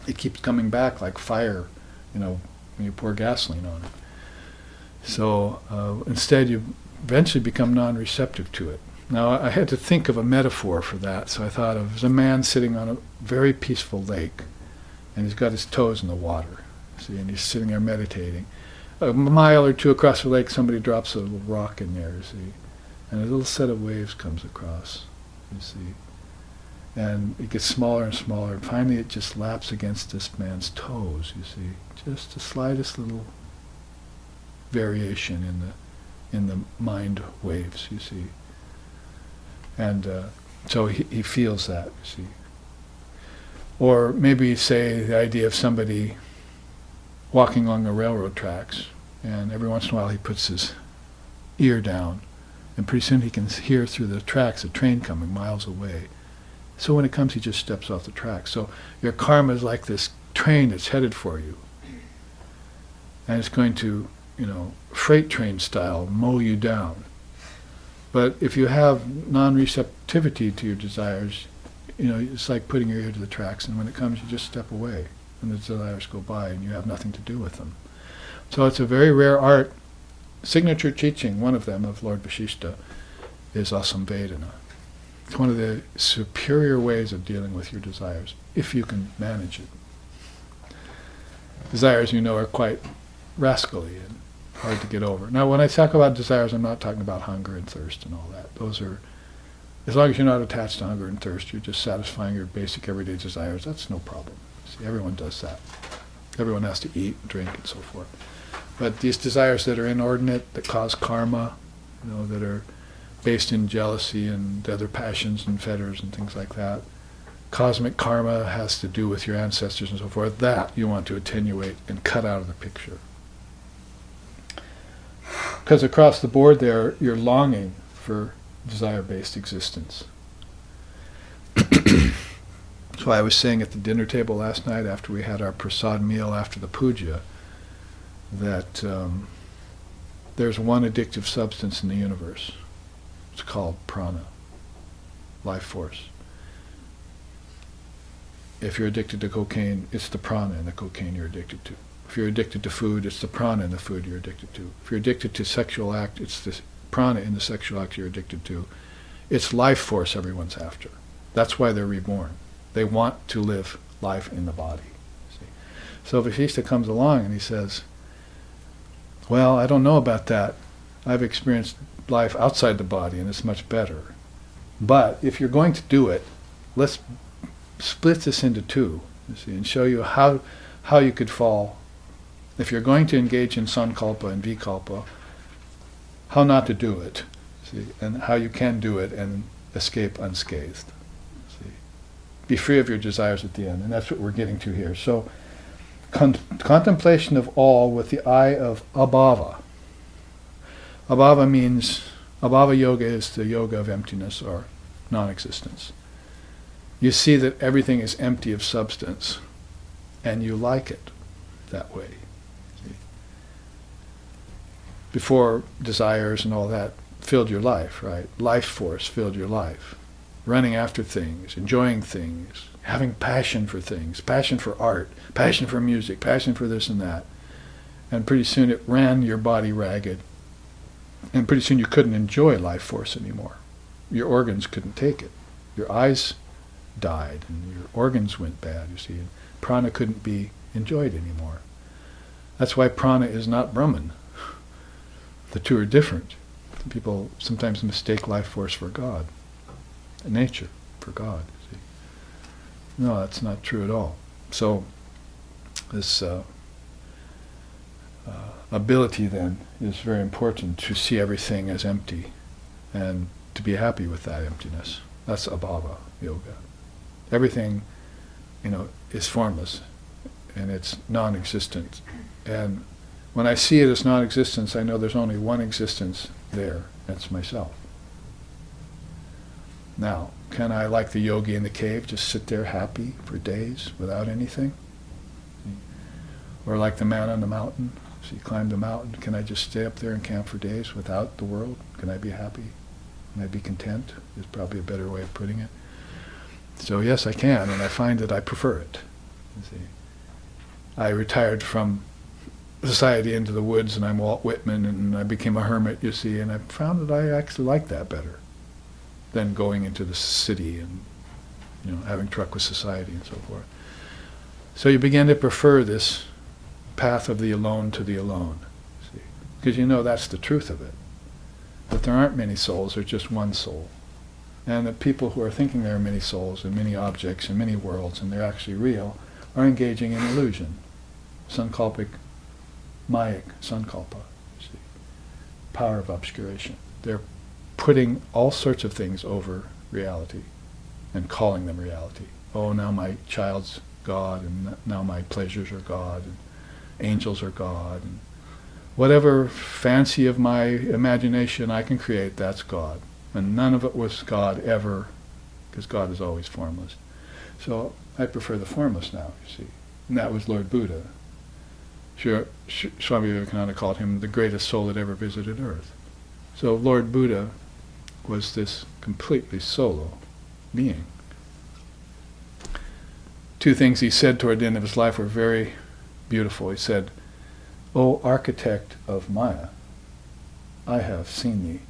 It keeps coming back like fire, when you pour gasoline on it. So instead you eventually become non-receptive to it. Now I had to think of a metaphor for that, so I thought of there's a man sitting on a very peaceful lake, and he's got his toes in the water, see, and he's sitting there meditating. A mile or two across the lake, somebody drops a little rock in there, see, and a little set of waves comes across, you see. And it gets smaller and smaller, and finally it just laps against this man's toes, you see. Just the slightest little variation in the mind waves, you see. And so he feels that, you see. Or maybe say the idea of somebody walking along the railroad tracks, and every once in a while he puts his ear down, and pretty soon he can hear through the tracks a train coming miles away. So when it comes, he just steps off the track. So your karma is like this train that's headed for you, and it's going to, freight train style, mow you down. But if you have non-receptivity to your desires, it's like putting your ear to the tracks, and when it comes, you just step away, and the desires go by, and you have nothing to do with them. So it's a very rare art. Signature teaching, one of them, of Lord Vashishta, is asamvedana. It's one of the superior ways of dealing with your desires, if you can manage it. Desires, are quite rascally and hard to get over. Now, when I talk about desires, I'm not talking about hunger and thirst and all that. Those are, as long as you're not attached to hunger and thirst, you're just satisfying your basic everyday desires, that's no problem. See, everyone does that. Everyone has to eat, drink, and so forth. But these desires that are inordinate, that cause karma, that are based in jealousy and other passions and fetters and things like that, cosmic karma has to do with your ancestors and so forth, that you want to attenuate and cut out of the picture. Because across the board there, you're longing for desire-based existence. So I was saying at the dinner table last night after we had our prasad meal after the puja that there's one addictive substance in the universe. It's called prana, life force. If you're addicted to cocaine, it's the prana in the cocaine you're addicted to. If you're addicted to food, it's the prana in the food you're addicted to. If you're addicted to sexual act, it's the prana in the sexual act you're addicted to. It's life force everyone's after. That's why they're reborn. They want to live life in the body. See? So Vashishta comes along and he says, well, I don't know about that. I've experienced life outside the body and it's much better. But if you're going to do it, let's split this into two, you see, and show you how you could fall. If you're going to engage in sankalpa and vikalpa, how not to do it, see, and how you can do it and escape unscathed. See, be free of your desires at the end, and that's what we're getting to here. So, contemplation of all with the eye of abhava. Abhava yoga is the yoga of emptiness or non-existence. You see that everything is empty of substance, and you like it that way. See? Before desires and all that filled your life, right? Life force filled your life. Running after things, enjoying things, having passion for things, passion for art, passion for music, passion for this and that. And pretty soon it ran your body ragged. And pretty soon you couldn't enjoy life force anymore. Your organs couldn't take it. Your eyes died and your organs went bad, you see. And prana couldn't be enjoyed anymore. That's why prana is not Brahman. The two are different. People sometimes mistake life force for God, nature for God. You see. No, that's not true at all. So this ability then is very important to see everything as empty and to be happy with that emptiness. That's abhava yoga. Everything, is formless and it's non-existent. And when I see it as non-existence, I know there's only one existence there. That's myself. Now, can I, like the yogi in the cave, just sit there happy for days without anything? Or like the man on the mountain, so he climbed the mountain, can I just stay up there and camp for days without the world? Can I be happy? Can I be content? Is probably a better way of putting it. So yes, I can, and I find that I prefer it. You see, I retired from society into the woods, and I'm Walt Whitman, and I became a hermit, you see, and I found that I actually like that better than going into the city and having truck with society and so forth. So you begin to prefer this path of the alone to the alone, see, because that's the truth of it. That there aren't many souls, there's just one soul. And that people who are thinking there are many souls and many objects and many worlds and they're actually real are engaging in illusion. Sankalpic, mayic sankalpa, see, power of obscuration. They're putting all sorts of things over reality and calling them reality. Oh, now my child's God, and now my pleasures are God, and angels are God, and whatever fancy of my imagination I can create, that's God. And none of it was God ever, because God is always formless. So I prefer the formless now, you see. And that was Lord Buddha. Swami Vivekananda called him the greatest soul that ever visited Earth. So Lord Buddha was this completely solo being. Two things he said toward the end of his life were very beautiful. He said, "O architect of Maya, I have seen thee.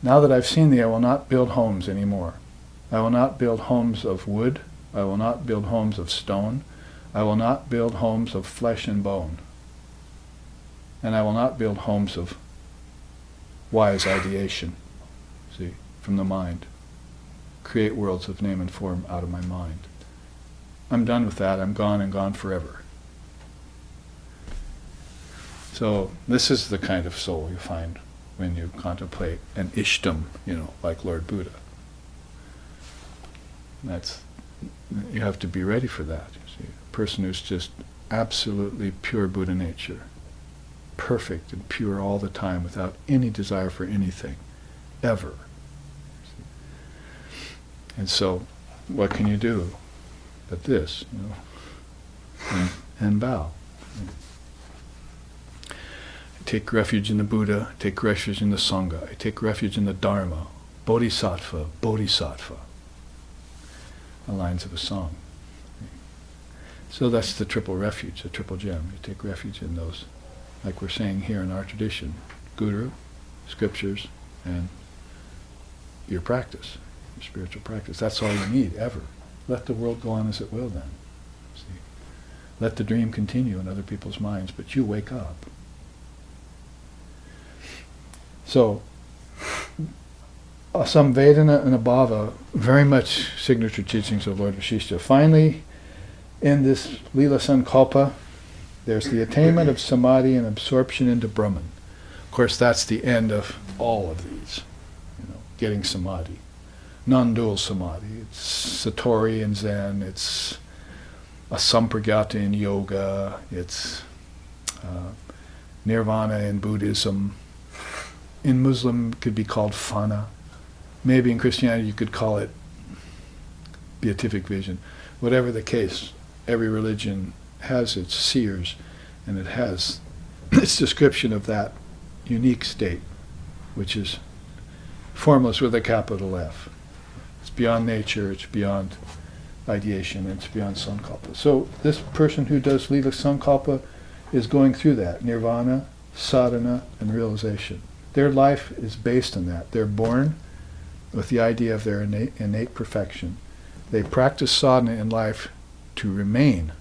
Now that I've seen thee, I will not build homes anymore. I will not build homes of wood. I will not build homes of stone. I will not build homes of flesh and bone. And I will not build homes of wise ideation, see, from the mind. Create worlds of name and form out of my mind. I'm done with that. I'm gone and gone forever." So this is the kind of soul you find when you contemplate an Ishtam, like Lord Buddha. You have to be ready for that, you see. A person who's just absolutely pure Buddha nature, perfect and pure all the time without any desire for anything, ever. And so, what can you do but this, and bow. Take refuge in the Buddha, take refuge in the Sangha, I take refuge in the Dharma, Bodhisattva, Bodhisattva. The lines of a song. So that's the triple refuge, the triple gem. You take refuge in those, like we're saying here in our tradition, Guru, scriptures, and your practice, your spiritual practice. That's all you need, ever. Let the world go on as it will then. See? Let the dream continue in other people's minds, but you wake up. So, Samvedana and Abhava, very much signature teachings of Lord Vasishtha. Finally, in this Lila Sankalpa, there's the attainment of samadhi and absorption into Brahman. Of course, that's the end of all of these, getting samadhi. Non-dual samadhi. It's Satori in Zen, it's Asampragyata in yoga, it's Nirvana in Buddhism. In Muslim, it could be called Fana. Maybe in Christianity, you could call it beatific vision. Whatever the case, every religion has its seers, and it has its description of that unique state, which is formless with a capital F. It's beyond nature, it's beyond ideation, it's beyond sankalpa. So this person who does Lila Sankalpa is going through that, nirvana, sadhana, and realization. Their life is based on that. They're born with the idea of their innate perfection. They practice sadhana in life to remain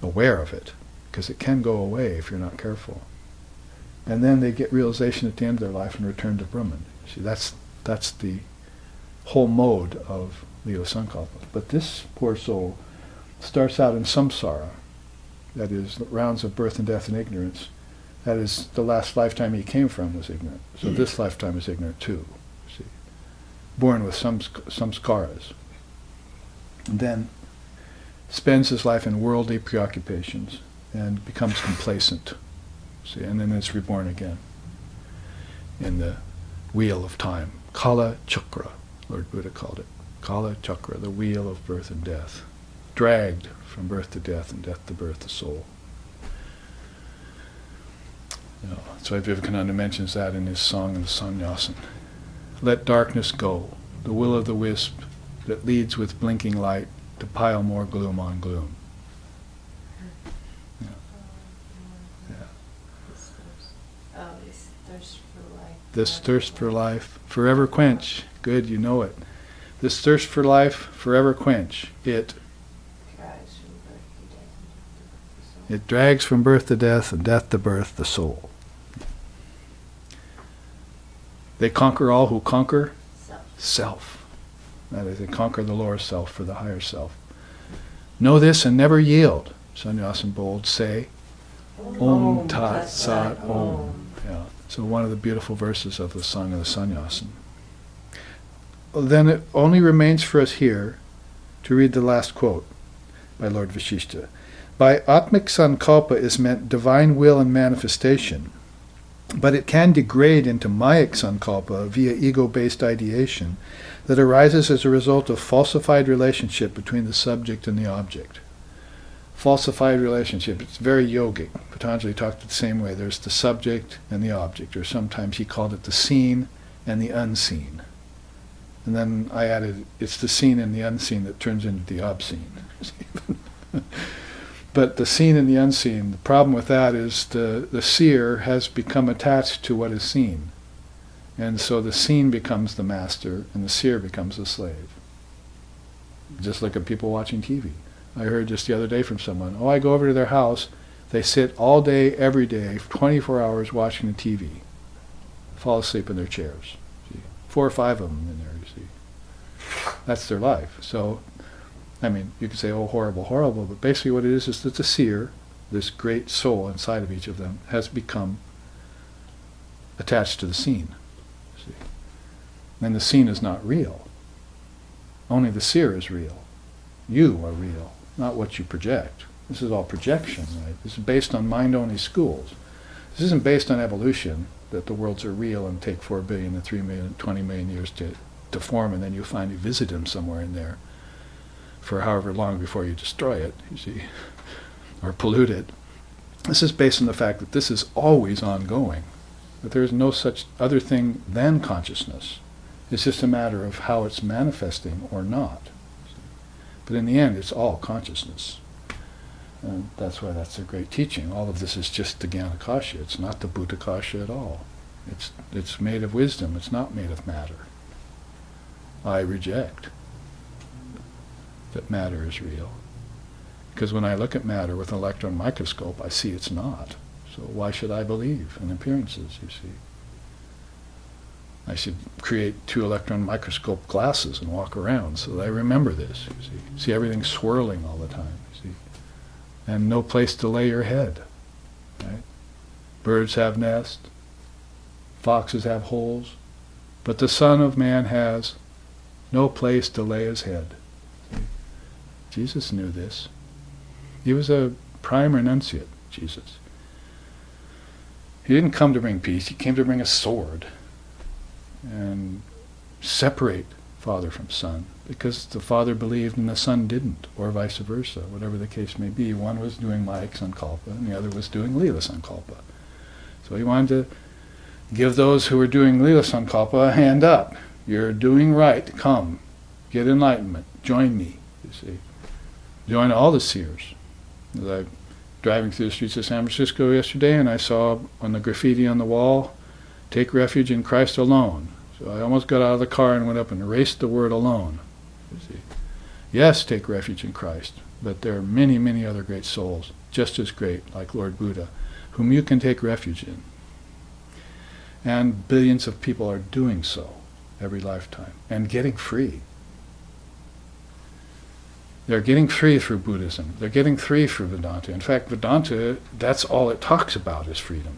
aware of it, because it can go away if you're not careful. And then they get realization at the end of their life and return to Brahman. See, that's the whole mode of Lila Sankalpa. But this poor soul starts out in samsara, that is, rounds of birth and death and ignorance. That is, the last lifetime he came from was ignorant. So this lifetime is ignorant too. See, born with some samskaras. And then spends his life in worldly preoccupations and becomes complacent. See, and then is reborn again in the wheel of time. Kala Chakra, Lord Buddha called it. Kala Chakra, the wheel of birth and death. Dragged from birth to death and death to birth, the soul. So Vivekananda mentions that in his song of the Sannyasin. Let darkness go, the will of the wisp that leads with blinking light to pile more gloom on gloom. This thirst for life, forever quench. Good, you know it. This thirst for life, forever quench. It drags from birth to death and death to birth the soul. They conquer all who conquer self. That is, they conquer the lower self for the higher self. Know this and never yield. Sannyasin bold say, Om Tat Sat Om. Yeah. So one of the beautiful verses of the Song of the Sannyasin. Then it only remains for us here to read the last quote by Lord Vasishtha. By Atmik Sankalpa is meant divine will and manifestation, but it can degrade into Mayic Sankalpa via ego-based ideation that arises as a result of falsified relationship between the subject and the object. Falsified relationship, it's very yogic. Patanjali talked it the same way. There's the subject and the object, or sometimes he called it the seen and the unseen. And then I added, it's the seen and the unseen that turns into the obscene. But the seen and the unseen, the problem with that is the seer has become attached to what is seen. And so the seen becomes the master and the seer becomes the slave. Just like at people watching TV. I heard just the other day from someone, I go over to their house, they sit all day, every day, 24 hours watching the TV. Fall asleep in their chairs. See? 4 or 5 of them in there, you see. That's their life. So, I mean, you could say, horrible, horrible, but basically what it is that the seer, this great soul inside of each of them, has become attached to the seen. See? And the seen is not real. Only the seer is real. You are real, not what you project. This is all projection, right? This is based on mind-only schools. This isn't based on evolution, that the worlds are real and take 4 billion and 3 million, 20 million years to form, and then you finally visit them somewhere in there for however long before you destroy it, you see, or pollute it. This is based on the fact that this is always ongoing, that there is no such other thing than consciousness. It's just a matter of how it's manifesting or not. But in the end, it's all consciousness. And that's why that's a great teaching. All of this is just the Gyanakasha. It's not the Bhutakasha at all. It's made of wisdom. It's not made of matter. I reject that matter is real. Because when I look at matter with an electron microscope, I see it's not. So why should I believe in appearances, you see? I should create 2 electron microscope glasses and walk around so that I remember this. You see everything swirling all the time. You see, and no place to lay your head. Right? Birds have nests, foxes have holes, but the Son of Man has no place to lay his head. See? Jesus knew this. He was a prime renunciate, Jesus. He didn't come to bring peace, he came to bring a sword and separate Father from Son, because the Father believed and the Son didn't, or vice versa, whatever the case may be. One was doing Maya Sankalpa and the other was doing Lila Sankalpa. So he wanted to give those who were doing Lila Sankalpa a hand up. You're doing right, come, get enlightenment, join me, you see. Join all the seers. As I driving through the streets of San Francisco yesterday, and I saw on the graffiti on the wall, "Take refuge in Christ alone." So I almost got out of the car and went up and erased the word alone. You see. Yes, take refuge in Christ, but there are many, many other great souls, just as great, like Lord Buddha, whom you can take refuge in. And billions of people are doing so every lifetime, and getting free. They're getting free through Buddhism. They're getting free through Vedanta. In fact, Vedanta, that's all it talks about is freedom.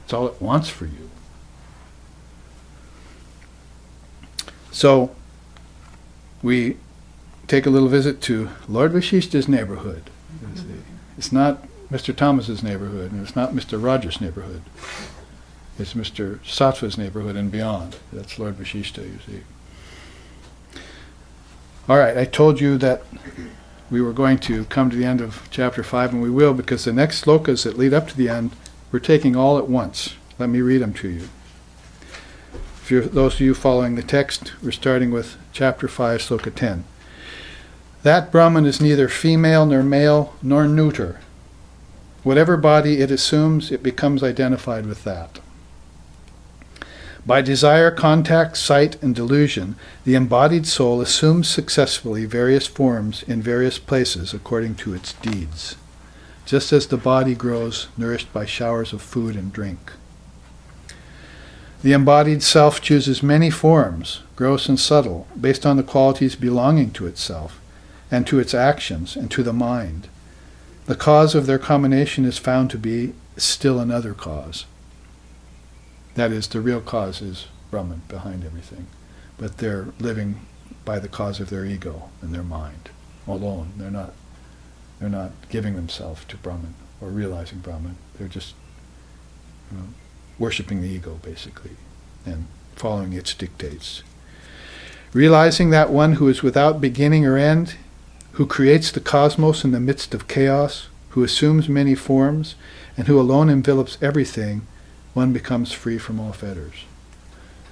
It's all it wants for you. So, we take a little visit to Lord Vashishta's neighborhood. It's not Mr. Thomas's neighborhood, and it's not Mr. Rogers' neighborhood. It's Mr. Sattva's neighborhood and beyond. That's Lord Vashishta, you see. All right, I told you that we were going to come to the end of chapter 5, and we will, because the next slokas that lead up to the end, we're taking all at once. Let me read them to you. Those of you following the text, we're starting with chapter 5, sloka 10. That Brahman is neither female nor male nor neuter. Whatever body it assumes, it becomes identified with that. By desire, contact, sight, and delusion, the embodied soul assumes successfully various forms in various places according to its deeds, just as the body grows nourished by showers of food and drink. The embodied self chooses many forms, gross and subtle, based on the qualities belonging to itself, and to its actions, and to the mind. The cause of their combination is found to be still another cause. That is, the real cause is Brahman behind everything. But they're living by the cause of their ego and their mind alone. They're not giving themselves to Brahman or realizing Brahman. They're just worshipping the ego, basically, and following its dictates. Realizing that one who is without beginning or end, who creates the cosmos in the midst of chaos, who assumes many forms, and who alone envelops everything, one becomes free from all fetters.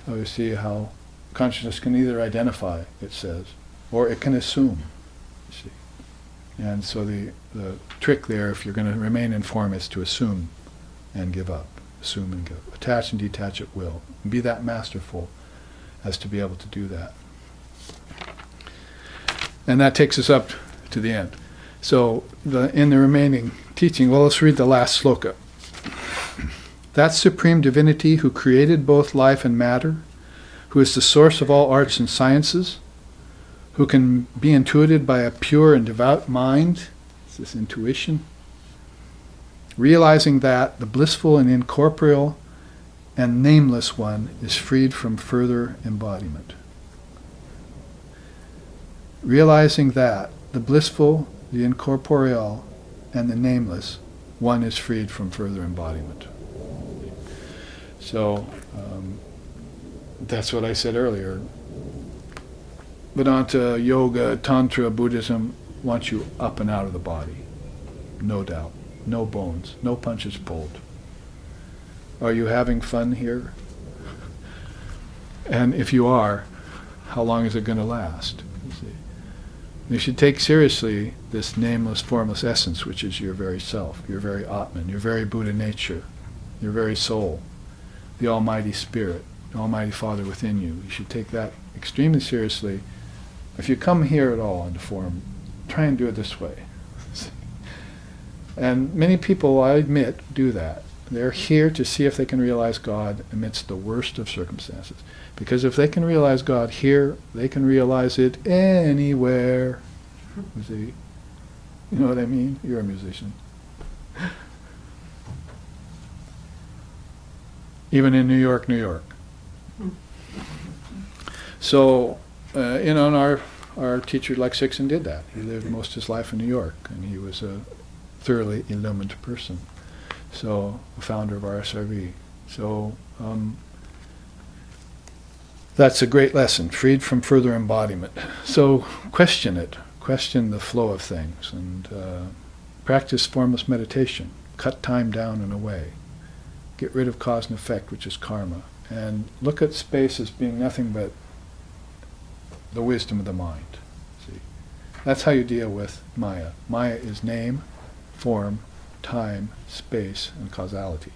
So you see how consciousness can either identify, it says, or it can assume, you see. And so the trick there, if you're going to remain in form, is to assume and give up. Assume and give. Attach and detach at will. And be that masterful as to be able to do that. And that takes us up to the end. So in the remaining teaching, well, let's read the last sloka. That supreme divinity who created both life and matter, who is the source of all arts and sciences, who can be intuited by a pure and devout mind, this intuition, realizing that the blissful and incorporeal and nameless one is freed from further embodiment. Realizing that the blissful, the incorporeal, and the nameless one is freed from further embodiment. So that's what I said earlier. Vedanta, Yoga, Tantra, Buddhism wants you up and out of the body. No doubt. No bones. No punches pulled. Are you having fun here? And if you are, how long is it going to last? You should take seriously this nameless, formless essence, which is your very self, your very Atman, your very Buddha nature, your very soul, the Almighty Spirit, the Almighty Father within you. You should take that extremely seriously. If you come here at all into form, try and do it this way. And many people, I admit, do that. They're here to see if they can realize God amidst the worst of circumstances. Because if they can realize God here, they can realize it anywhere. You see? You know what I mean? You're a musician. Even in New York, New York. So, and our teacher, like Sixon, did that. He lived most of his life in New York, and he was a thoroughly illumined person. So, the founder of RSRV. So, that's a great lesson, freed from further embodiment. So, question it. Question the flow of things, and practice formless meditation. Cut time down and away. Get rid of cause and effect, which is karma. And look at space as being nothing but the wisdom of the mind. See, that's how you deal with Maya. Maya is name, form, time, space, and causality.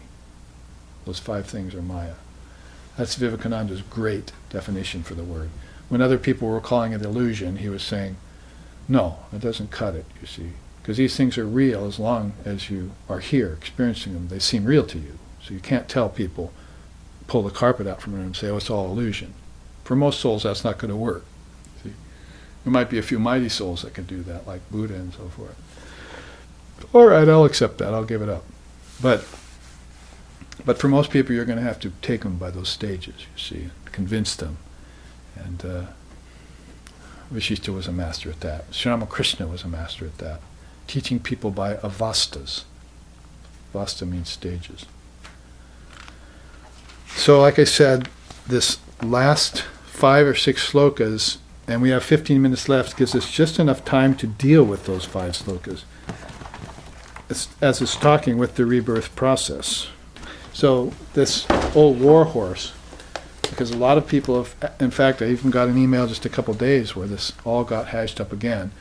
Those 5 things are Maya. That's Vivekananda's great definition for the word. When other people were calling it illusion, he was saying, no, it doesn't cut it, you see. Because these things are real as long as you are here experiencing them. They seem real to you. So you can't tell people, pull the carpet out from under and say, oh, it's all illusion. For most souls, that's not going to work. See? There might be a few mighty souls that can do that, like Buddha and so forth. All right, I'll accept that. I'll give it up. But for most people, you're going to have to take them by those stages, you see, and convince them. And Vishishta was a master at that. Sri Ramakrishna was a master at that. Teaching people by avastas. Avasta means stages. So like I said, this last 5 or 6 slokas, and we have 15 minutes left, gives us just enough time to deal with those 5 slokas as it's talking with the rebirth process. So this old war horse, because a lot of people have, in fact, I even got an email just a couple days where this all got hashed up again.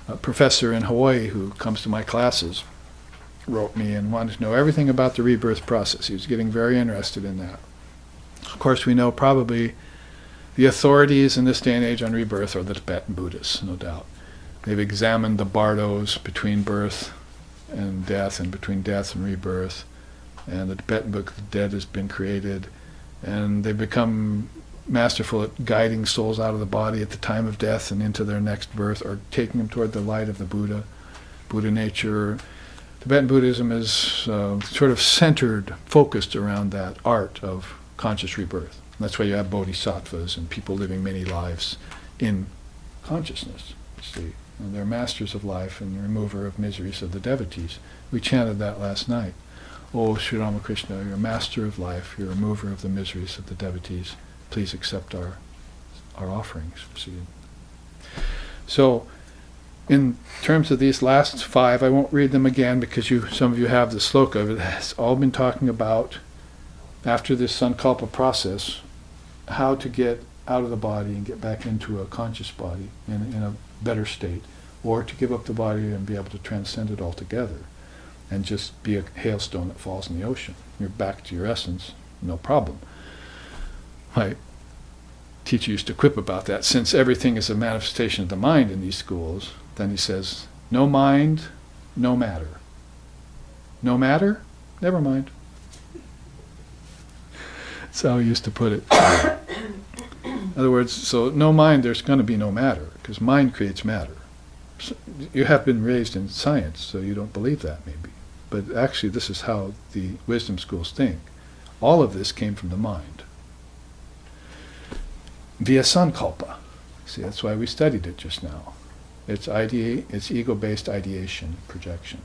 A professor in Hawaii who comes to my classes wrote me and wanted to know everything about the rebirth process. He was getting very interested in that. Of course, we know probably the authorities in this day and age on rebirth are the Tibetan Buddhists, no doubt. They've examined the bardos between birth and death and between death and rebirth, and the Tibetan Book of the Dead has been created, and they've become masterful at guiding souls out of the body at the time of death and into their next birth, or taking them toward the light of the Buddha, Buddha nature. Tibetan Buddhism is sort of centered, focused around that art of conscious rebirth. And that's why you have bodhisattvas and people living many lives in consciousness, you see. And they're masters of life and the remover of miseries of the devotees. We chanted that last night. Oh, Sri Ramakrishna, you're master of life, you're a remover of the miseries of the devotees. Please accept our offerings. See. So, in terms of these last 5, I won't read them again because some of you have the sloka. It has all been talking about, after this sankalpa process, how to get out of the body and get back into a conscious body in a better state, or to give up the body and be able to transcend it altogether and just be a hailstone that falls in the ocean. You're back to your essence, no problem. My teacher used to quip about that. Since everything is a manifestation of the mind in these schools, then he says, no mind, no matter. No matter? Never mind. That's how he used to put it. In other words, so no mind, there's going to be no matter, because mind creates matter. So you have been raised in science, so you don't believe that maybe. But actually this is how the wisdom schools think. All of this came from the mind. Via sankalpa. See, that's why we studied it just now. It's ego-based ideation, projection.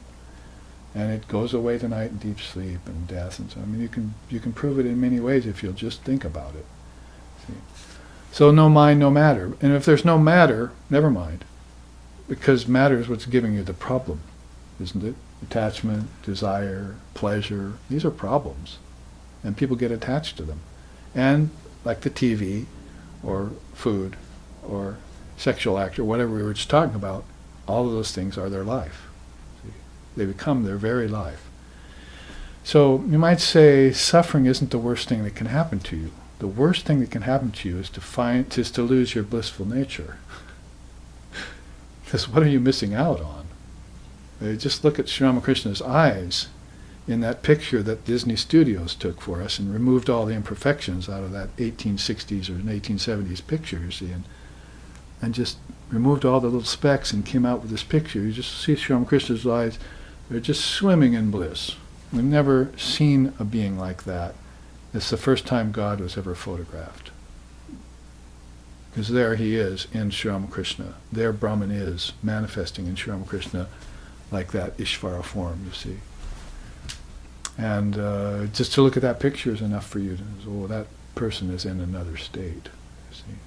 And it goes away tonight in deep sleep and death and so on. I mean, you can prove it in many ways if you'll just think about it. See? So no mind, no matter. And if there's no matter, never mind. Because matter is what's giving you the problem, isn't it? Attachment, desire, pleasure, these are problems. And people get attached to them. And like the TV, or food, or sexual act, or whatever we were just talking about, all of those things are their life. See? They become their very life. So you might say suffering isn't the worst thing that can happen to you. The worst thing that can happen to you is to lose your blissful nature. Because what are you missing out on? Just look at Sri Ramakrishna's eyes. in that picture that Disney Studios took for us and removed all the imperfections out of that 1860s or 1870s picture, you see, and just removed all the little specks and came out with this picture. You just see Sri Ramakrishna's eyes, they're just swimming in bliss. We've never seen a being like that. It's the first time God was ever photographed. Because there he is in Sri Ramakrishna. There Brahman is manifesting in Sri Ramakrishna like that Ishvara form, you see. And just to look at that picture is enough for you to know, oh, that person is in another state, you see.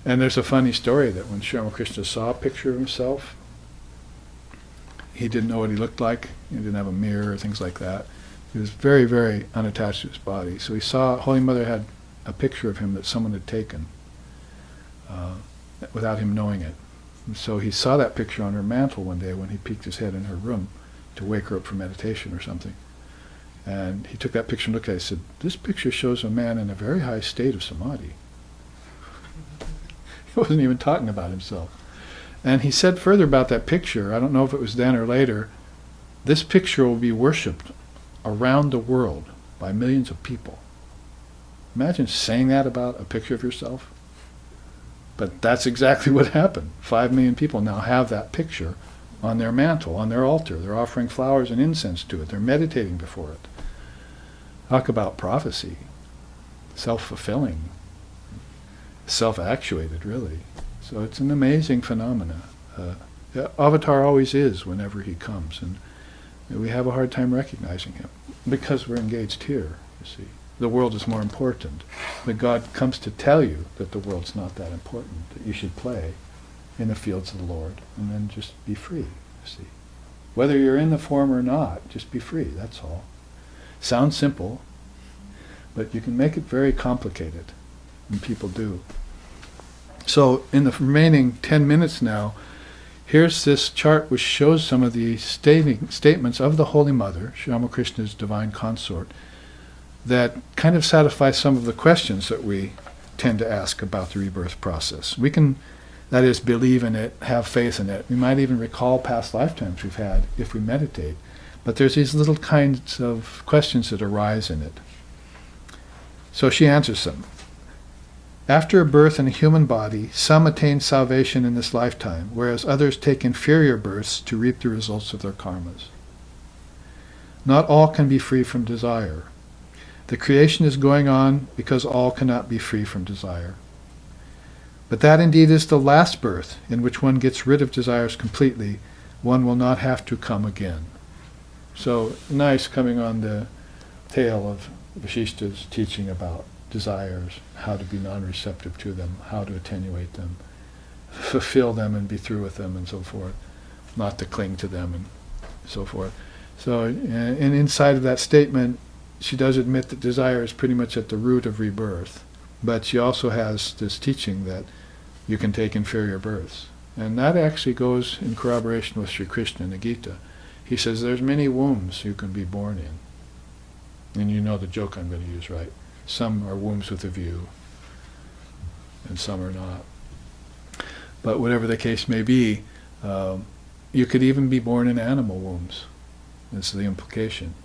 And there's a funny story that when Sri Ramakrishna saw a picture of himself, he didn't know what he looked like. He didn't have a mirror or things like that. He was very, very unattached to his body. So he saw, Holy Mother had a picture of him that someone had taken without him knowing it. And so he saw that picture on her mantle one day when he peeked his head in her room to wake her up for meditation or something. And he took that picture and looked at it and said, this picture shows a man in a very high state of samadhi. He wasn't even talking about himself. And he said further about that picture, I don't know if it was then or later, this picture will be worshipped around the world by millions of people. Imagine saying that about a picture of yourself. But that's exactly what happened. 5 million people now have that picture on their mantle, on their altar. They're offering flowers and incense to it. They're meditating before it. Talk about prophecy. Self-fulfilling. Self-actuated, really. So it's an amazing phenomena. Avatar always is whenever he comes, and we have a hard time recognizing him because we're engaged here, you see. The world is more important. But God comes to tell you that the world's not that important, that you should play in the fields of the Lord and then just be free, you see. Whether you're in the form or not, just be free, that's all. Sounds simple, but you can make it very complicated, and people do. So in the remaining 10 minutes now, here's this chart which shows some of the statements of the Holy Mother, Sri Ramakrishna's divine consort, that kind of satisfy some of the questions that we tend to ask about the rebirth process. We can, that is, believe in it, have faith in it. We might even recall past lifetimes we've had if we meditate. But there's these little kinds of questions that arise in it. So she answers them. After a birth in a human body, some attain salvation in this lifetime, whereas others take inferior births to reap the results of their karmas. Not all can be free from desire. The creation is going on because all cannot be free from desire. But that indeed is the last birth, in which one gets rid of desires completely. One will not have to come again. So nice coming on the tail of Vashishta's teaching about desires, how to be non-receptive to them, how to attenuate them, fulfill them and be through with them and so forth, not to cling to them and so forth. So, and inside of that statement, she does admit that desire is pretty much at the root of rebirth, but she also has this teaching that you can take inferior births. And that actually goes in corroboration with Sri Krishna in the Gita. He says there's many wombs you can be born in. And you know the joke I'm going to use, right? Some are wombs with a view, and some are not. But whatever the case may be, you could even be born in animal wombs. That's the implication.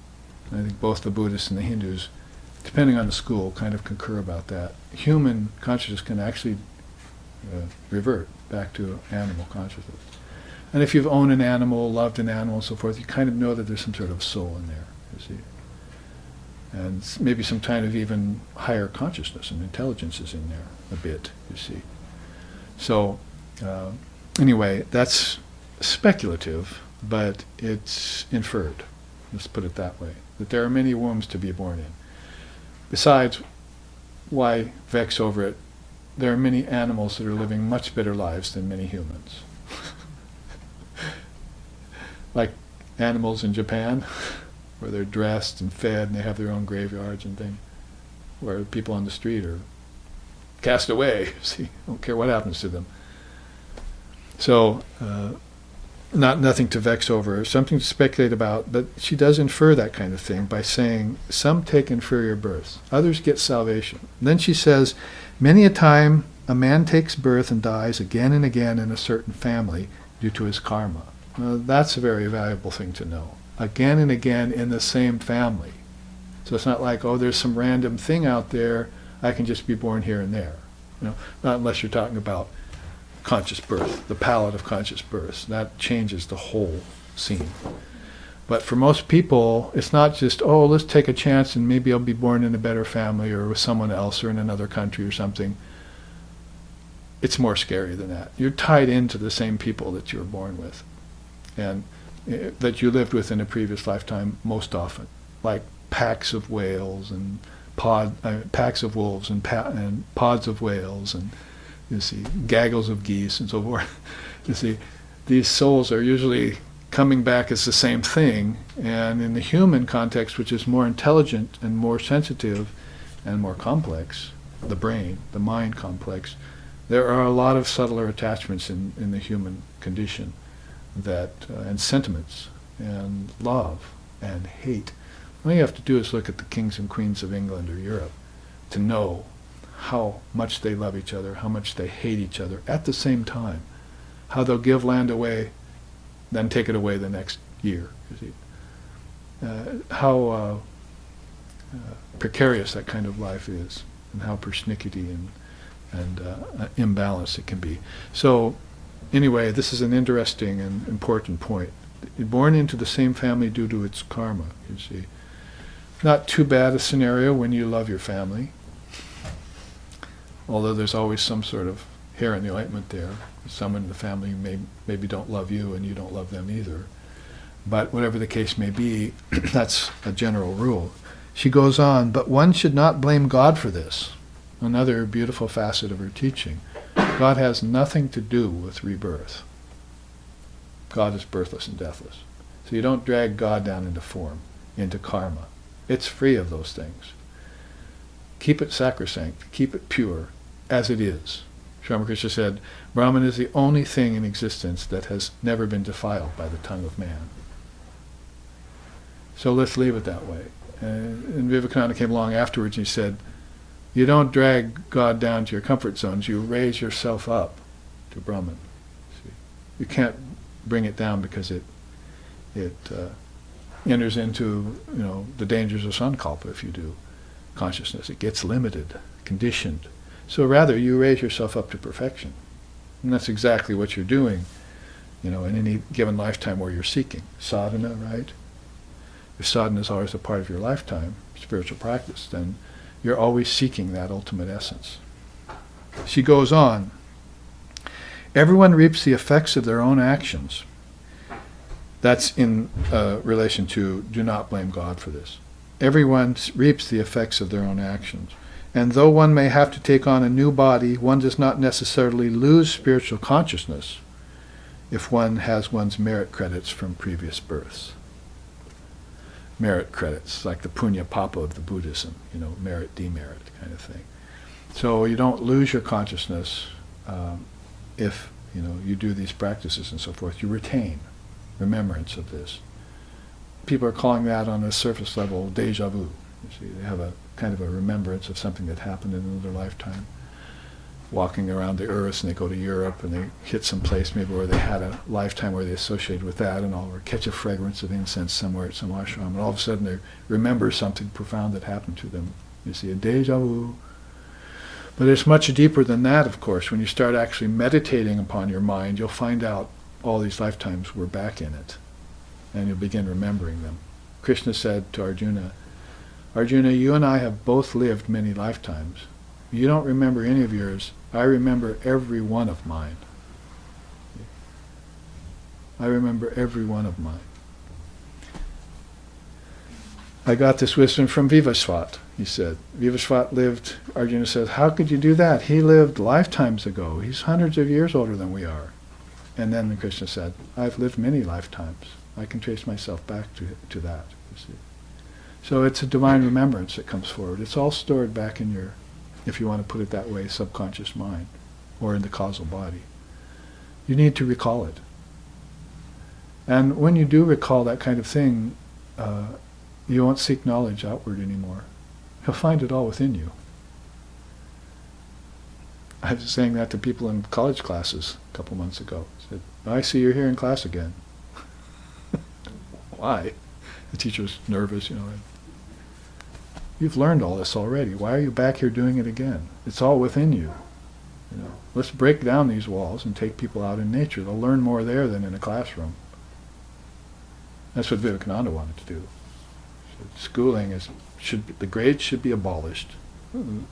I think both the Buddhists and the Hindus, depending on the school, kind of concur about that. Human consciousness can actually revert back to animal consciousness. And if you've owned an animal, loved an animal, and so forth, you kind of know that there's some sort of soul in there, you see. And maybe some kind of even higher consciousness and intelligence is in there a bit, you see. So anyway, that's speculative, but it's inferred. Let's put it that way. That there are many wombs to be born in. Besides, why vex over it? There are many animals that are living much better lives than many humans. Like animals in Japan, where they're dressed and fed and they have their own graveyards and things, where people on the street are cast away. See, don't care what happens to them. So, nothing to vex over, something to speculate about, but she does infer that kind of thing by saying, some take inferior births, others get salvation. And then she says, many a time a man takes birth and dies again and again in a certain family due to his karma. That's a very valuable thing to know. again and again in the same family. So it's not like, oh, there's some random thing out there, I can just be born here and there. Not unless you're talking about conscious birth, the palette of conscious birth. That changes the whole scene. But for most people, it's not just, oh, let's take a chance and maybe I'll be born in a better family or with someone else or in another country or something. It's more scary than that. You're tied into the same people that you were born with and that you lived with in a previous lifetime most often, like packs of whales and packs of wolves and pods of whales and, you see, gaggles of geese and so forth. You see, these souls are usually coming back as the same thing, and in the human context, which is more intelligent and more sensitive and more complex, the brain, the mind complex, there are a lot of subtler attachments in the human condition that and sentiments and love and hate. All you have to do is look at the kings and queens of England or Europe to know how much they love each other, how much they hate each other at the same time, how they'll give land away, then take it away the next year. You see, how precarious that kind of life is, and how persnickety and imbalanced it can be. So, anyway, this is an interesting and important point. Born into the same family due to its karma, you see. Not too bad a scenario when you love your family, although there's always some sort of hair in the ointment there. Someone in the family maybe don't love you and you don't love them either. But whatever the case may be, that's a general rule. She goes on, but one should not blame God for this. Another beautiful facet of her teaching. God has nothing to do with rebirth. God is birthless and deathless. So you don't drag God down into form, into karma. It's free of those things. Keep it sacrosanct, keep it pure, as it is. Sri Ramakrishna said, Brahman is the only thing in existence that has never been defiled by the tongue of man. So let's leave it that way. And Vivekananda came along afterwards and he said, you don't drag God down to your comfort zones, you raise yourself up to Brahman. See? You can't bring it down because it enters into the dangers of sankalpa if you do consciousness. It gets limited, conditioned. So rather, you raise yourself up to perfection. And that's exactly what you're doing, in any given lifetime where you're seeking. Sadhana, right? If sadhana is always a part of your lifetime, spiritual practice, then you're always seeking that ultimate essence. She goes on, everyone reaps the effects of their own actions. That's in relation to do not blame God for this. Everyone reaps the effects of their own actions. And though one may have to take on a new body, one does not necessarily lose spiritual consciousness if one has one's merit credits from previous births. Merit credits, like the punya papa of the Buddhism, merit, demerit kind of thing. So you don't lose your consciousness if you do these practices and so forth. You retain remembrance of this. People are calling that on a surface level déjà vu. You see, they have a kind of a remembrance of something that happened in another lifetime. Walking around the earth, and they go to Europe and they hit some place maybe where they had a lifetime where they associated with that and all, or catch a fragrance of incense somewhere at some ashram, and all of a sudden they remember something profound that happened to them. You see, a déjà vu. But it's much deeper than that, of course. When you start actually meditating upon your mind, you'll find out all these lifetimes were back in it, and you'll begin remembering them. Krishna said to Arjuna, Arjuna, you and I have both lived many lifetimes. You don't remember any of yours. I remember every one of mine. I remember every one of mine. I got this wisdom from Vivasvat, he said. Vivasvat lived, Arjuna said, how could you do that? He lived lifetimes ago. He's hundreds of years older than we are. And then Krishna said, I've lived many lifetimes. I can trace myself back to that, you see. So it's a divine remembrance that comes forward. It's all stored back in your, if you want to put it that way, subconscious mind, or in the causal body. You need to recall it. And when you do recall that kind of thing, you won't seek knowledge outward anymore. You'll find it all within you. I was saying that to people in college classes a couple months ago. I said, I see you're here in class again. Why? The teacher's nervous, You've learned all this already. Why are you back here doing it again? It's all within you. Let's break down these walls and take people out in nature. They'll learn more there than in a classroom. That's what Vivekananda wanted to do. Schooling the grades should be abolished.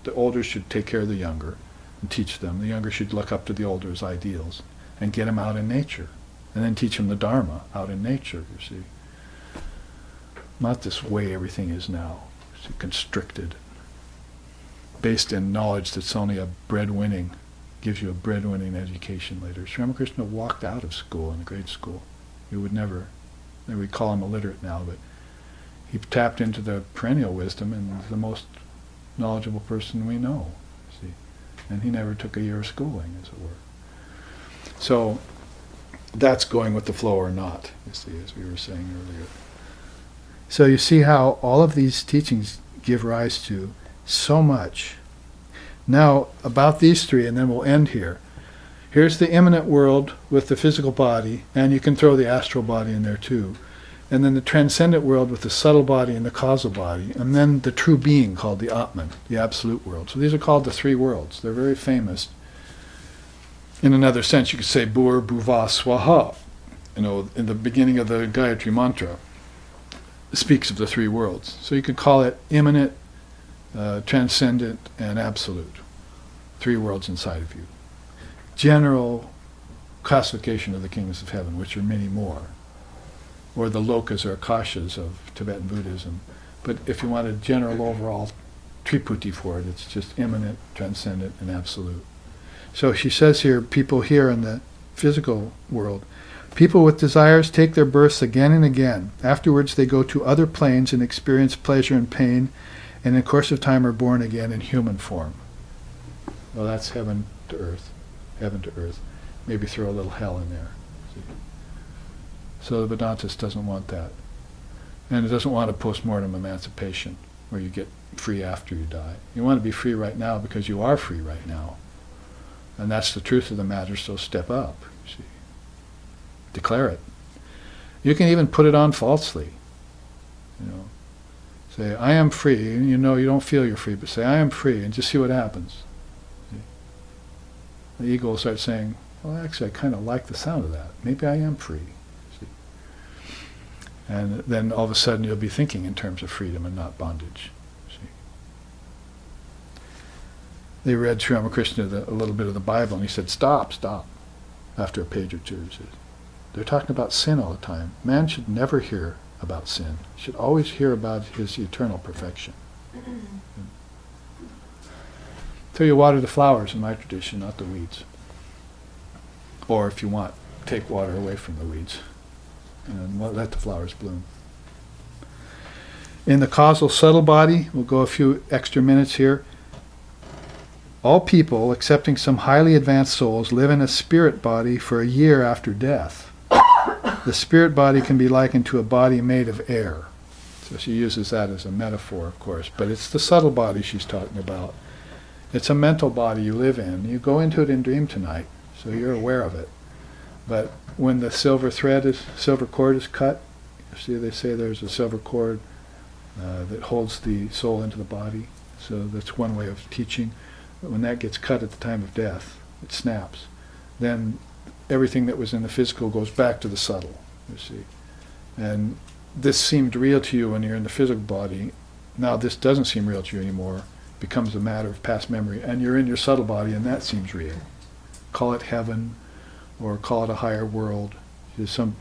The older should take care of the younger and teach them. The younger should look up to the older's ideals and get them out in nature, and then teach them the Dharma out in nature. You see, not this way everything is now. It's constricted, based in knowledge that's only a breadwinning. Gives you a breadwinning education later. Sri Ramakrishna walked out of school, in the grade school. He would never, we call him illiterate now, but he tapped into the perennial wisdom and was the most knowledgeable person we know. See, and he never took a year of schooling, as it were. So that's going with the flow or not, you see, as we were saying earlier. So you see how all of these teachings give rise to so much. Now, about these three, and then we'll end here. Here's the immanent world with the physical body, and you can throw the astral body in there too. And then the transcendent world with the subtle body and the causal body, and then the true being called the Atman, the absolute world. So these are called the three worlds. They're very famous. In another sense, you could say Bhur Bhuva Swaha. In the beginning of the Gayatri mantra, it speaks of the three worlds. So you could call it immanent, transcendent, and absolute. Three worlds inside of you. General classification of the kingdoms of heaven, which are many more. Or the lokas or akashas of Tibetan Buddhism. But if you want a general overall triputi for it, it's just immanent, transcendent, and absolute. So she says here, people here in the physical world, people with desires take their births again and again. Afterwards they go to other planes and experience pleasure and pain, and in course of time are born again in human form. Well, that's heaven to earth. Heaven to earth. Maybe throw a little hell in there. See? So the Vedantist doesn't want that. And it doesn't want a post-mortem emancipation where you get free after you die. You want to be free right now because you are free right now. And that's the truth of the matter, so step up. You see. Declare it. You can even put it on falsely. Say, I am free. And you don't feel you're free, but say, I am free, and just see what happens. See? The ego will start saying, well, actually, I kind of like the sound of that. Maybe I am free. See? And then all of a sudden you'll be thinking in terms of freedom and not bondage. See? They read Sri Ramakrishna a little bit of the Bible, and he said, stop, after a page or two. He says, they're talking about sin all the time. Man should never hear about sin. He should always hear about his eternal perfection. So you water the flowers in my tradition, not the weeds. Or if you want, take water away from the weeds and let the flowers bloom. In the causal subtle body, we'll go a few extra minutes here. All people, excepting some highly advanced souls, live in a spirit body for a year after death. The spirit body can be likened to a body made of air. So she uses that as a metaphor, of course, but it's the subtle body she's talking about. It's a mental body you live in. You go into it in dream tonight, so you're aware of it. But when the silver cord is cut, you see they say there's a silver cord that holds the soul into the body. So that's one way of teaching. But when that gets cut at the time of death, it snaps. Then everything that was in the physical goes back to the subtle, you see. And this seemed real to you when you're in the physical body. Now this doesn't seem real to you anymore. It becomes a matter of past memory. And you're in your subtle body, and that seems real. Call it heaven, or call it a higher world. Some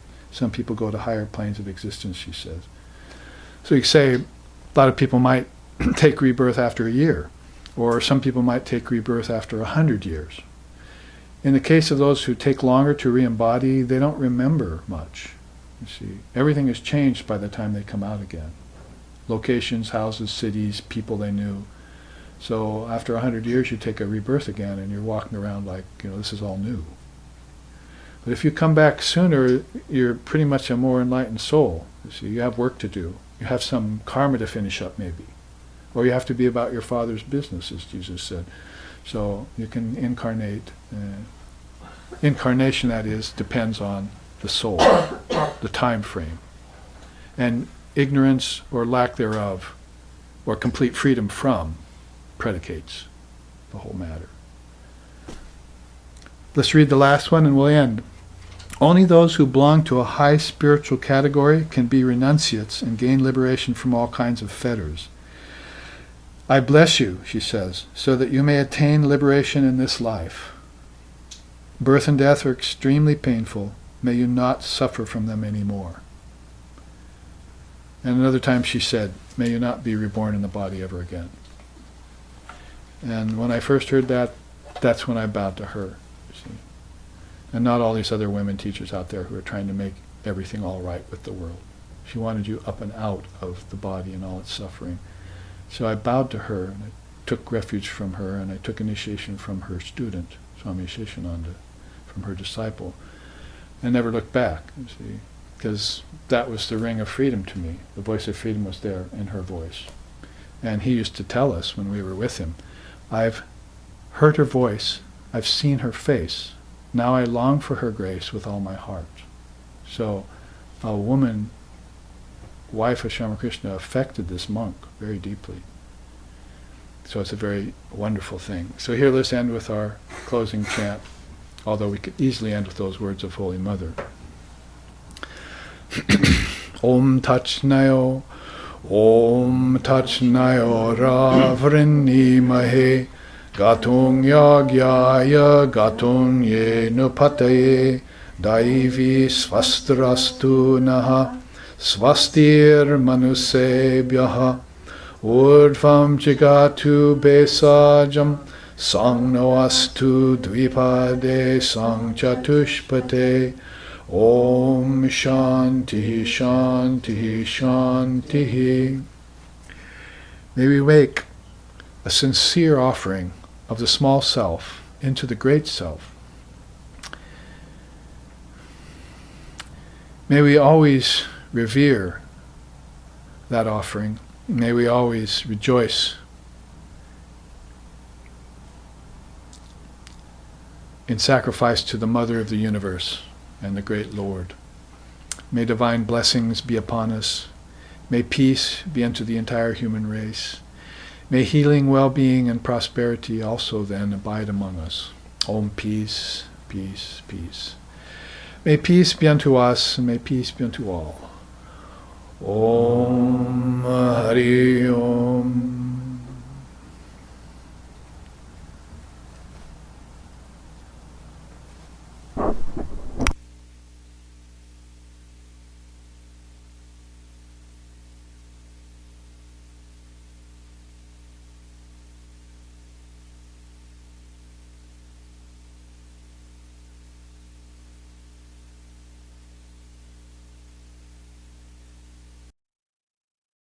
people go to higher planes of existence, she says. So you say, a lot of people might take rebirth after a year, or some people might take rebirth after 100 years. In the case of those who take longer to re-embody, they don't remember much. You see, everything has changed by the time they come out again. Locations, houses, cities, people they knew. So after 100 years, you take a rebirth again, and you're walking around like, this is all new. But if you come back sooner, you're pretty much a more enlightened soul. You see, you have work to do. You have some karma to finish up, maybe. Or you have to be about your Father's business, as Jesus said. So you can incarnate. Incarnation, that is, depends on the soul, the time frame. And ignorance or lack thereof, or complete freedom from, predicates the whole matter. Let's read the last one and we'll end. Only those who belong to a high spiritual category can be renunciates and gain liberation from all kinds of fetters. I bless you, she says, so that you may attain liberation in this life. Birth and death are extremely painful. May you not suffer from them anymore. And another time she said, may you not be reborn in the body ever again. And when I first heard that, that's when I bowed to her, you see. And not all these other women teachers out there who are trying to make everything all right with the world. She wanted you up and out of the body and all its suffering. So I bowed to her, and I took refuge from her, and I took initiation from her student, Swami Shishananda, from her disciple, and never looked back, you see, because that was the ring of freedom to me. The voice of freedom was there in her voice. And he used to tell us when we were with him, I've heard her voice, I've seen her face, now I long for her grace with all my heart. So a woman, wife of Shamakrishna, affected this monk very deeply. So it's a very wonderful thing. So here let's end with our closing chant, although we could easily end with those words of Holy Mother. Om Tachnayo, Om Tachnayo Ravrini Mahe, Gatung Yagyaya Gatung Ye Nupataye, Daivi Svastrastu Naha, Svastir Manusebhyaha, Urdvam Jigatu Besajam, Sangno Astu Dvipade Sang Chatushpate, Om Shanti Shanti Shanti. May we make a sincere offering of the small self into the great self. May we always revere that offering. May we always rejoice in sacrifice to the Mother of the universe and the great Lord. May divine blessings be upon us. May peace be unto the entire human race. May healing, well-being, and prosperity also then abide among us. Om peace, peace, peace. May peace be unto us, and may peace be unto all. Om Hari Om.